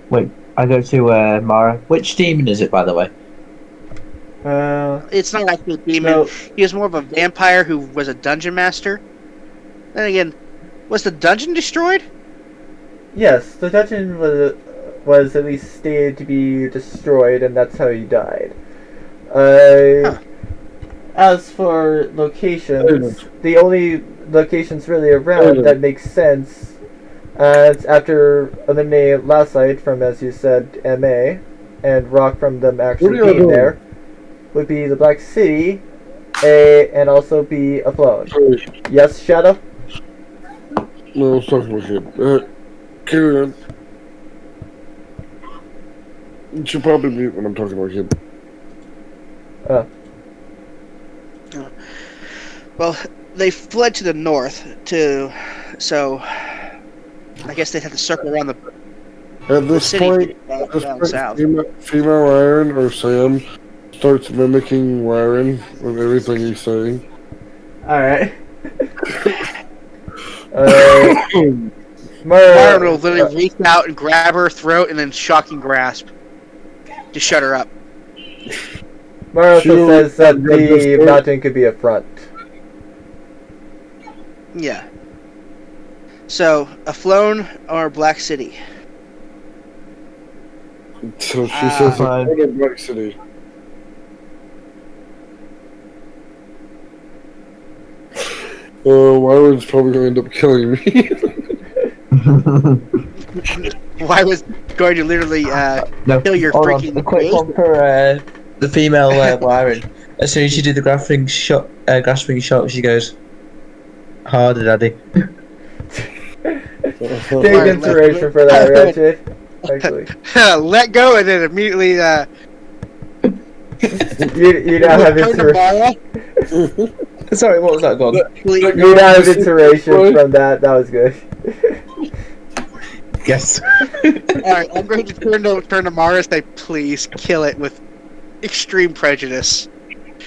Wait, I go to Mara. Which demon is it, by the way? It's not actually a demon. No. He was more of a vampire who was a dungeon master. Then again, was the dungeon destroyed? Yes, the dungeon was at least stated to be destroyed, and that's how he died. Huh. As for locations, the only locations really around that make sense, after eliminating Lassite from, as you said, MA, and Rock from them actually What are you being doing? there, would be the Black City, and also be a Flone. Yes, Shadow? No, I was talking about him. Carry on. You should probably mute when I'm talking about him. Well, they fled to the north so I guess they'd have to circle around the At this city point, down south. female Iron or Sam starts mimicking Wyron with everything he's saying. Alright. Byron will literally reach out and grab her throat and then shocking grasp to shut her up. Mara also She'll says that grab this the throat. mountain could be a front. Yeah. So, a Flone or Black City? So she says fine. I'm in Black City. Wyron's probably going to end up killing me. Why was going to literally No, kill your hold on. freaking A quick face? one for the female Wyron. As soon as she did the grasping shot, she goes, "Harder, daddy." Big inspiration for that, Ratchet. Actually, Let go and then immediately you now have turn to inspiration. Mara. Sorry, what was that called? You now have inspiration from that. That was good. Yes. Alright, I'm going to turn to Mara and say, please kill it with extreme prejudice.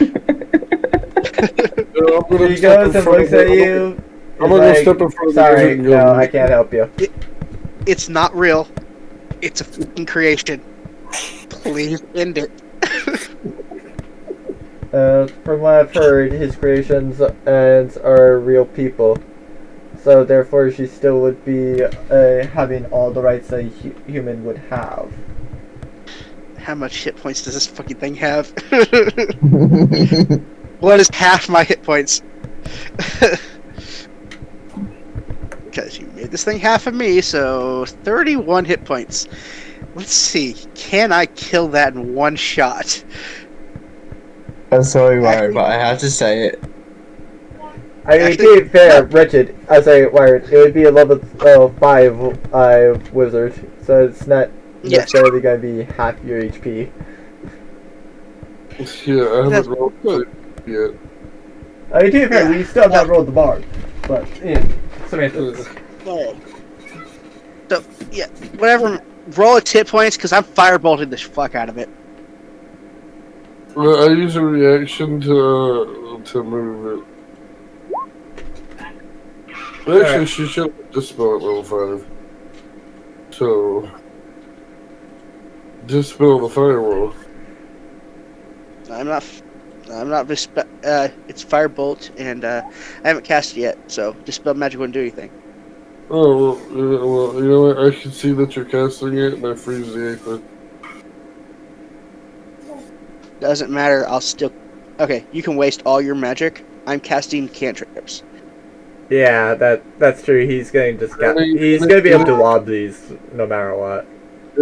I'm gonna He step goes in and front looks of at her. you. I'm He's gonna like, step in front of sorry, and no, I can't help you. It's not real. It's a freaking creation. Please end it. From what I've heard, his creations are real people. So therefore, she still would be having all the rights a human would have. How much hit points does this fucking thing have? What is half my hit points? Because you made this thing half of me, so 31 hit points. Let's see. Can I kill that in one shot? I'm sorry, Wyron, but I have to say it. I mean, Actually, to be fair, no. Wretched, Wired, it would be a level 5 wizard, so it's not Yes. necessarily going to be half your HP. Yeah, I haven't That's rolled cool. it yet. I mean, to be fair, Yeah. we still have not rolled the bar, but, yeah, semantics. Alright. So, yeah, whatever. Roll its hit points, because I'm firebolting the fuck out of it. Well, I use a reaction to move it. Actually, Alright. she should dispel at level 5. So, dispel the firewall. I'm not. It's firebolt, and I haven't cast it yet, so dispel magic wouldn't do anything. Oh, well, you know what? I can see that you're casting it, and I freeze the aether. Doesn't matter. I'll still. Okay, you can waste all your magic. I'm casting cantrips. Yeah, that's true. He's going to he's going to be able to lob these no matter what.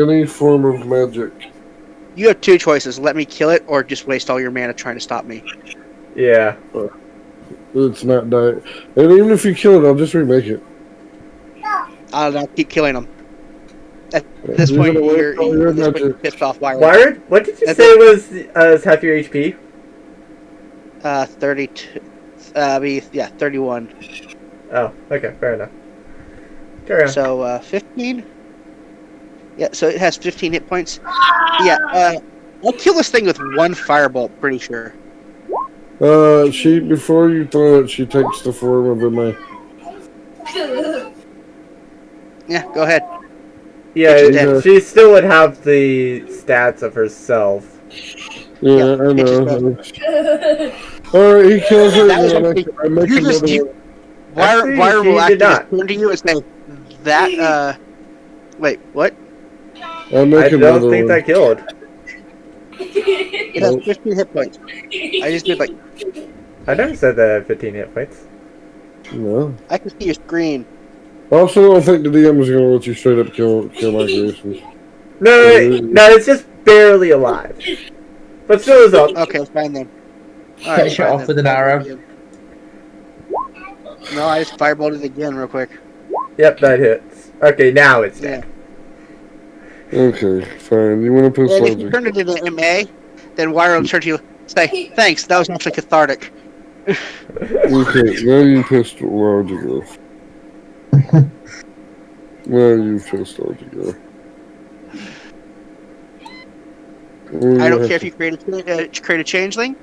Any form of magic. You have two choices: let me kill it, or just waste all your mana trying to stop me. Yeah. It's not die. And even if you kill it, I'll just remake it. I'll keep killing them. At this You're point, gonna waste you're, all your at this point, you're magic. pissed off. Wire. Wired, what did you That's say was half your HP? 32. 31. Oh, okay, fair enough. Carry on. So 15. Yeah, so it has 15 hit points. Yeah, I'll kill this thing with one firebolt. Pretty sure. She before you throw it, she takes the form of a Yeah, go ahead. Yeah, dead. she still would have the stats of herself. Yeah, I it's just know. Alright, he kills her, That was and actually- I make you just- another you- one. Actually, Wire he will did actually not. just turn to you and say, that, wait, what? I make I another don't think one. that killed. It has 15 hit points. I just did, like, I never said that at 15 hit points. No. I can see your screen. I also don't think the DM is going to let you straight up kill my creations. No, it's just barely alive. But still is up. Okay, fine then. All Get shot fine off then. with an arrow. No, I just fireballed it again real quick. Yep, that hits. Okay, now it's dead. Okay, fine. You want to piss And if you logic? turn it into MA, then Wire will turn to you and say, thanks, that was actually cathartic. Okay, now you pissed logic off. Now you pissed logic off. I don't care if you create a changeling,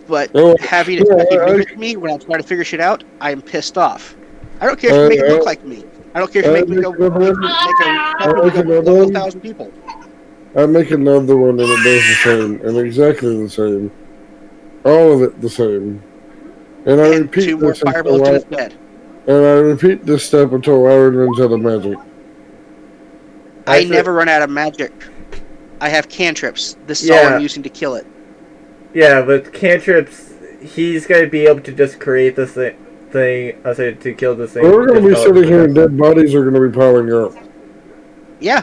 but having it fucking mimic me when I'm trying to figure shit out, I'm pissed off. I don't care if you make it look like me. I don't care if you make me go make a level 1,000 people. I make another one and it does the same, and exactly the same. All of it the same. And I repeat 2 more this until fireballs to his dead. and I repeat this step until Aaron runs out of magic. I never run out of magic. I have cantrips. This is all I'm using to kill it. Yeah, but cantrips, he's going to be able to just create this thing to kill this thing. We're going to be sitting here and dead bodies are going to be piling up. Yeah.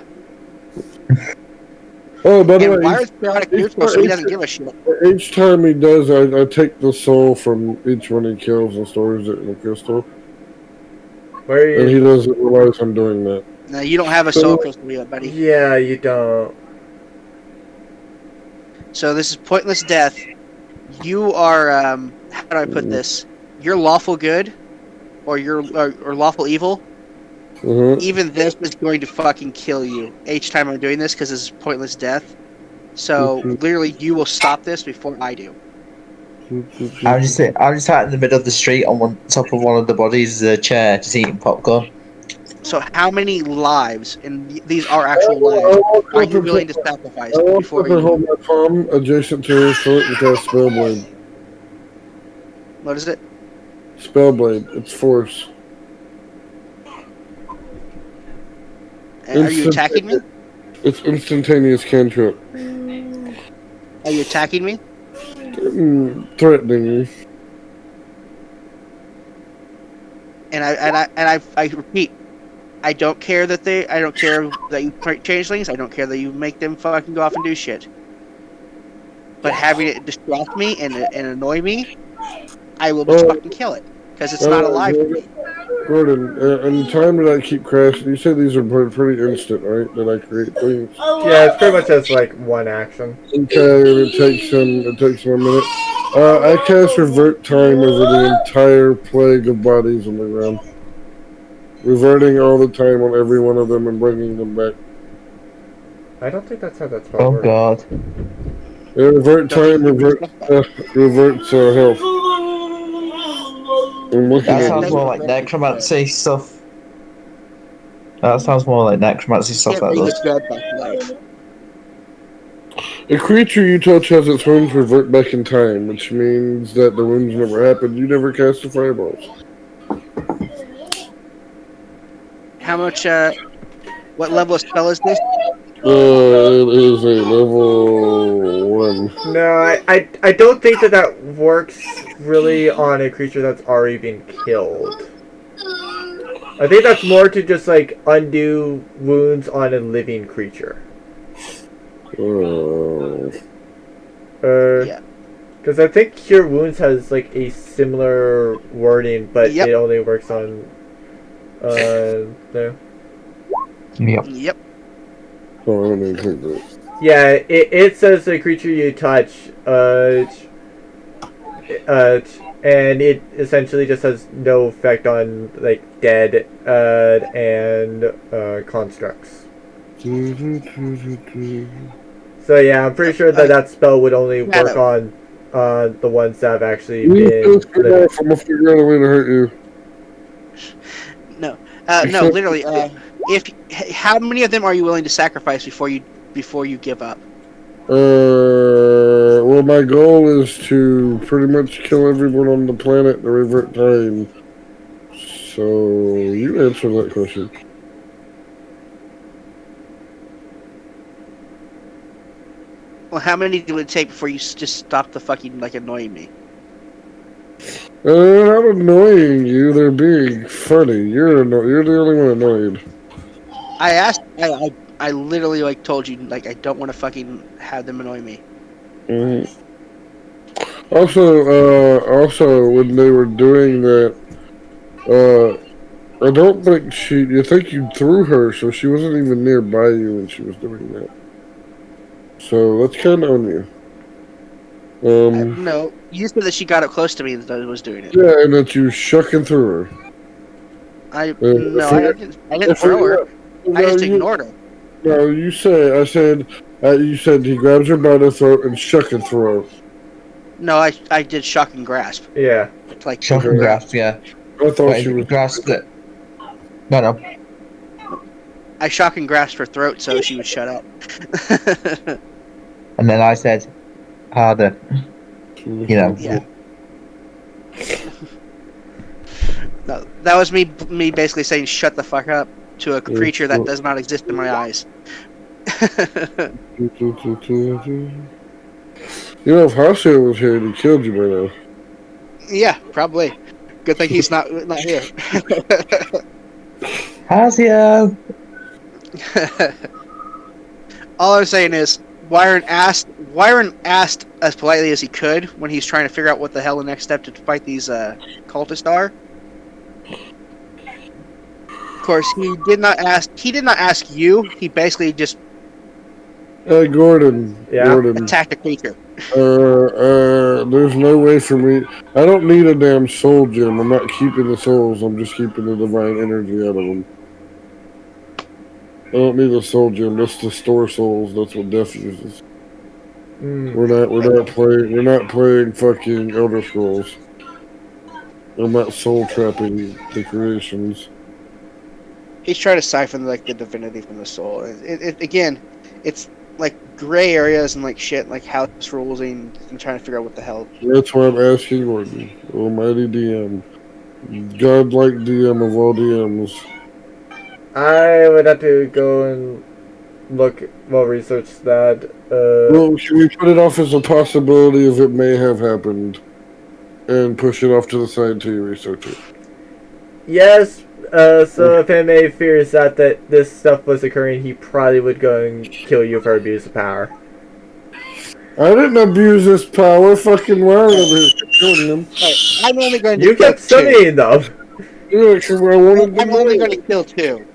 Oh, by the And way, Wire's chaotic neutral, so he doesn't give a shit. each time he does, I take the soul from each one he kills and stores it in a crystal. And he doesn't realize I'm doing that. No, you don't have a soul crystal yet, buddy. Yeah, you don't. So this is pointless death. You are, how do I put this? You're lawful good, or you're or lawful evil. Even this is going to fucking kill you each time I'm doing this because this is pointless death. So literally, you will stop this before I do. I'm just out in the middle of the street on top of one of the bodies, a chair, just eating popcorn. So how many lives, and these are actual lives, are you willing to sacrifice before you? Hold my palm adjacent to his foot and cast Spellblade. What is it? Spellblade. It's force. Are you attacking me? It's instantaneous cantrip. Are you attacking me? Threatening you. And I repeat, I don't care that you create changelings. I don't care that you make them fucking go off and do shit. But having it distract me and annoy me, I will just fucking kill it because it's not alive to me. Gordon, and the time that I keep crashing, you say these are pretty instant, right? That I create things. Yeah, it's pretty much just like one action. Okay, and it takes him a minute. I cast revert time over the entire plague of bodies on the ground, reverting all the time on every one of them and bringing them back. I don't think that's how that spell works. Oh god. Yeah, revert time reverts health. That sounds more like necromancy stuff. That sounds more like necromancy stuff like that. A creature you touch has its wounds revert back in time, which means that the wounds never happened. You never cast the fireballs. How much? What level of spell is this? It is a level 1. No, I don't think that works really on a creature that's already been killed. I think that's more to just like undo wounds on a living creature. Yeah. Because I think Cure Wounds has like a similar wording, but it only works on there. Yep. Oh, I didn't think that. Yeah, it says the creature you touch, and it essentially just has no effect on like dead and constructs. So yeah, I'm pretty sure that spell would only work on the ones that have actually been. I'm gonna figure out a way to hurt you. No, no, literally. How many of them are you willing to sacrifice before you give up? Well, my goal is to pretty much kill everyone on the planet to revert time. So, you answer that question. Well, how many would it take before you just stop the fucking like annoying me? They're not annoying you, they're being funny. You're the only one annoyed. I asked. I literally like told you like I don't want to fucking have them annoy me. Mhm. Also, when they were doing that, I don't think you think you threw her, so she wasn't even nearby you when she was doing that. So that's kind of on you. No, you said that she got up close to me and was doing it. Yeah, and that you shucking through her. No, I didn't. I didn't throw her. I just ignored her. No, you said you said he grabs her by the throat and shucking through her. No, I did shock and grasp. Yeah. Like Shock and grasp, yeah. I thought But she was. grasp it. No. I shock and grasped her throat so she would shut up. And then I said, harder. You know. Yeah. No, that was me basically saying shut the fuck up to a creature that does not exist in my eyes. You know, if Hasio was here, he killed you by now. Yeah, probably. Good thing he's not here. Hasio! All I'm saying is, Wyron asked as politely as he could when he's trying to figure out what the hell the next step to fight these cultists are. Of course, he did not ask you. He basically just Hey, Gordon. Yeah? Gordon. attacked the creature. There's no way for me. I don't need a damn soul gem. I'm not keeping the souls. I'm just keeping the divine energy out of them. I don't need a soul gem. That's to store souls. That's what death uses. We're not playing fucking Elder Scrolls. I'm not soul trapping the creations. He's trying to siphon like the divinity from the soul. Again, it's like gray areas and like shit, like house rules and trying to figure out what the hell. That's why I'm asking Gordon, Almighty DM, godlike DM of all DMs. I would have to go and research that. Well, should we put it off as a possibility if it may have happened, and push it off to the side until you research it? Yes. So if MA fears that this stuff was occurring, he probably would go and kill you for abuse of power. I didn't abuse this power. Fucking Wyron over here killing him. Right, I'm only going to You kill kept summoning them. Yeah, because I wanted to I'm only know. going to kill 2.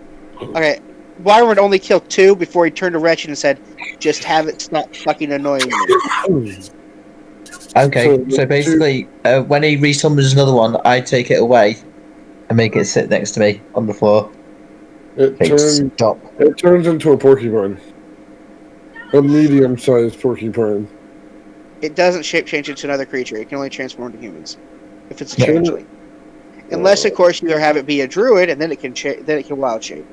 Okay, Wyron would only kill 2 before he turned to Wretched and said, "Just have it stop fucking annoying me." Okay, so basically, when he resummons another one, I take it away and make it sit next to me on the floor. Stop. It turns into a porcupine. A medium-sized porcupine. It doesn't shape change into another creature. It can only transform into humans if it's a changeling. Unless, of course, you have it be a druid, and then it can wild shape.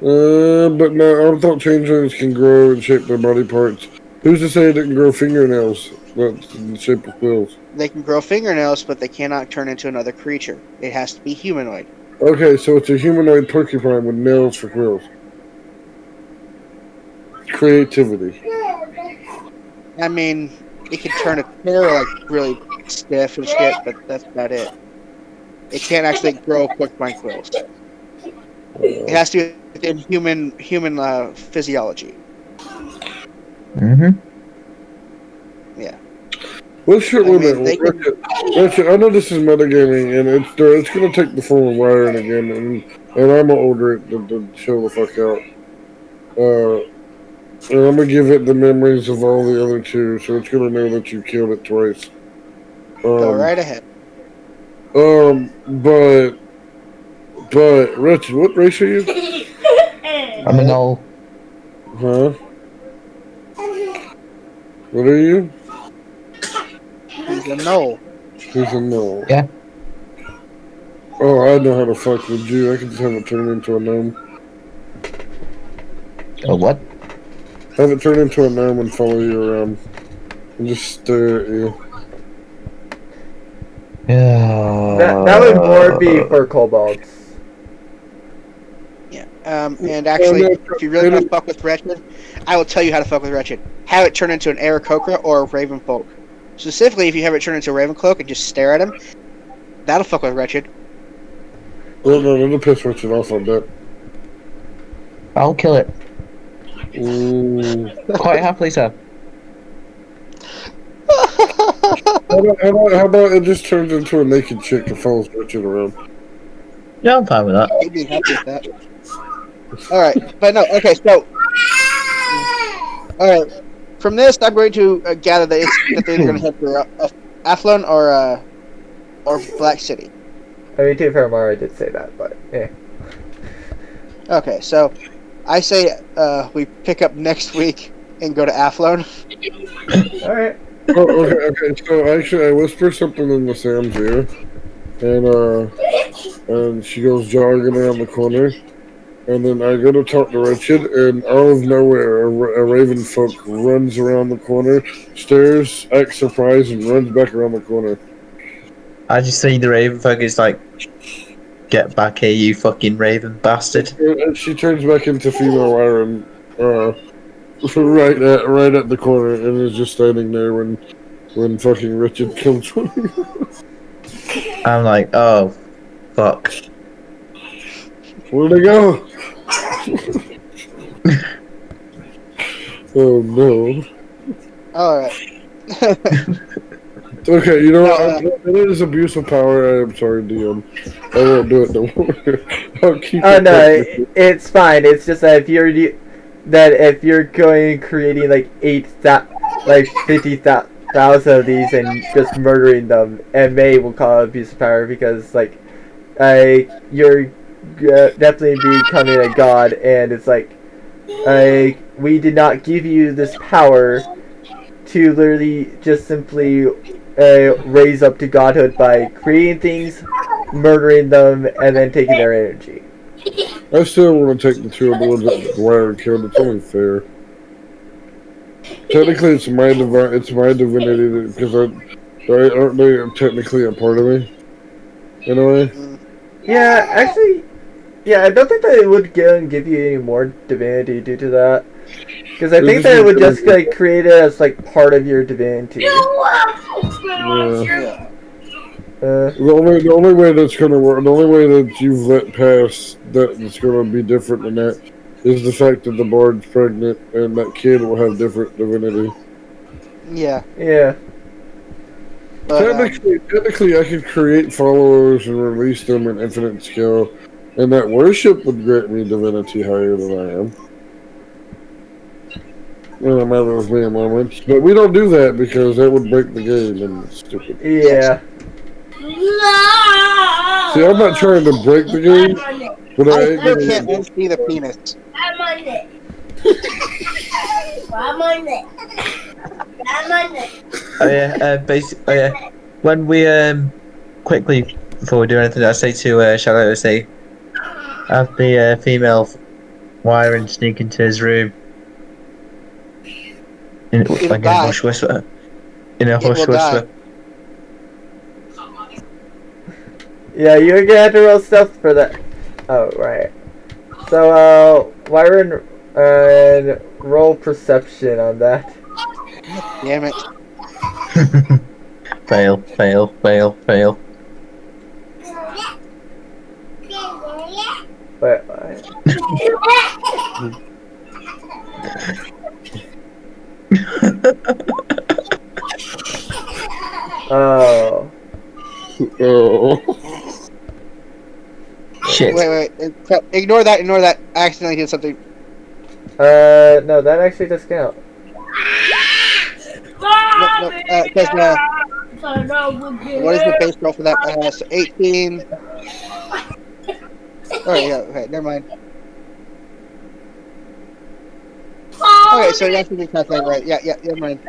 But no, I thought changelings can grow and shape their body parts. Who's to say it didn't grow fingernails? That's in the shape of quills. They can grow fingernails, but they cannot turn into another creature. It has to be humanoid. Okay, so it's a humanoid porcupine with nails for quills. Creativity. I mean, it can turn its hair like really stiff and shit, but that's about it. It can't actually grow porcupine quills. It has to be within human physiology. Mm-hmm. Yeah. What's your limit? I know this is metagaming, and it's going to take the form of wiring again, and I'm going to order it to chill the fuck out. And I'm going to give it the memories of all the other 2, so it's going to know that you killed it twice. Go right ahead. But Richard, what race are you? I'm a null. Huh? What are you? He's a no. He's a no. Yeah. Oh, I know how to fuck with you. I can just have it turn into a gnome. Oh, what? Have it turn into a gnome and follow you around. And just stare at you. That would more be for kobolds. Yeah. And actually, if you really want to fuck with Wretched, I will tell you how to fuck with Wretched. Have it turn into an Aarakocra or a Ravenfolk. Specifically, if you have it turn into a Ravencloak and just stare at him, that'll fuck with Wretched. No, it'll piss Richard off on that. I'll kill it. Ooh. Quite happily, sir. How about it just turns into a naked chick and follows Richard around? Yeah, I'm fine with that. He'd be happy with that. Alright, but no, okay, so... Alright, from this, I'm going to gather that they're either going to head for Athlone or Black City. I mean, to be fair, Mara did say that, but yeah. Okay, so I say we pick up next week and go to Athlone. Alright. Oh, okay. So actually, I whisper something in the Sam's ear, and she goes jogging around the corner, and then I go to talk to Richard, and out of nowhere, a raven folk runs around the corner, stares, acts surprised, and runs back around the corner. I just see the raven folk is like, get back here, you fucking raven bastard. And she turns back into female Iron, right at the corner, and is just standing there when fucking Richard comes. I'm like, oh, fuck. Where'd they go? Oh no. Alright. Okay, you know what? It is abuse of power. I'm sorry, DM. I won't do it no more. I'll keep Oh it no, technically. it's fine. It's just that if you're going creating like 50,000 of these and just murdering them, and May will call it abuse of power because like, you're definitely becoming a god, and it's like, we did not give you this power to literally just simply raise up to godhood by creating things, murdering them, and then taking their energy. I still want to take the two of the ones that Dwyer killed. It's only fair. Technically, it's my divinity because aren't they technically a part of me? In a way. Yeah, actually, yeah, I don't think that it would give you any more divinity due to that. Because I think that it would just like create it as like part of your divinity. Yeah. Uh, The only way that's gonna work, the only way that you've let pass that's gonna be different than that is the fact that the bard's pregnant and that kid will have different divinity. Yeah. yeah. But, Technically, I could create followers and release them in infinite skill, and that worship would grant me divinity higher than I am. In a matter of mere moments. But we don't do that because that would break the game and it's stupid. Yeah. See, I'm not trying to break the game, but I I still can't unsee the penis. I'm on it. I'm on it. I'm on it. Oh yeah, when we quickly before we do anything, I say to Charlotte, I say, have the female wiring sneak into his room in like a hush whisper. In a hush whisper. Yeah, you're gonna have to roll stealth for that. Oh, right. So, Wyron, roll perception on that. Damn it. Fail. Wait. Oh. Oh. Shit. Wait. Ignore that. I accidentally did something. No, that actually does count. No, because, what is the base roll for that? So 18. Alright, yeah, okay, never mind. Okay, so you actually did calculate right. Yeah, never mind.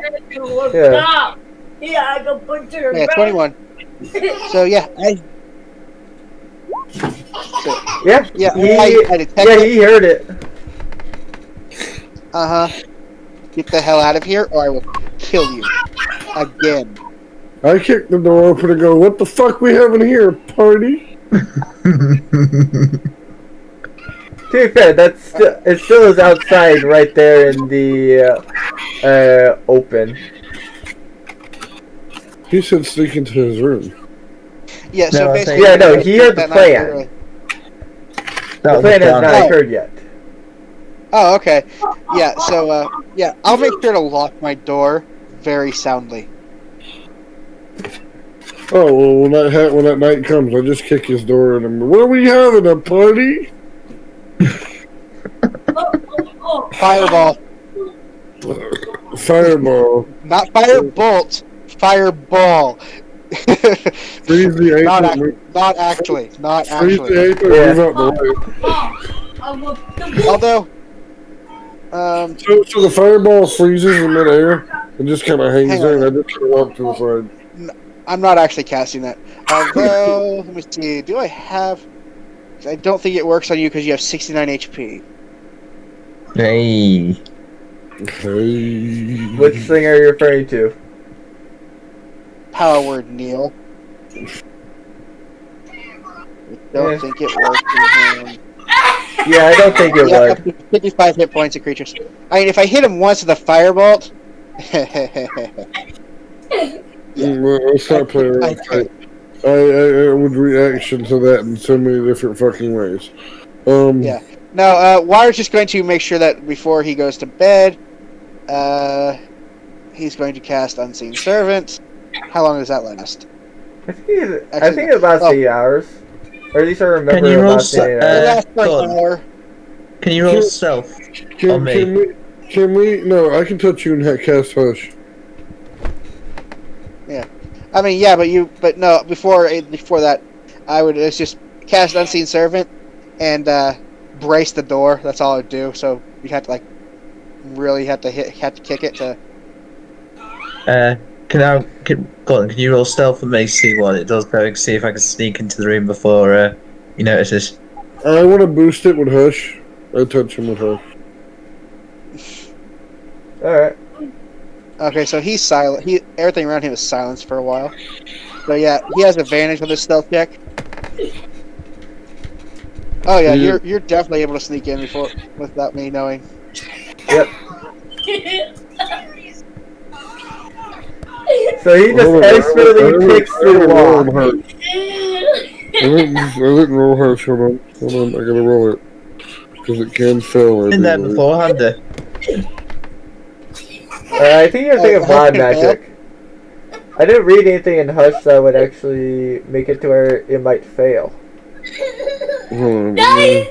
Yeah. Yeah, I can put your Yeah, 21. So, yeah, Yeah. I He detected. he heard it. Uh-huh. Get the hell out of here, or I will kill you again. I kick the door open and go, "What the fuck we having here, party?" To be fair, it still is outside right there in the open. He said sneak into his room. Yeah, so No, I basically, think- Yeah, no, he had the that night plan. early. That The was plan has down. not Oh. occurred yet. Oh, okay. Yeah, so yeah, I'll make sure to lock my door very soundly. Oh well, when that night comes, I just kick his door in and what are we having, a party? Fireball, Fireball. not firebolt. Fireball. Freeze the not, apron. not actually. Not Freeze the actually. apron. Yeah. Move out the way. Although, So the fireball freezes in midair and just kind of hangs Hang there, on. and I just kind of walk to the side. I'm not actually casting that. Although, let me see. Do I have? I don't think it works on you because you have 69 HP. Hey. Hey. Which thing are you referring to? Power word, Neil. I don't Yeah. think it works on him. Yeah, I don't think it Yeah, would. up to 55 hit points of creatures. I mean, if I hit him once with a firebolt. Well, let's not play around. I could. I would reaction to that in so many different fucking ways. Yeah. No, Wire's just going to make sure that before he goes to bed, he's going to cast Unseen Servant. How long does that last? I think it lasts Oh. 8 hours. Or at least I remember Can you it roll lasting 8 It hours. lasts for go an on. hour. Can you roll stealth? On me. Can we? No, I can touch you and cast Hush. I mean, yeah, but no. Before that, I would just cast Unseen Servant and brace the door. That's all I'd do. So you have to really have to kick it to. Gordon, can you roll stealth for me? See what it does. Go see if I can sneak into the room before he notices. I want to boost it with Hush. I touch him with Hush. Alright. Okay, so he's silent. Everything around him is silenced for a while. So yeah, he has advantage with his stealth check. Oh yeah, Yeah. you're definitely able to sneak in without me knowing. Yep. So he just expertly kicks through the wall. I didn't roll Hush. Hold on. I gotta roll it because it can fail. I Been there believe. before, hadn't I think you're thinking of Oh, Blood okay, Magic. I didn't read anything in Hush that would actually make it to where it might fail. Hold on.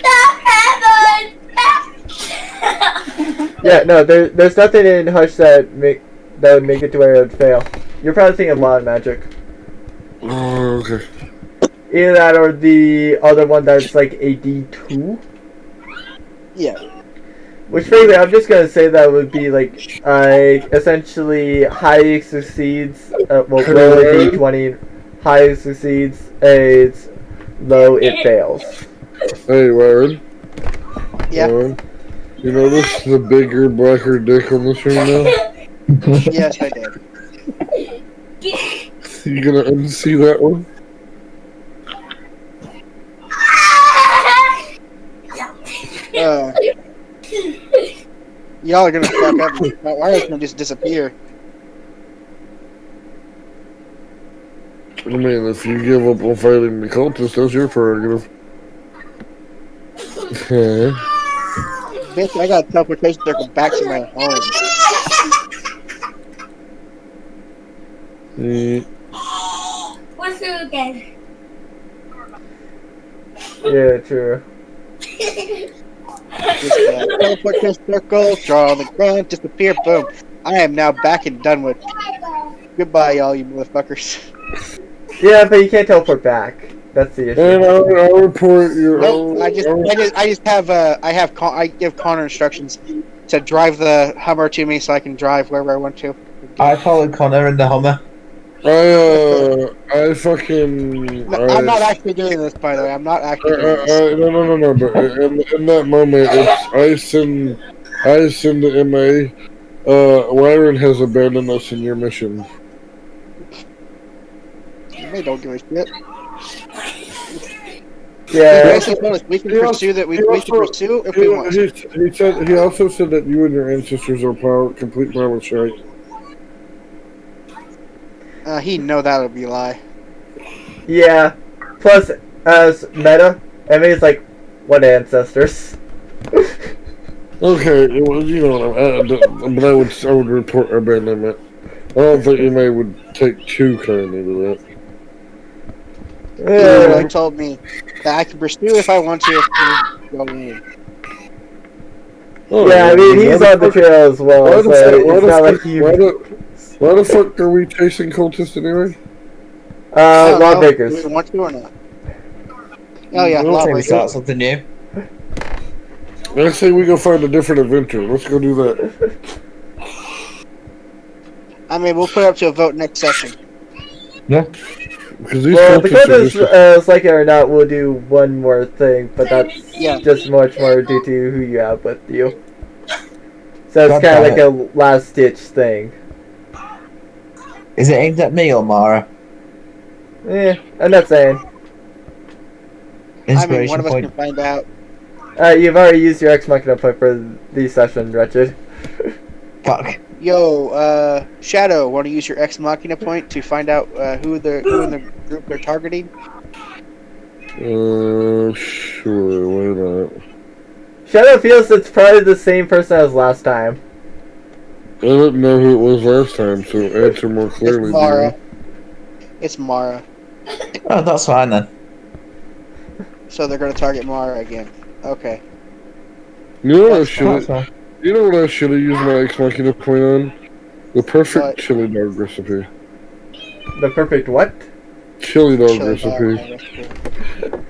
Yeah, no, there's nothing in Hush that would make it to where it would fail. You're probably thinking of Blood Magic. Oh, okay. Either that or the other one that's like a D2. Yeah. Which frankly, I'm just gonna say that would be like, essentially high succeeds, low a D20, high succeeds, it's low it fails. Hey, Warren. Yeah. Warren, you notice the bigger, blacker dick on the screen now? Yes, I did. You gonna unsee that one? Y'all are gonna fuck up. My wire's gonna just disappear. I mean, if you give up on fighting the cultists, that's your prerogative. Bitch, I got a teleportation circle back to my home. What's it again? Yeah, true. Just teleportation circle, draw on the ground, disappear, boom. I am now back in Dunwood. Goodbye, y'all, you motherfuckers. Yeah, but you can't teleport back. That's the issue. And I'll report your. Nope, I just have I give Connor instructions to drive the Hummer to me so I can drive wherever I want to. I followed Connor in the Hummer. I fucking. No, I'm not actually doing this, by the way. I'm not actually doing this. No. But in that moment, it's I send the MA. Ryron has abandoned us in your mission. They don't give a shit. Yeah. He also told us we can pursue that. We can pursue if we want to. He also said that you and your ancestors are complete powerless, right? He know that would be a lie. Yeah. Plus, as meta, Emmy's like, what ancestors? Okay, well, you know, but I would report abandonment. I don't think anybody would take too kindly to He Yeah. told me that I can pursue if I want to. If we go in. that. Oh, Yeah, I mean, he's on the trail as well, so it's not like he... Why the fuck are we chasing cultists anyway? I don't know. Lawbreakers. Do we want to or not? Oh yeah, We'll say we lawbreakers. start something new. I say we go find a different adventure. Let's go do that. I mean, we'll put it up to a vote next session. Yeah. Because these Well, the cultists are contest, like it or not, we'll do one more thing, but that's Yeah. just much more due to who you have with you. So it's God kind of damn like a last-ditch thing. Is it aimed at me or Mara? I'm not saying. I mean, Inspiration one of us point. can find out. You've already used your Ex-Machina point for the session, Wretched. Fuck. Yo, Shadow, want to use your Ex Machina point to find out who in the group they're targeting? sure, why not? Shadow feels it's probably the same person as last time. I didn't know who it was last time, so answer more clearly. It's Mara. It's Mara. Oh, that's fine then. So they're going to target Mara again. Okay. You know what I That's should That's have? fine. You know what I should have used my Ex Machina point on? The perfect What? chili dog recipe. The perfect what? Chili dog Chili recipe. dog.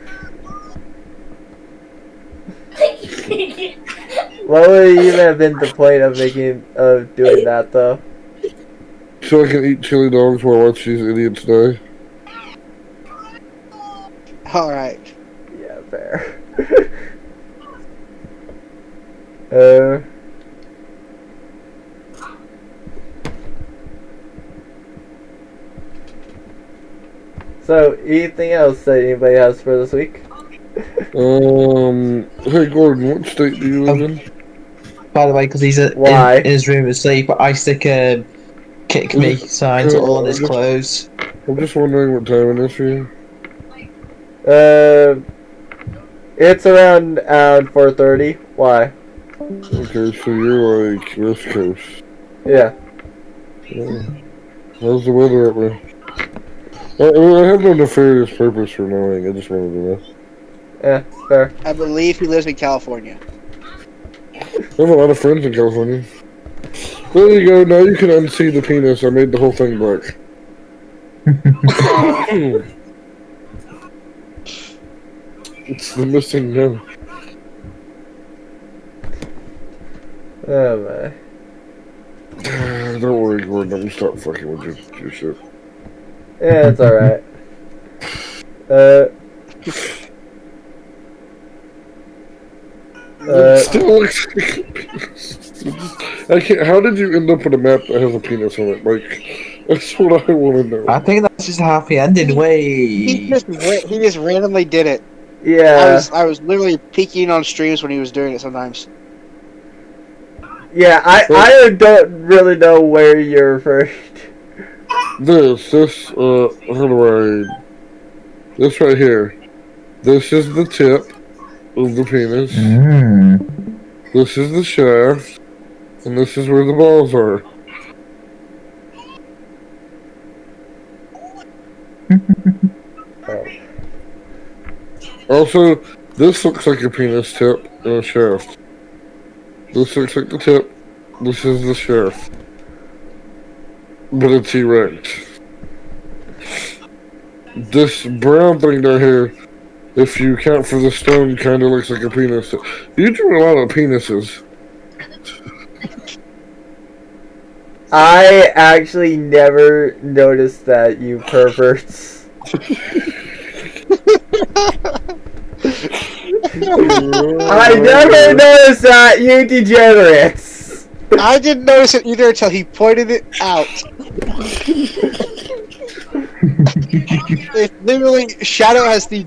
What would even have been the point of doing that, though? So I can eat chili dogs while I watch these idiots die. Alright. Yeah, fair. uh... So, anything else that anybody has for this week? Hey Gordon, what state do you live in? By the way, because he's Why? in his room asleep, I stick a kick me signs all on his clothes. I'm just wondering what time it is for you. It's around 4:30. Why? Okay, so you're like West Coast. Yeah. Yeah. How's the weather up there? I have no nefarious purpose for knowing. I just wanted to know. Yeah, fair. I believe he lives in California. I have a lot of friends in California. There you go. Now you can unsee the penis. I made the whole thing black. It's the missing no. Oh my. Don't worry, Gordon. I'm gonna stop fucking with your shit. Yeah, it's alright. It still looks like a penis. I can't. How did you end up with a map that has a penis on it? Like, that's what I want to know. I think that's just a happy ending. He just randomly did it. Yeah. I was literally peeking on streams when he was doing it sometimes. Yeah, I don't really know where you're referring to. How do I? This right here. This is the tip of the penis. This is the shaft, and this is where the balls are. Also, this looks like a penis tip and a shaft. This looks like the tip. This is the shaft. But it's erect. This brown thing down here, if you count for the stone, kind of looks like a penis. You drew a lot of penises. I actually never noticed that, you perverts. I never noticed that, you degenerates. I didn't notice it either until he pointed it out. It's literally Shadow has the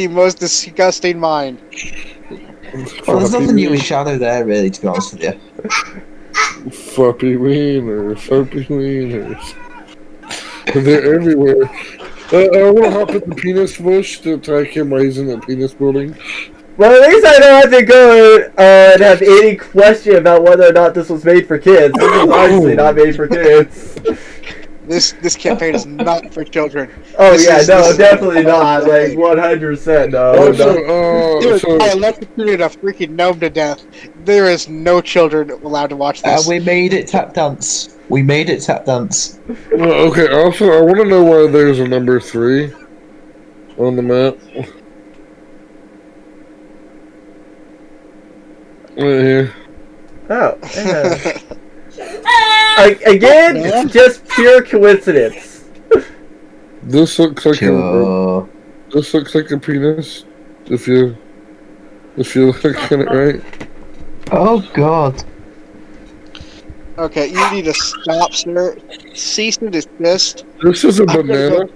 most disgusting mind. Well, there's nothing new in Shadow there, really, to be honest with you. Floppy wieners, soapy wieners. They're everywhere. I want to hop in the penis bush to attack him while he's in the penis building. Well, at least I don't have to go and have any question about whether or not this was made for kids. This was obviously not made for kids. This campaign is not for children. Oh This yeah, is- no, this is- definitely not. Like 100% no. no. Dude, I electrocuted a freaking gnome to death. There is no children allowed to watch this. We made it tap dance. We made it tap dance. Well, okay, also, I want to know why there's a number 3 on the map. Right here. Oh, yeah. Again, it's just pure coincidence. This looks like Sure. this looks like a penis. If you look at it right. Oh god. Okay, you need to stop, sir. Cease and desist. This is a I'm gonna banana.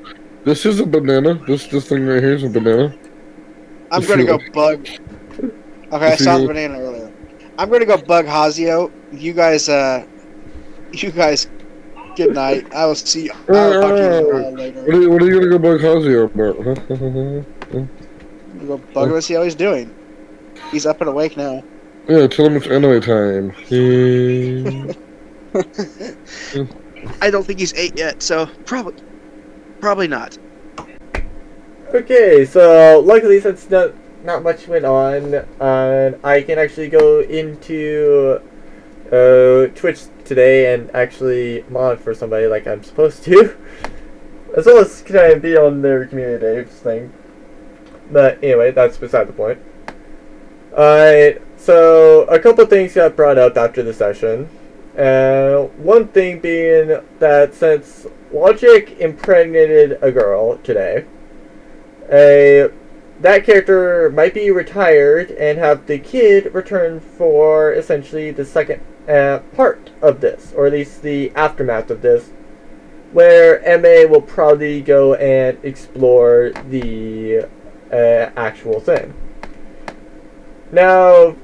This is a banana. This thing right here is a banana. I'm If gonna you- go bug. Okay, I if saw the you- banana earlier. I'm gonna go bug Hazio. You guys, good night. I will see you. I'll talk to you later. What are you gonna go bug Hazio about? I'm gonna go bug him and see how he's doing. He's up and awake now. Yeah, tell him it's anime time. I don't think he's 8 yet, so probably not. Okay, so luckily since not much went on, I can actually go into Twitch today and actually mod for somebody like I'm supposed to, as well as kind of be on their community days thing. But anyway, that's beside the point. Alright, so a couple things got brought up after the session. One thing being that since Logic impregnated a girl today, that character might be retired and have the kid return for essentially the second part of this, or at least the aftermath of this, where MA will probably go and explore the actual thing. Now,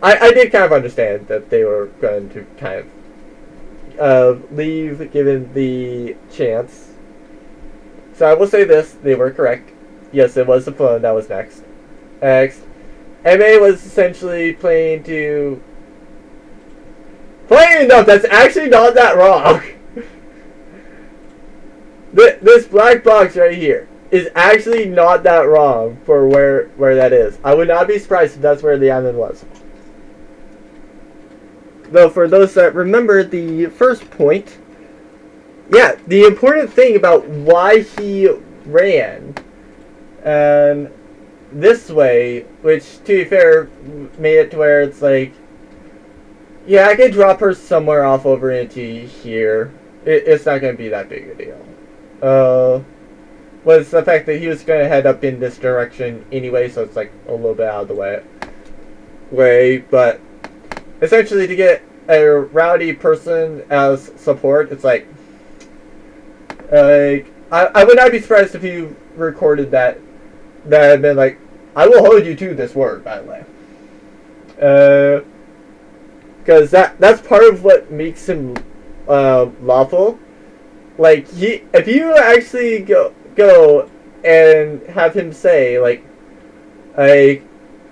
I did kind of understand that they were going to kind of leave given the chance. So I will say this, they were correct. Yes, it was the phone that was next. MA was essentially playing enough, that's actually not that wrong. This black box right here is actually not that wrong for where that is. I would not be surprised if that's where the island was. Though for those that remember the first point, yeah, the important thing about why he ran this way, which to be fair made it to where it's like, yeah, I could drop her somewhere off over into here. It's not going to be that big a deal. Was the fact that he was going to head up in this direction anyway, so it's like a little bit out of the way. But essentially to get a rowdy person as support, it's like I would not be surprised if you recorded that had been like, I will hold you to this word, by the way. Because that's part of what makes him lawful. Like, if you actually go and have him say, like,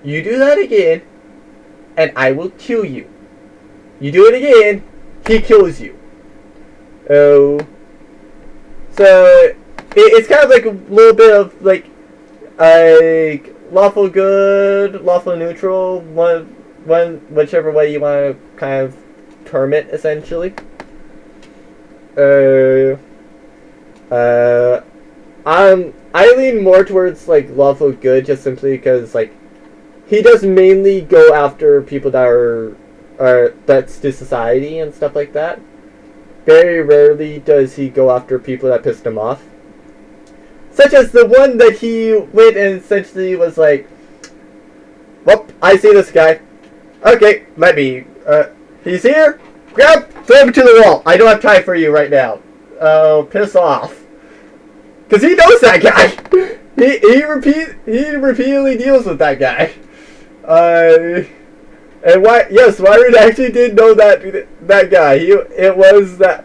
you do that again, and I will kill you. You do it again, he kills you. Oh. So, it's kind of like a little bit of, like, lawful good, lawful neutral, whichever way you want to kind of term it, essentially. I lean more towards like lawful good, just simply because like he does mainly go after people that are that's to society and stuff like that. Very rarely does he go after people that pissed him off, such as the one that he went and essentially was like, "Well, I see this guy. Okay, let me." He's here. Grab, throw him to the wall. I don't have time for you right now. Oh, piss off. Cause he knows that guy. He repeatedly deals with that guy. And why? Yes, Myron actually did know that guy. It was the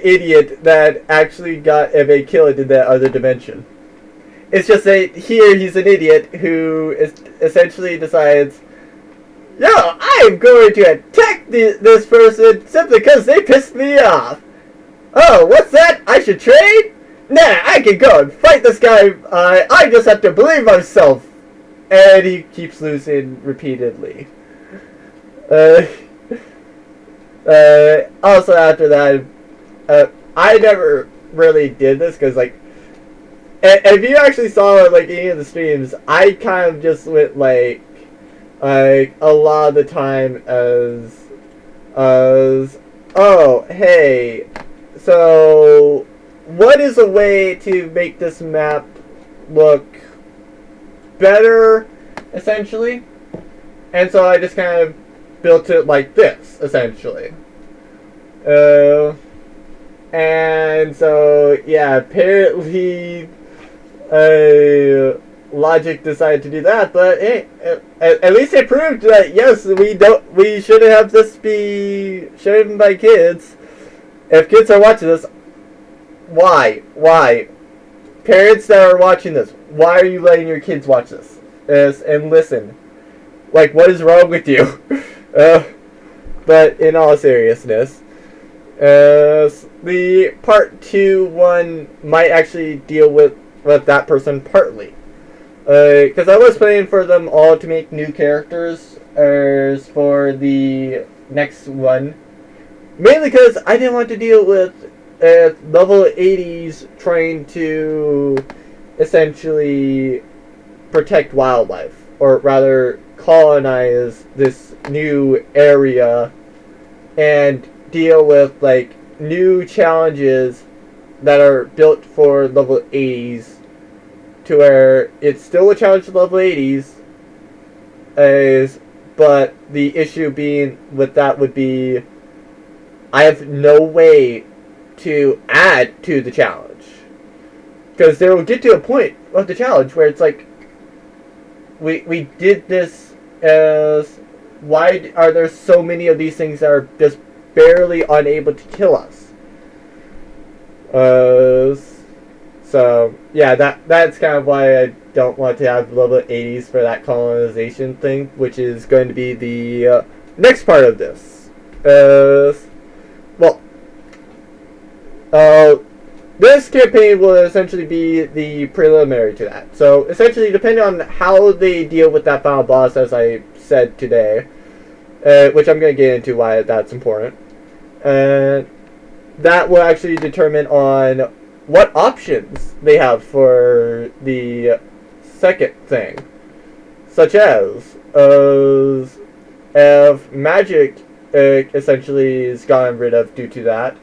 idiot that actually got Eve killed in that other dimension. It's just that here he's an idiot who essentially decides, yo, I'm going to attack this person simply because they pissed me off. Oh, what's that? I should trade? Nah, I can go and fight this guy. I just have to believe myself. And he keeps losing repeatedly. Also after that, I never really did this because, like, if you actually saw like any of the streams, I kind of just went like a lot of the time as oh, hey, so what is a way to make this map look better, essentially? And so I just kind of built it like this, essentially. And so, yeah, apparently Logic decided to do that, but hey, at least it proved that yes, we shouldn't have this be shown by kids. If kids are watching this, why? Parents that are watching this, why are you letting your kids watch this? And listen, like, what is wrong with you? But in all seriousness, the part 2-1 might actually deal with that person partly. Because I was planning for them all to make new characters for the next one. Mainly because I didn't want to deal with level 80s trying to essentially protect wildlife. Or rather, colonize this new area and deal with, like, new challenges that are built for level 80s to where it's still a challenge to level 80s, but the issue being with that would be I have no way to add to the challenge. Because there will get to a point of the challenge where it's like, we did this as, why are there so many of these things that are just barely unable to kill us? So yeah, that's kind of why I don't want to have level 80s for that colonization thing, which is going to be the next part of this. This campaign will essentially be the preliminary to that. So essentially, depending on how they deal with that final boss, as I said today, which I'm going to get into why that's important, that will actually determine on what options they have for the second thing. Such as, if magic essentially is gotten rid of due to that,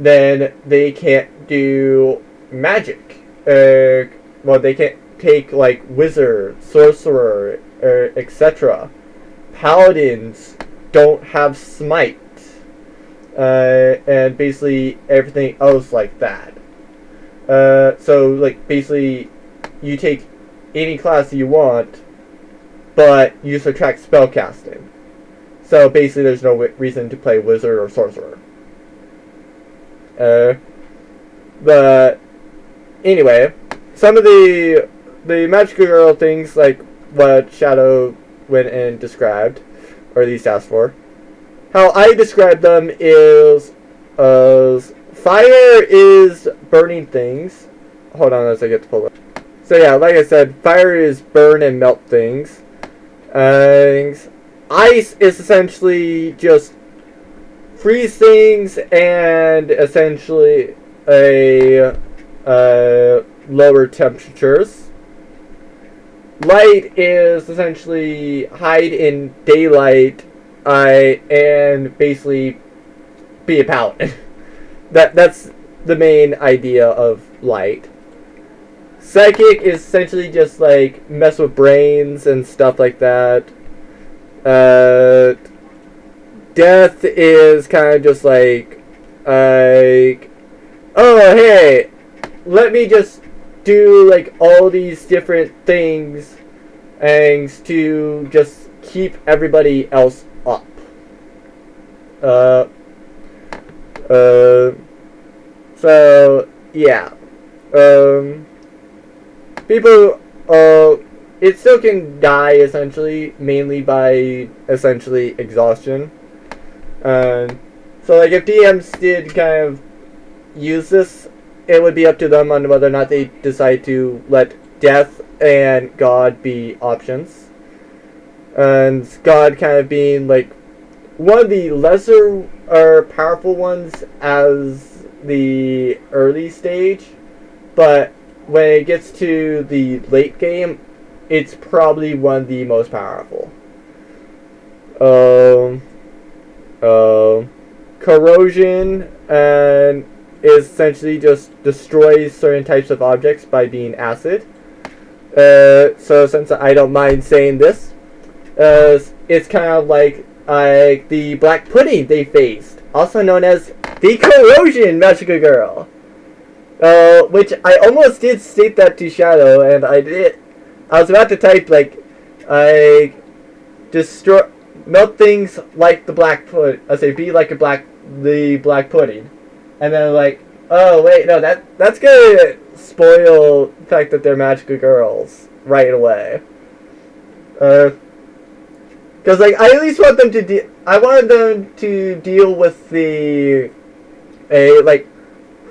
then they can't do magic. Well, they can't take, like, wizard, sorcerer, etc. Paladins don't have smite. And basically everything else like that. So, like, basically, you take any class you want, but you subtract spellcasting. So, basically, there's no reason to play wizard or sorcerer. But, anyway, some of the magical girl things, like what Shadow went and described, or at least asked for, how I describe them is, fire is burning things. Hold on as I get to pull it. So yeah, like I said, fire is burn and melt things. Ice is essentially just freeze things and essentially lower temperatures. Light is essentially hide in daylight and basically be a paladin. That's the main idea of light. Psychic is essentially just like mess with brains and stuff like that. death is kind of just like, oh hey, let me just do like all these different things and to just keep everybody else up. So yeah, people, it still can die essentially, mainly by essentially exhaustion. So like if DMs did kind of use this, it would be up to them on whether or not they decide to let death and God be options. And God kind of being like one of the lesser or powerful ones as the early stage, but when it gets to the late game, it's probably one of the most powerful. Corrosion and is essentially just destroys certain types of objects by being acid. So since I don't mind saying this, it's kind of like the black pudding they faced, also known as the corrosion magical girl. Which I almost did state that to Shadow, and I was about to type like, I destroy, melt things like the black pudding. I say be like the black pudding, and then like, oh wait, no, that's gonna spoil the fact that they're magical girls right away. Because like I at least want them to I wanted them to deal with the like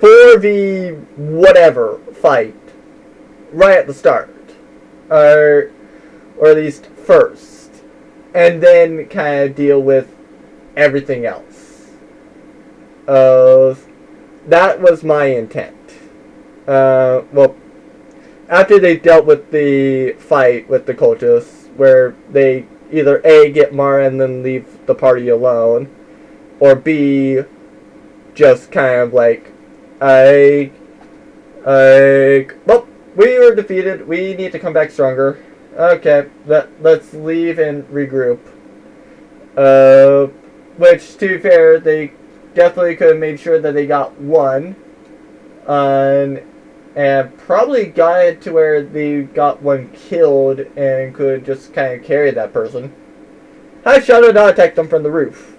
4v whatever fight right at the start, or at least first, and then kind of deal with everything else. That was my intent. Well, after they dealt with the fight with the cultists, where they either A, get Mara and then leave the party alone, or B, just kind of like, well, we were defeated, we need to come back stronger. Okay, let's leave and regroup. Which, to be fair, they definitely could have made sure that they got one, and probably got it to where they got one killed and could just kind of carry that person. Had Shadow not attacked them from the roof,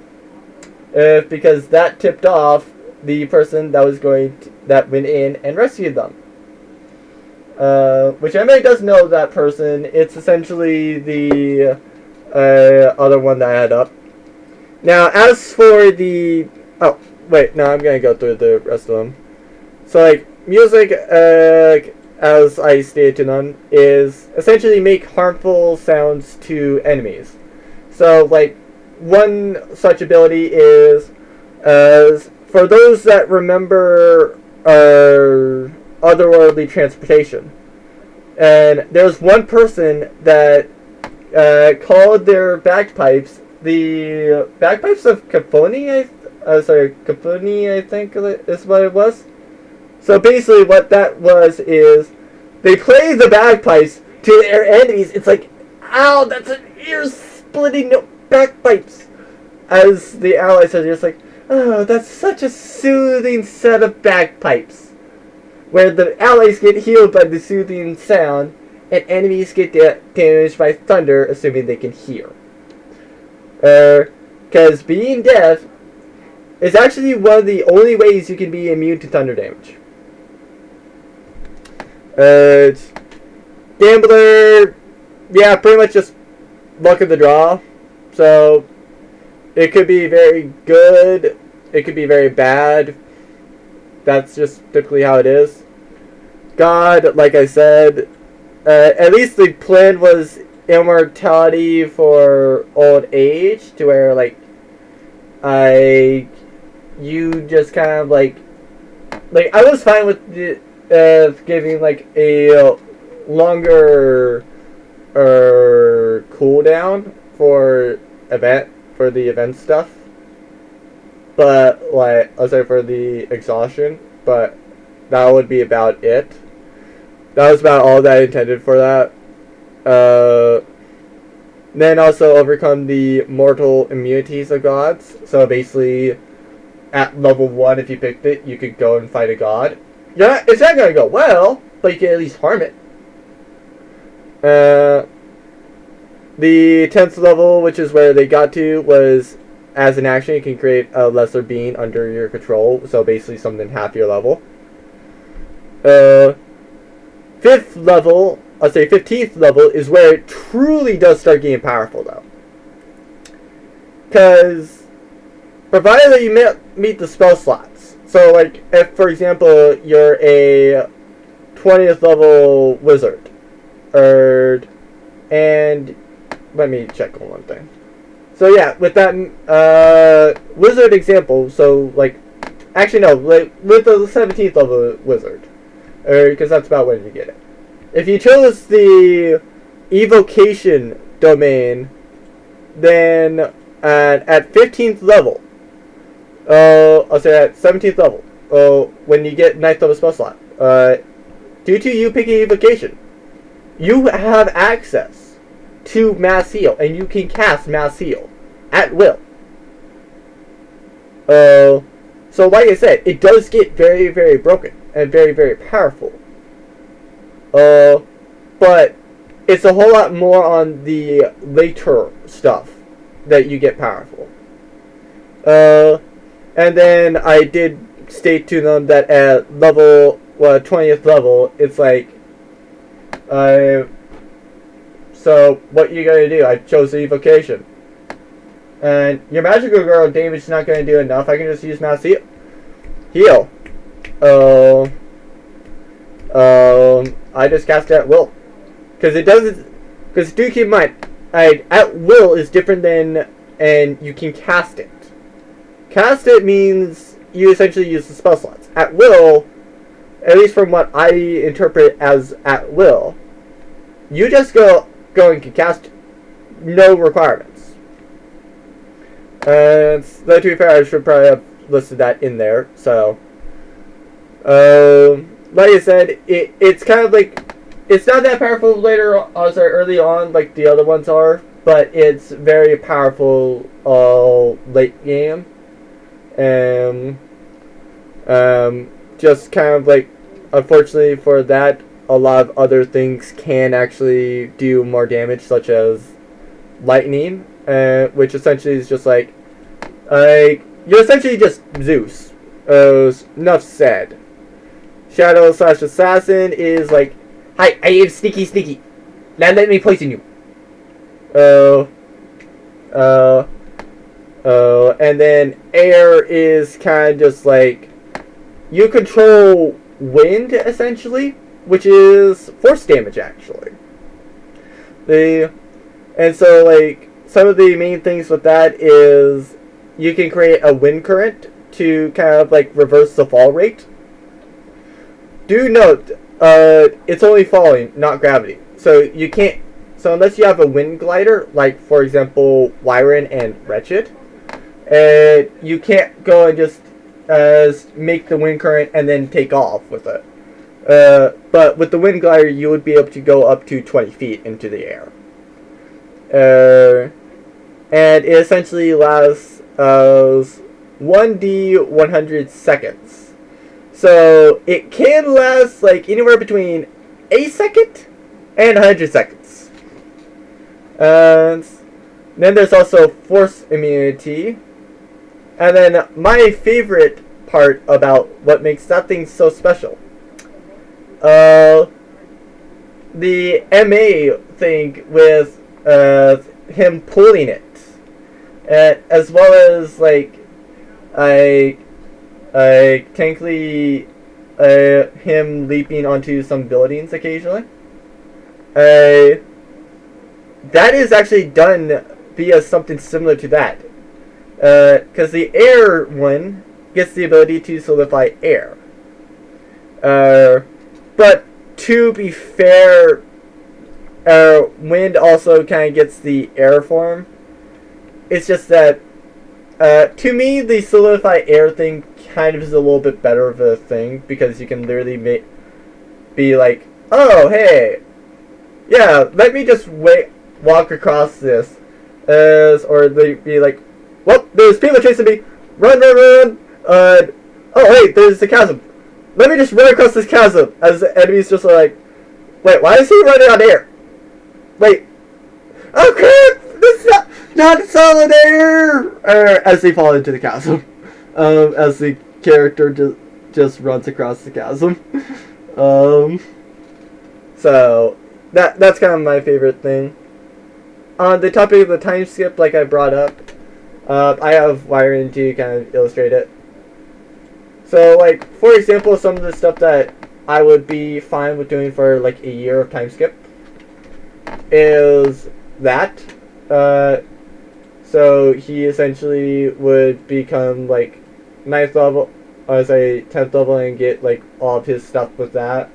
because that tipped off the person that went in and rescued them. Which everybody does know that person. It's essentially the other one that I had up. Now, as for the... Oh, wait, no, I'm gonna go through the rest of them. So, like, music, as I stated to them, is essentially make harmful sounds to enemies. So, like, one such ability is, for those that remember otherworldly transportation. And there's one person that called their bagpipes the bagpipes of Caponi, Caponi, I think is what it was. So basically what that was is they play the bagpipes to their enemies. It's like, ow, that's an ear-splitting bagpipes. As the allies are just like, oh, that's such a soothing set of bagpipes. Where the allies get healed by the soothing sound, and enemies get damaged by thunder, assuming they can hear. Because being deaf is actually one of the only ways you can be immune to thunder damage. Gambler, yeah, pretty much just luck of the draw. So, it could be very good, it could be very bad. That's just typically how it is. God, like I said, at least the plan was immortality for old age, to where, like, you just kind of, like, I was fine with giving, like, a longer cooldown for the event stuff. But, like, I'll say for the exhaustion, but that would be about it. That was about all that I intended for that. Then also overcome the mortal immunities of gods. So basically, at level 1, if you picked it, you could go and fight a god. Yeah, it's not gonna go well, but you can at least harm it. The 10th level, which is where they got to, was as an action, you can create a lesser being under your control. So basically something half your level. 5th level, I'll say 15th level, is where it truly does start getting powerful, though. Because, provided that you meet the spell slots. So, like, if, for example, you're a 20th level wizard, and let me check on one thing. So, yeah, with that wizard example, so, like, actually, no, like, with the 17th level wizard, because that's about when you get it. If you chose the evocation domain, then at 15th level, I'll say at 17th level, when you get 9th level spell slot, due to you picking evocation, you have access to mass heal, and you can cast mass heal at will. So like I said, it does get very, very broken and very, very powerful. But it's a whole lot more on the later stuff that you get powerful. And then I did state to them that at level 20th level, it's like, so what you gonna do? I chose the evocation, and your magical girl damage is not gonna do enough. I can just use mass heal. I just cast it at will, because it doesn't. Because do keep in mind, at will is different than, and you can cast it. Cast it means you essentially use the spell slots. At will, at least from what I interpret as at will, you just go and can cast it. No requirements. And though to be fair, I should probably have listed that in there. So, like I said, it's kind of like, it's not that powerful early on like the other ones are, but it's very powerful late game. Just kind of like, unfortunately for that, a lot of other things can actually do more damage, such as lightning, which essentially is just like you're essentially just Zeus. Enough said. Shadow / Assassin is like, hi, I am sneaky. Now let me poison you. And then air is kind of just like, you control wind essentially, which is force damage actually. And so like some of the main things with that is you can create a wind current to kind of like reverse the fall rate. Do note, it's only falling, not gravity. So you can't. So unless you have a wind glider, like for example Wyron and Wretched, you can't go and just make the wind current and then take off with it. But with the wind glider, you would be able to go up to 20 feet into the air. And it essentially lasts 1d 100 seconds. So it can last like anywhere between a second and 100 seconds. And then there's also force immunity. And then my favorite part about what makes that thing so special. The MA thing with him pulling it. As well as like technically him leaping onto some buildings occasionally. That is actually done via something similar to that. Because the air one gets the ability to solidify air. But to be fair, wind also kind of gets the air form. It's just that, to me, the solidify air thing kind of is a little bit better of a thing, because you can literally be like, oh, hey, yeah, let me just walk across this, or they'd be like, well, there's people chasing me, run, run, run, oh wait, there's the chasm. Let me just run across this chasm, as the enemies just are like, wait, why is he running on air? Wait, oh crap, this is not solid air! As they fall into the chasm, as the character just runs across the chasm. So that's kind of my favorite thing. On the topic of the time skip, like I brought up, I have wiring to kind of illustrate it. So, like, for example, some of the stuff that I would be fine with doing for, like, a year of time skip is that. So he essentially would become, like, 9th level, or say 10th level, and get, like, all of his stuff with that.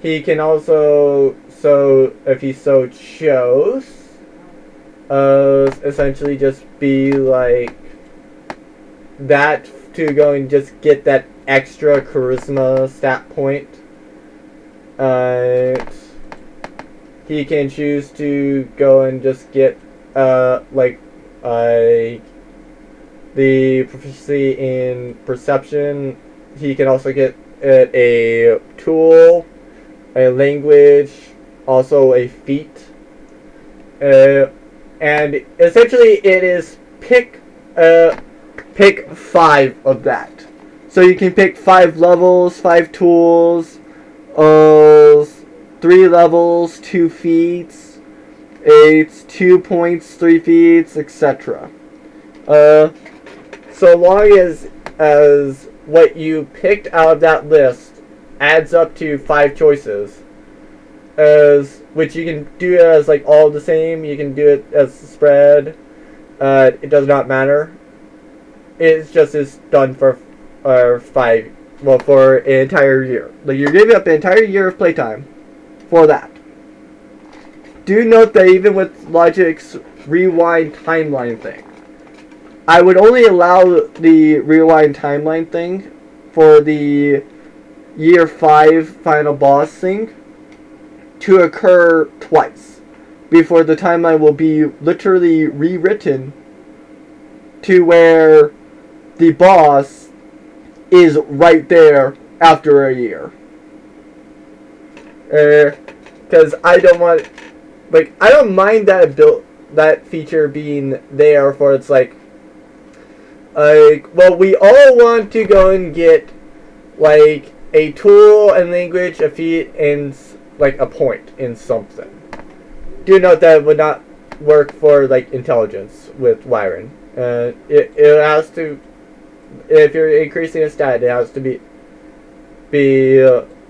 He can also, so if he so chose, essentially just be, like, that to go and just get that extra charisma stat point. He can choose to go and just get the proficiency in perception. He can also get a tool, a language, also a feat, and essentially it is pick 5 of that. So you can pick 5 levels, 5 tools, 3 levels, 2 feats, 2 points, 3 feats, etc. So long as what you picked out of that list adds up to 5 choices, which you can do as like all the same. You can do it as a spread. It does not matter. It's just is done for 5. Well, for an entire year. Like, you're giving up an entire year of playtime for that. Do note that even with Logic's rewind timeline thing, I would only allow the rewind timeline thing for the year 5 final boss thing to occur twice before the timeline will be literally rewritten to where the boss is right there after a year. Because I don't want, like, I don't mind that feature being there for it's like, well, we all want to go and get, like, a tool and language, a feat, and, like, a point in something. Do note that it would not work for, like, intelligence with wiring. It has to, if you're increasing a stat, it has to be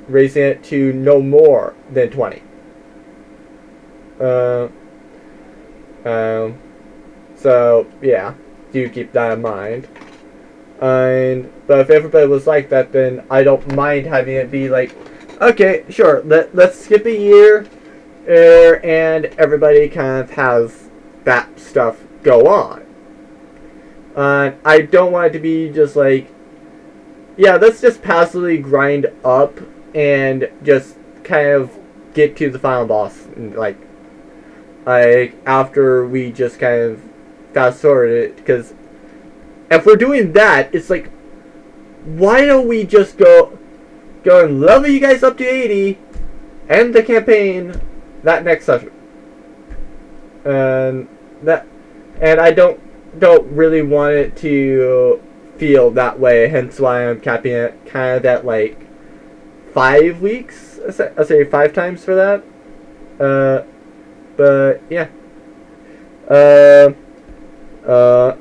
raising it to no more than 20. So, yeah. Do keep that in mind. But if everybody was like that, then I don't mind having it be like, okay, sure, let's skip a year, and everybody kind of has that stuff go on. I don't want it to be just like, yeah, let's just passively grind up and just kind of get to the final boss, and like after we just kind of fast forward it, because if we're doing that, it's like, why don't we just go and level you guys up to 80, end the campaign that next session, and I don't really want it to feel that way. Hence why I'm capping it kind of at like 5 weeks. I say 5 times for that. But yeah. The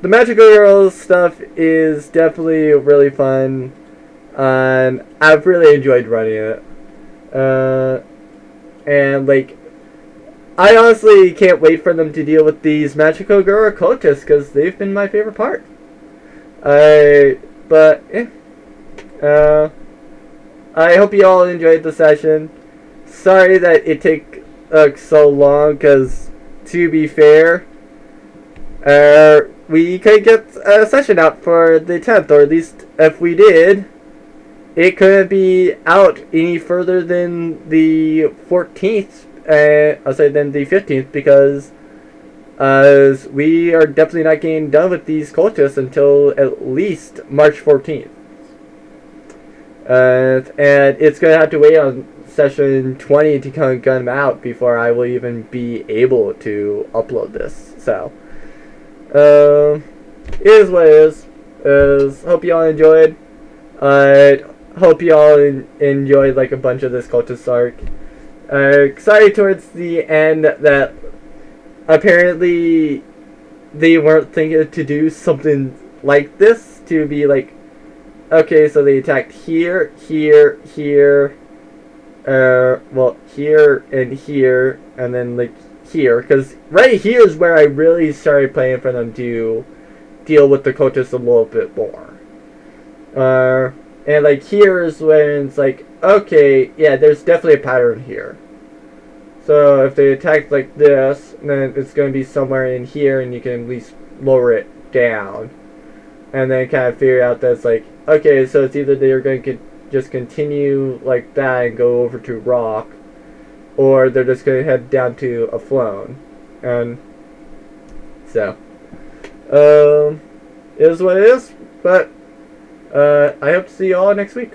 Magical Girls stuff is definitely really fun, and I've really enjoyed running it. And like, I honestly can't wait for them to deal with these Magical Girl cultists, because they've been my favorite part. But yeah. I hope you all enjoyed the session. Sorry that it took so long, because to be fair, we could get a session out for the 10th, or at least if we did, it couldn't be out any further than the 14th, I'll say then the 15th, because we are definitely not getting done with these cultists until at least March 14th. And it's going to have to wait on session 20 to kind of gun them out before I will even be able to upload this. So, it is what it is. Hope you all enjoyed. Hope you all enjoyed like a bunch of this cultist arc. Excited towards the end that apparently they weren't thinking to do something like this, to be like, okay, so they attacked here, here, here, well, here and here, and then like here, because right here is where I really started playing for them to deal with the cultists a little bit more. And like here is when it's like, okay, yeah, there's definitely a pattern here. So if they attack like this, then it's going to be somewhere in here, and you can at least lower it down. And then kind of figure out that it's like, okay, so it's either they're going to just continue like that and go over to rock, or they're just going to head down to a flown. And so, it is what it is, but I hope to see you all next week.